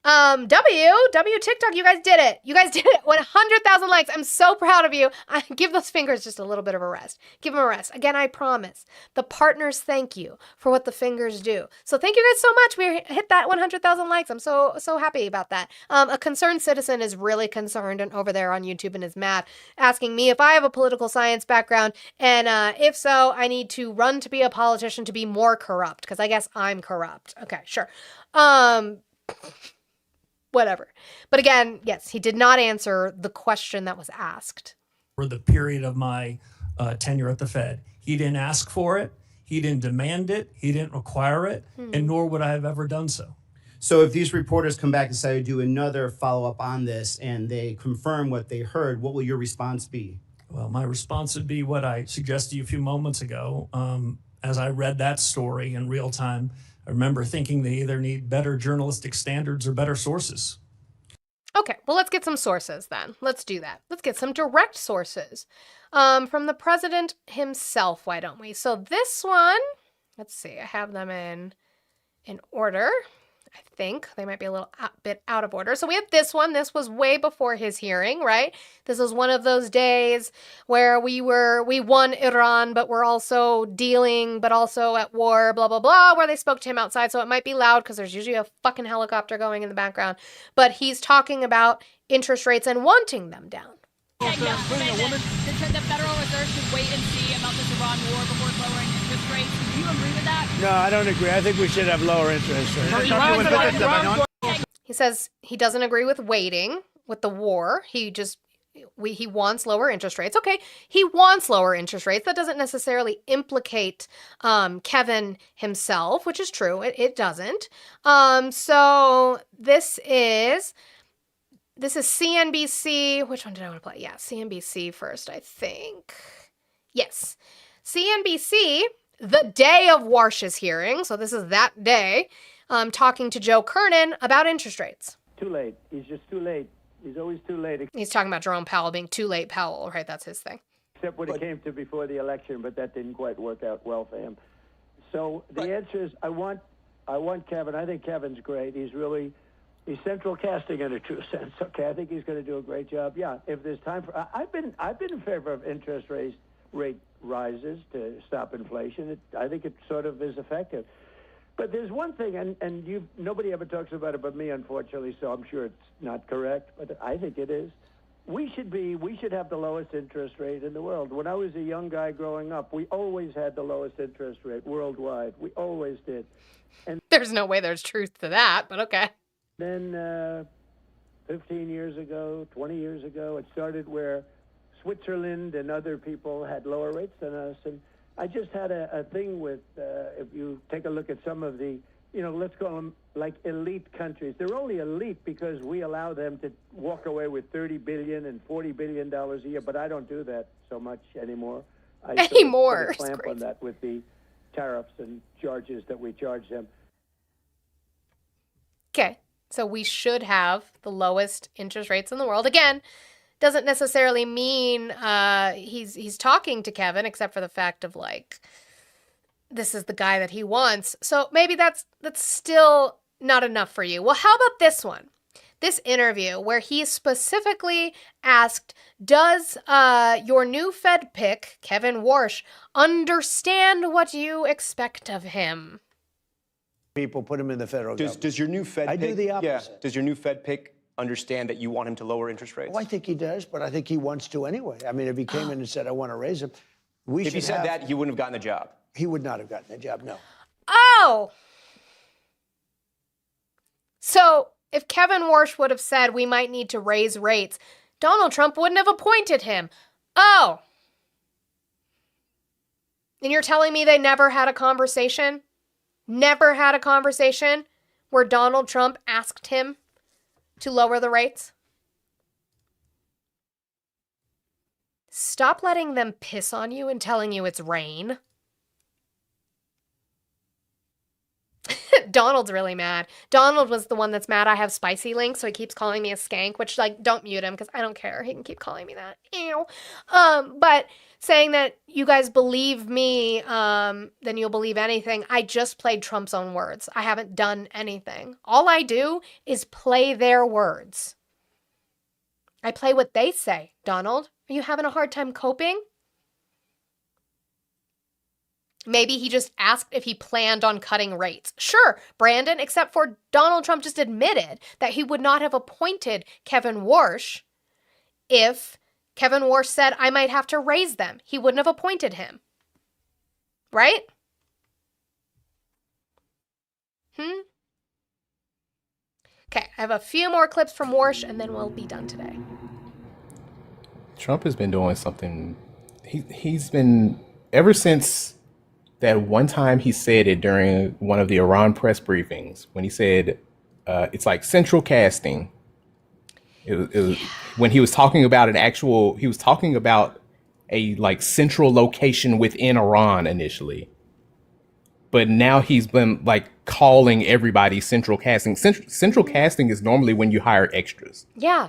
W TikTok, you guys did it. You guys did it. 100,000 likes. I'm so proud of you. Give those fingers just a little bit of a rest. Give them a rest. Again, I promise. The partners thank you for what the fingers do. So thank you guys so much. We hit that 100,000 likes. I'm so happy about that. A concerned citizen is really concerned and over there on YouTube and is mad, asking me if I have a political science background, and if so, I need to run to be a politician to be more corrupt, because I guess I'm corrupt. Okay, sure. Whatever. But again, yes, he did not answer the question that was asked. For the period of my tenure at the Fed. He didn't ask for it. He didn't demand it. He didn't require it. And nor would I have ever done so. So if these reporters come back and say, do another follow-up on this and they confirm what they heard, what will your response be? Well, my response would be what I suggested to you a few moments ago. As I read that story in real time, I remember thinking they either need better journalistic standards or better sources. Okay, well, let's get some sources then. Let's do that. Let's get some direct sources from the president himself, why don't we? So this one, let's see, I have them in order. I think they might be a little bit out of order. So we have this one. This was way before his hearing, right? This is one of those days where we won Iran, but we're also dealing, but also at war, blah, blah, blah, where they spoke to him outside. So it might be loud because there's usually a fucking helicopter going in the background. But he's talking about interest rates and wanting them down. They said the Federal Reserve should wait and see about this Iran war before lowering interest rates. Do you agree with that? No, I don't agree. I think we should have lower interest rates. He says he doesn't agree with waiting with the war. He wants lower interest rates. Okay, he wants lower interest rates. That doesn't necessarily implicate Kevin himself, which is true. It doesn't. So this is CNBC. Which one did I want to play? Yeah, CNBC first, I think. Yes. CNBC, the day of Warsh's hearing, so this is that day, talking to Joe Kernan about interest rates. Too late. He's just too late. He's always too late. He's talking about Jerome Powell being too late Powell, right? That's his thing. Except when it came to before the election, but that didn't quite work out well for him. So the answer is I want Kevin. I think Kevin's great. He's central casting in a true sense. Okay, I think he's going to do a great job. Yeah, if there's time for, I've been in favor of interest rate rises to stop inflation. I think it sort of is effective. But there's one thing, and nobody ever talks about it but me, unfortunately. So I'm sure it's not correct, but I think it is. We should have the lowest interest rate in the world. When I was a young guy growing up, we always had the lowest interest rate worldwide. We always did. And there's no way there's truth to that, but okay. Then 15 years ago, 20 years ago, it started where Switzerland and other people had lower rates than us. And I just had a thing with, if you take a look at some of the, let's call them like elite countries. They're only elite because we allow them to walk away with $30 billion and $40 billion a year, but I don't do that so much anymore. I put a clamp on that with the tariffs and charges that we charge them. Okay. So we should have the lowest interest rates in the world. Again, doesn't necessarily mean he's talking to Kevin, except for the fact of like, this is the guy that he wants. So maybe that's still not enough for you. Well, how about this one? This interview where he specifically asked, does your new Fed pick, Kevin Warsh, understand what you expect of him? People put him in the federal government. Does your new Fed pick? I do the opposite. Yeah. Does your new Fed pick understand that you want him to lower interest rates? Oh, I think he does, but I think he wants to anyway. I mean, if he came in and said, I want to raise them, if he said that, he wouldn't have gotten the job. He would not have gotten the job, no. Oh! So if Kevin Warsh would have said we might need to raise rates, Donald Trump wouldn't have appointed him. Oh! And you're telling me they never had a conversation? Never had a conversation where Donald Trump asked him to lower the rates? Stop letting them piss on you and telling you it's rain. Donald's really mad. Donald was the one that's mad I have spicy links, so he keeps calling me a skank, which, like, don't mute him because I don't care. He can keep calling me that. Ew. But saying that you guys believe me, then you'll believe anything. I just played Trump's own words. I haven't done anything. All I do is play their words. I play what they say. Donald, are you having a hard time coping? Maybe he just asked if he planned on cutting rates. Sure, Brandon, except for Donald Trump just admitted that he would not have appointed Kevin Warsh if Kevin Warsh said, I might have to raise them. He wouldn't have appointed him. Right? Okay, I have a few more clips from Warsh and then we'll be done today. Trump has been doing something he's been, ever since that one time he said it during one of the Iran press briefings, when he said it's like central casting. It was when he was talking about he was talking about a like central location within Iran initially. But now he's been like calling everybody central casting. Central casting is normally when you hire extras. Yeah.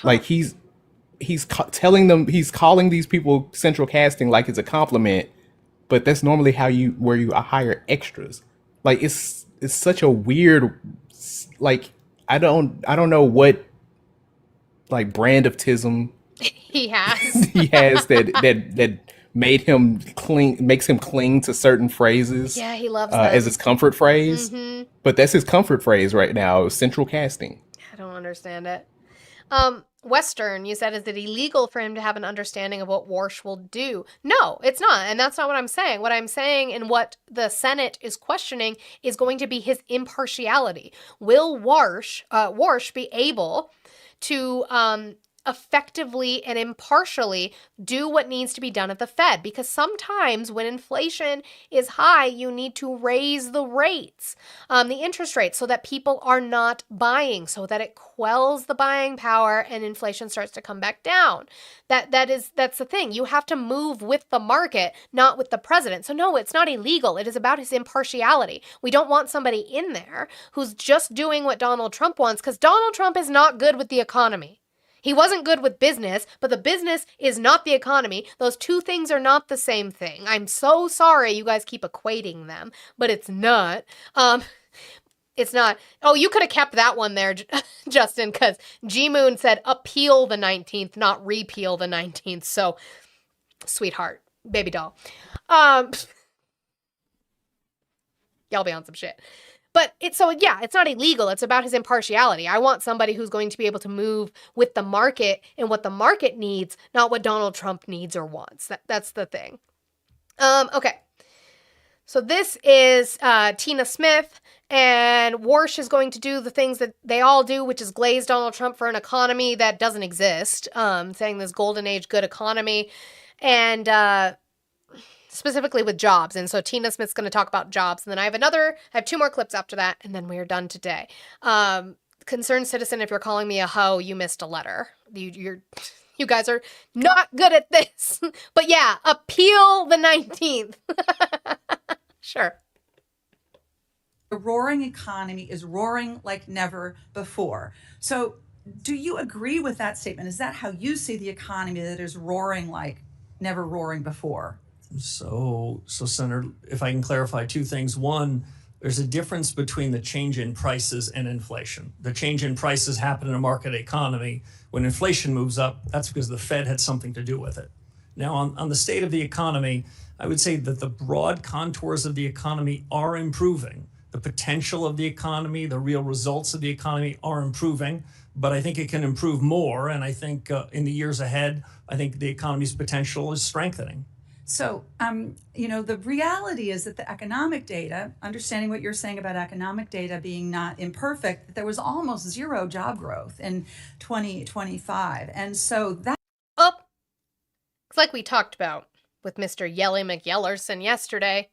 Like telling them, he's calling these people central casting like it's a compliment, but that's normally where you hire extras. Like it's such a weird, like I don't know what like brand of tism He has. he has that makes him cling to certain phrases. Yeah, he loves as them. his comfort phrase. Mhm. But that's his comfort phrase right now, central casting. I don't understand it. Western, you said, is it illegal for him to have an understanding of what Warsh will do? No, it's not. And that's not what I'm saying. What I'm saying and what the Senate is questioning is going to be his impartiality. Will Warsh be able to effectively and impartially do what needs to be done at the Fed? Because sometimes when inflation is high, you need to raise the rates, the interest rates, so that people are not buying, so that it quells the buying power and inflation starts to come back down. That's the thing. You have to move with the market, not with the president. So no, it's not illegal. It is about his impartiality. We don't want somebody in there who's just doing what Donald Trump wants, because Donald Trump is not good with the economy. He wasn't good with business, but the business is not the economy. Those two things are not the same thing. I'm so sorry you guys keep equating them, but it's not. It's not. Oh, you could have kept that one there, Justin, because G-Moon said appeal the 19th, not repeal the 19th. So, sweetheart, baby doll. Y'all be on some shit. But it's not illegal. It's about his impartiality. I want somebody who's going to be able to move with the market and what the market needs, not what Donald Trump needs or wants. That's the thing. Okay. So this is Tina Smith, and Warsh is going to do the things that they all do, which is glaze Donald Trump for an economy that doesn't exist, saying this golden age good economy, and specifically with jobs. And so Tina Smith's going to talk about jobs. And then I have two more clips after that, and then we're done today. Concerned citizen, if you're calling me a hoe, you missed a letter. You guys are not good at this. But yeah, appeal the 19th. Sure. The roaring economy is roaring like never before. So do you agree with that statement? Is that how you see the economy, that is roaring like never roaring before? So Senator, if I can clarify two things. One, there's a difference between the change in prices and inflation. The change in prices happen in a market economy. When inflation moves up, that's because the Fed had something to do with it. Now, on the state of the economy, I would say that the broad contours of the economy are improving. The potential of the economy, the real results of the economy are improving, but I think it can improve more. And I think in the years ahead, I think the economy's potential is strengthening. So, the reality is that the economic data, understanding what you're saying about economic data being not imperfect, that there was almost zero job growth in 2025. And so that... It's like we talked about with Mr. Yelly McYellerson yesterday.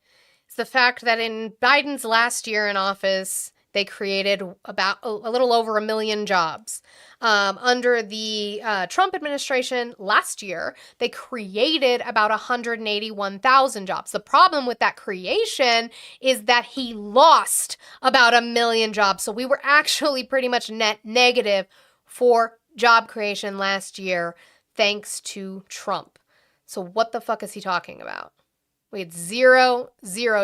It's the fact that in Biden's last year in office, they created about a little over 1 million jobs. Under the Trump administration last year, they created about 181,000 jobs. The problem with that creation is that he lost about 1 million jobs. So we were actually pretty much net negative for job creation last year, thanks to Trump. So what the fuck is he talking about? We had zero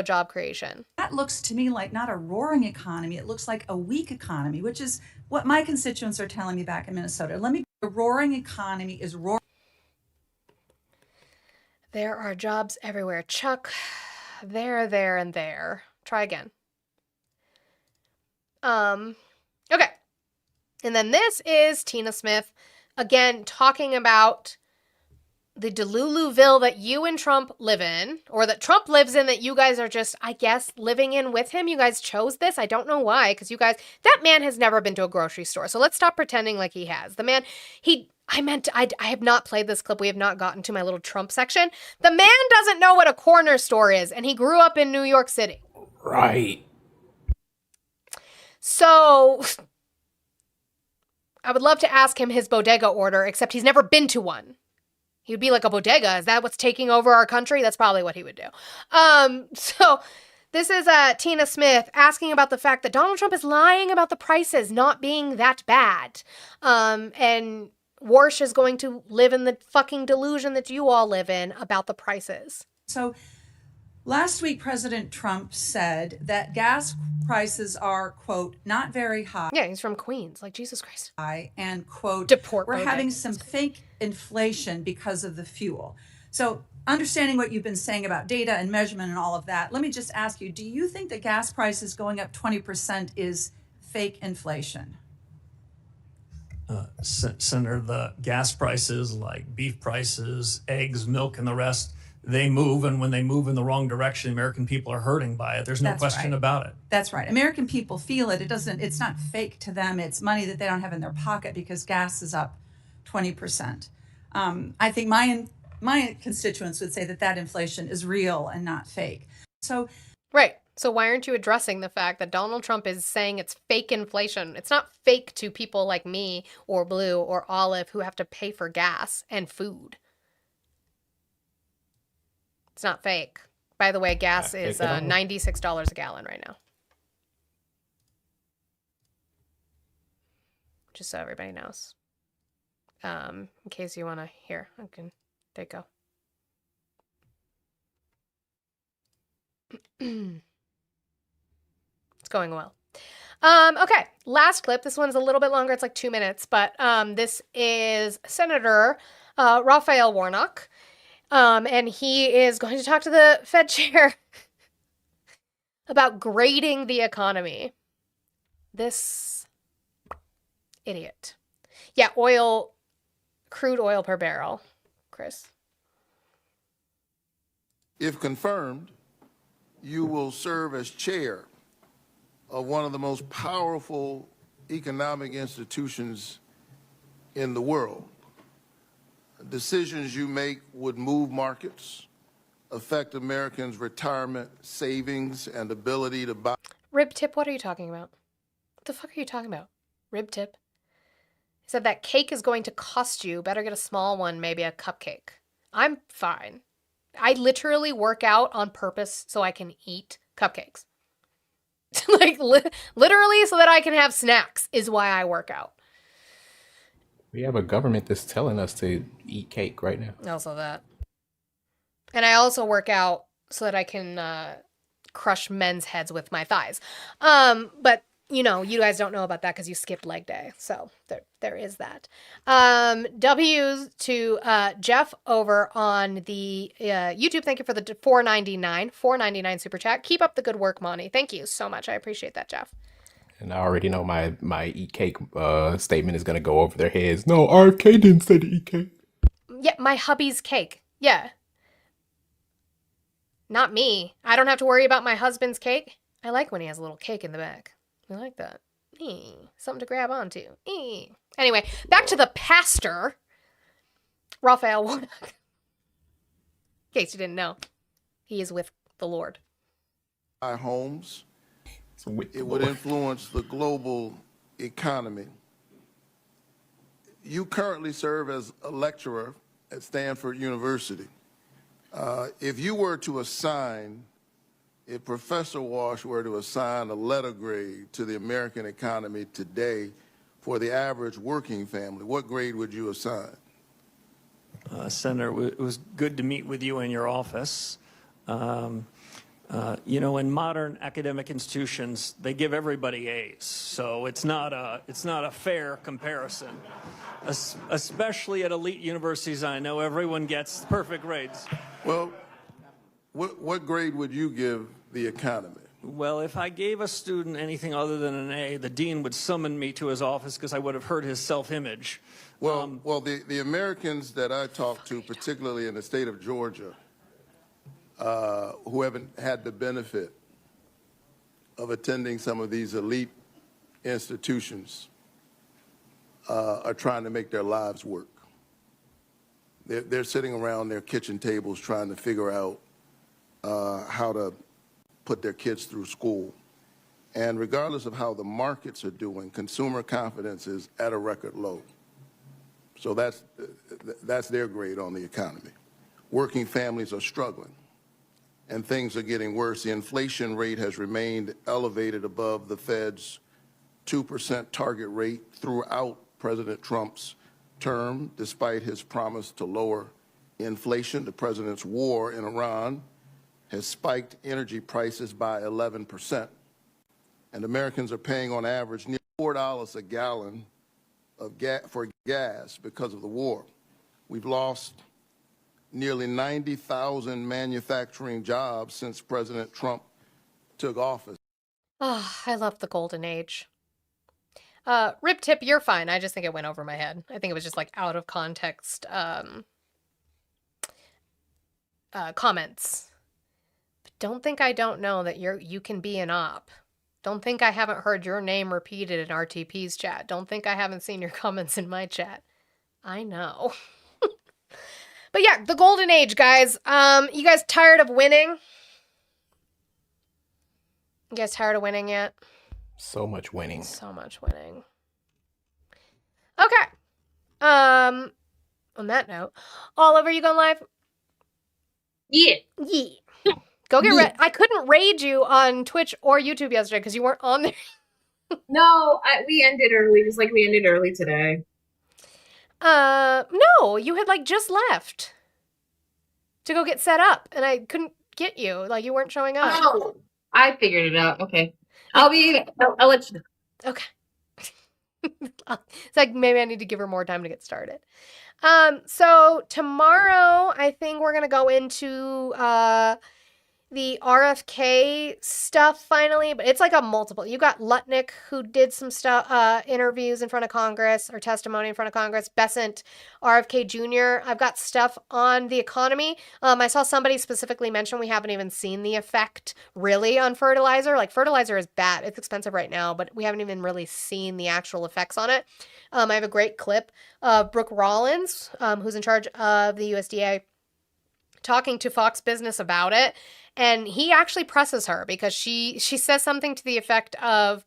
job creation. That looks to me like not a roaring economy. It looks like a weak economy, which is what my constituents are telling me back in Minnesota. The roaring economy is roaring. There are jobs everywhere. Chuck, there, and there. Try again. Okay. And then this is Tina Smith, again, talking about the Deluluville that you and Trump live in, or that Trump lives in, that you guys are just, I guess, living in with him. You guys chose this. I don't know why, because that man has never been to a grocery store. So let's stop pretending like he has. The man, I have not played this clip. We have not gotten to my little Trump section. The man doesn't know what a corner store is, and he grew up in New York City. Right. So I would love to ask him his bodega order, except he's never been to one. He would be like, a bodega? Is that what's taking over our country? That's probably what he would do. So this is Tina Smith asking about the fact that Donald Trump is lying about the prices not being that bad. And Warsh is going to live in the fucking delusion that you all live in about the prices. So last week, President Trump said that gas prices are, quote, not very high. Yeah, he's from Queens, like Jesus Christ. And, quote, Deport we're bodegas. having some fake inflation because of the fuel. So understanding what you've been saying about data and measurement and all of that, let me just ask you, do you think that gas prices going up 20% is fake inflation? Senator, the gas prices like beef prices, eggs, milk, and the rest, they move, and when they move in the wrong direction, American people are hurting by it. There's no question about it. That's right. American people feel it. It's not fake to them. It's money that they don't have in their pocket because gas is up 20%. I think my constituents would say that inflation is real and not fake. So, right. So why aren't you addressing the fact that Donald Trump is saying it's fake inflation? It's not fake to people like me or Blue or Olive who have to pay for gas and food. It's not fake. By the way, gas is $96 a gallon right now. Just so everybody knows. In case you want to hear, there you go. It's going well. Okay, last clip. This one's a little bit longer. It's like 2 minutes, but this is Senator Raphael Warnock. And he is going to talk to the Fed chair about grading the economy. This idiot. Yeah, crude oil per barrel. Chris. If confirmed, you will serve as chair of one of the most powerful economic institutions in the world. Decisions you make would move markets, affect Americans' retirement savings and ability to buy. Rib tip, what are you talking about? What the fuck are you talking about? Rib tip? He said that cake is going to cost you. Better get a small one, maybe a cupcake. I'm fine. I literally work out on purpose so I can eat cupcakes. Like, literally so that I can have snacks is why I work out. We have a government that's telling us to eat cake right now. Also that. And I also work out so that I can crush men's heads with my thighs. But, you know, you guys don't know about that because you skipped leg day. So there is that. W's to Jeff over on the YouTube. Thank you for the $4.99 super chat. Keep up the good work, Monty. Thank you so much. I appreciate that, Jeff. And I already know my eat cake statement is going to go over their heads. No, RFK didn't say to eat cake. Yeah, my hubby's cake. Yeah. Not me. I don't have to worry about my husband's cake. I like when he has a little cake in the back. I like that. Something to grab onto. Anyway, back to the pastor, Raphael Warnock. In case you didn't know, he is with the Lord. Homes. It would influence the global economy. You currently serve as a lecturer at Stanford University. If you were to assign, if Professor Walsh were to assign a letter grade to the American economy today for the average working family, what grade would you assign? Senator, it was good to meet with you in your office. You know, in modern academic institutions, they give everybody A's, so it's not a fair comparison. Especially at elite universities, I know everyone gets perfect grades. Well, what grade would you give the economy? Well, if I gave a student anything other than an A, the dean would summon me to his office because I would have hurt his self-image. Well, the Americans that I talk to, particularly in the state of Georgia, who haven't had the benefit of attending some of these elite institutions, are trying to make their lives work. they're sitting around their kitchen tables trying to figure out how to put their kids through school. And regardless of how the markets are doing, consumer confidence is at a record low. So that's their grade on the economy. Working families are struggling, and things are getting worse. The inflation rate has remained elevated above the Fed's 2% target rate throughout President Trump's term, despite his promise to lower inflation. The president's war in Iran has spiked energy prices by 11%, and Americans are paying on average near $4 a gallon for gas because of the war. We've lost nearly 90,000 manufacturing jobs since President Trump took office. Oh, I love the golden age. Rip Tip, you're fine. I just think it went over my head. I think it was just like out of context comments. But don't think I don't know that you can be an op. Don't think I haven't heard your name repeated in RTP's chat. Don't think I haven't seen your comments in my chat. I know. But yeah, the golden age, guys. You guys tired of winning? You guys tired of winning yet? So much winning. So much winning. Okay. On that note, Oliver, you going live? Yeah. Yeah. Go get ready. I couldn't raid you on Twitch or YouTube yesterday because you weren't on there. No, we ended early, just like we ended early today. No, you had like just left to go get set up, and I couldn't get you. Like you weren't showing up. Oh, I figured it out. Okay. I'll let you know. Okay. It's like maybe I need to give her more time to get started. So tomorrow I think we're gonna go into the RFK stuff finally, but it's like a multiple. You got Lutnick, who did some stuff, interviews in front of Congress or testimony in front of Congress. Besant, RFK Jr. I've got stuff on the economy. I saw somebody specifically mention we haven't even seen the effect really on fertilizer. Like fertilizer is bad. It's expensive right now, but we haven't even really seen the actual effects on it. I have a great clip of Brooke Rollins, who's in charge of the USDA, talking to Fox Business about it. And he actually presses her because she says something to the effect of,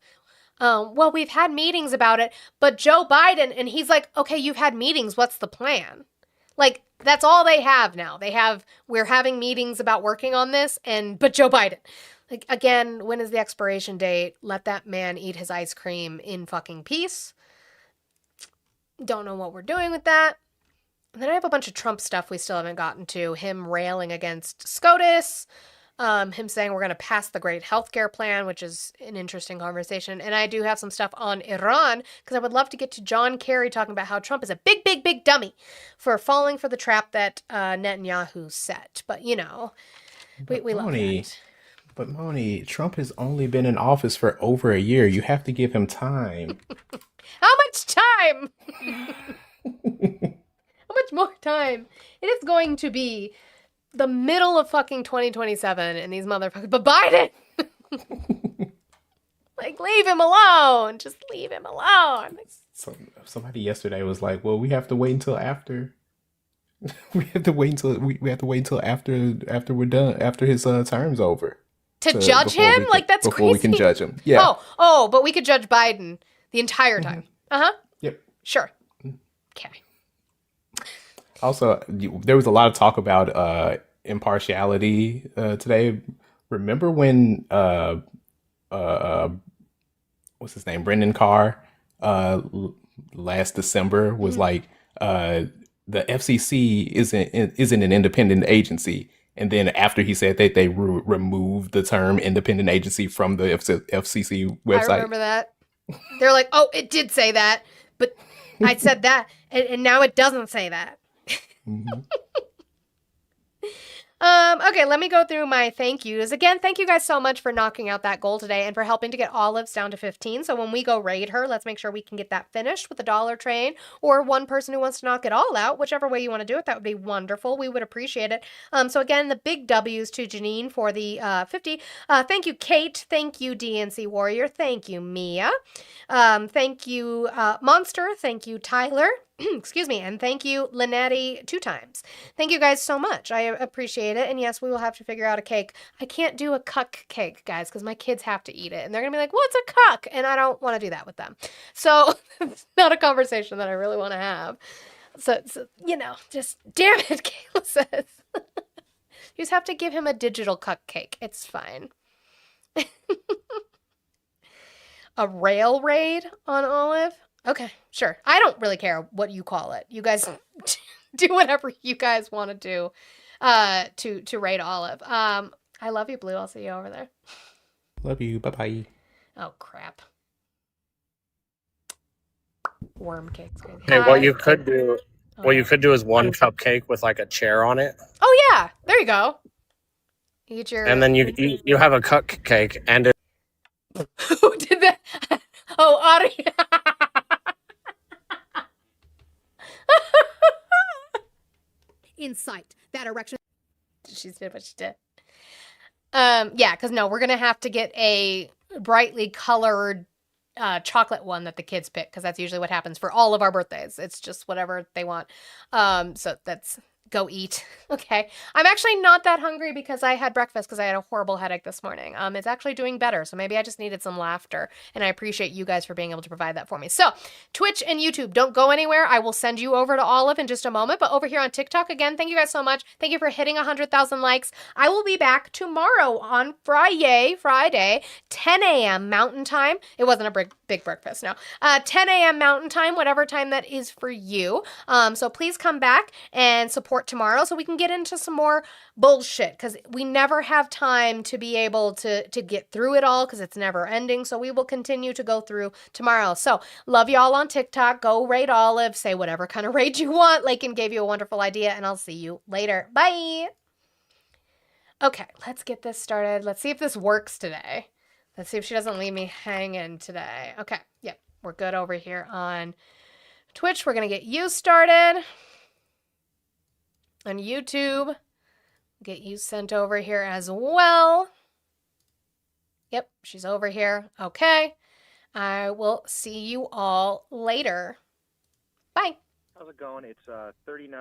well, we've had meetings about it, but Joe Biden, and he's like, okay, you've had meetings. What's the plan? Like, that's all they have now. We're having meetings about working on this, but Joe Biden. Like, again, when is the expiration date? Let that man eat his ice cream in fucking peace. Don't know what we're doing with that. And then I have a bunch of Trump stuff we still haven't gotten to. Him railing against SCOTUS. Him saying we're going to pass the great healthcare plan, which is an interesting conversation. And I do have some stuff on Iran, because I would love to get to John Kerry talking about how Trump is a big, big, big dummy for falling for the trap that Netanyahu set. But, you know, we love that. But Moni, Trump has only been in office for over a year. You have to give him time. How much time? How much more time? It is going to be the middle of fucking 2027 and these motherfuckers. But Biden! Like, leave him alone. Just leave him alone. Somebody yesterday was like, well, we have to wait until after. We have to wait until after we're done, after his term's over. To judge him? Like, that's before crazy. We can judge him. Yeah. Oh, but we could judge Biden the entire time. Uh-huh. Yep. Sure. Okay. Also, there was a lot of talk about impartiality today. Remember when what's his name, Brendan Carr, last December was like, the FCC isn't an independent agency, and then after he said that, they removed the term independent agency from the FCC website. I remember that. They're like, oh, it did say that, but I said that, and now it doesn't say that. Mm-hmm. Okay, let me go through my thank yous. Again, thank you guys so much for knocking out that goal today and for helping to get Olives down to 15. So when we go raid her, let's make sure we can get that finished with a dollar train or one person who wants to knock it all out. Whichever way you want to do it, that would be wonderful. We would appreciate it. So again, the big W's to Janine for the 50. Thank you, Kate. Thank you, DNC Warrior. Thank you, Mia. Thank you, Monster. Thank you, Tyler. Excuse me. And thank you, Linetti, 2 times. Thank you guys so much. I appreciate it. And yes, we will have to figure out a cake. I can't do a cuck cake, guys, because my kids have to eat it. And they're going to be like, what's a cuck? And I don't want to do that with them. So it's not a conversation that I really want to have. So, just damn it, Kayla says. You just have to give him a digital cuck cake. It's fine. A rail raid on Olive? Okay, sure. I don't really care what you call it. You guys do whatever you guys want to do to raid Olive. I love you, Blue. I'll see you over there. Love you. Bye-bye. Oh, crap. Worm cake's crazy. Hey, Hi. what you could do, Oh, what yeah. you could do is one cupcake with like a chair on it, Oh, yeah. There you go. Eat your... and then you have a cupcake and it. Who did that? Oh, Audrey. Insight. That erection. She did what she did. Yeah, because no, we're going to have to get a brightly colored chocolate one that the kids pick, because that's usually what happens for all of our birthdays. It's just whatever they want. So that's go eat. Okay. I'm actually not that hungry because I had breakfast because I had a horrible headache this morning. It's actually doing better. So maybe I just needed some laughter, and I appreciate you guys for being able to provide that for me. So Twitch and YouTube, don't go anywhere. I will send you over to Olive in just a moment, but over here on TikTok, again, thank you guys so much. Thank you for hitting 100,000 likes. I will be back tomorrow on Friday, 10 a.m. Mountain Time. It wasn't a big breakfast, no. 10 a.m. Mountain Time, whatever time that is for you. So please come back and support tomorrow so we can get into some more bullshit, because we never have time to be able to get through it all, because it's never ending. So we will continue to go through tomorrow. So love y'all on TikTok. Go raid Olive. Say whatever kind of raid you want. Lakin gave you a wonderful idea, and I'll see you later. Bye. Okay, let's get this started. Let's see if this works today. Let's see if she doesn't leave me hanging today. Okay, yep, we're good over here on Twitch. We're going to get you started. On YouTube, get you sent over here as well. Yep, she's over here. Okay, I will see you all later. Bye. How's it going? It's 39.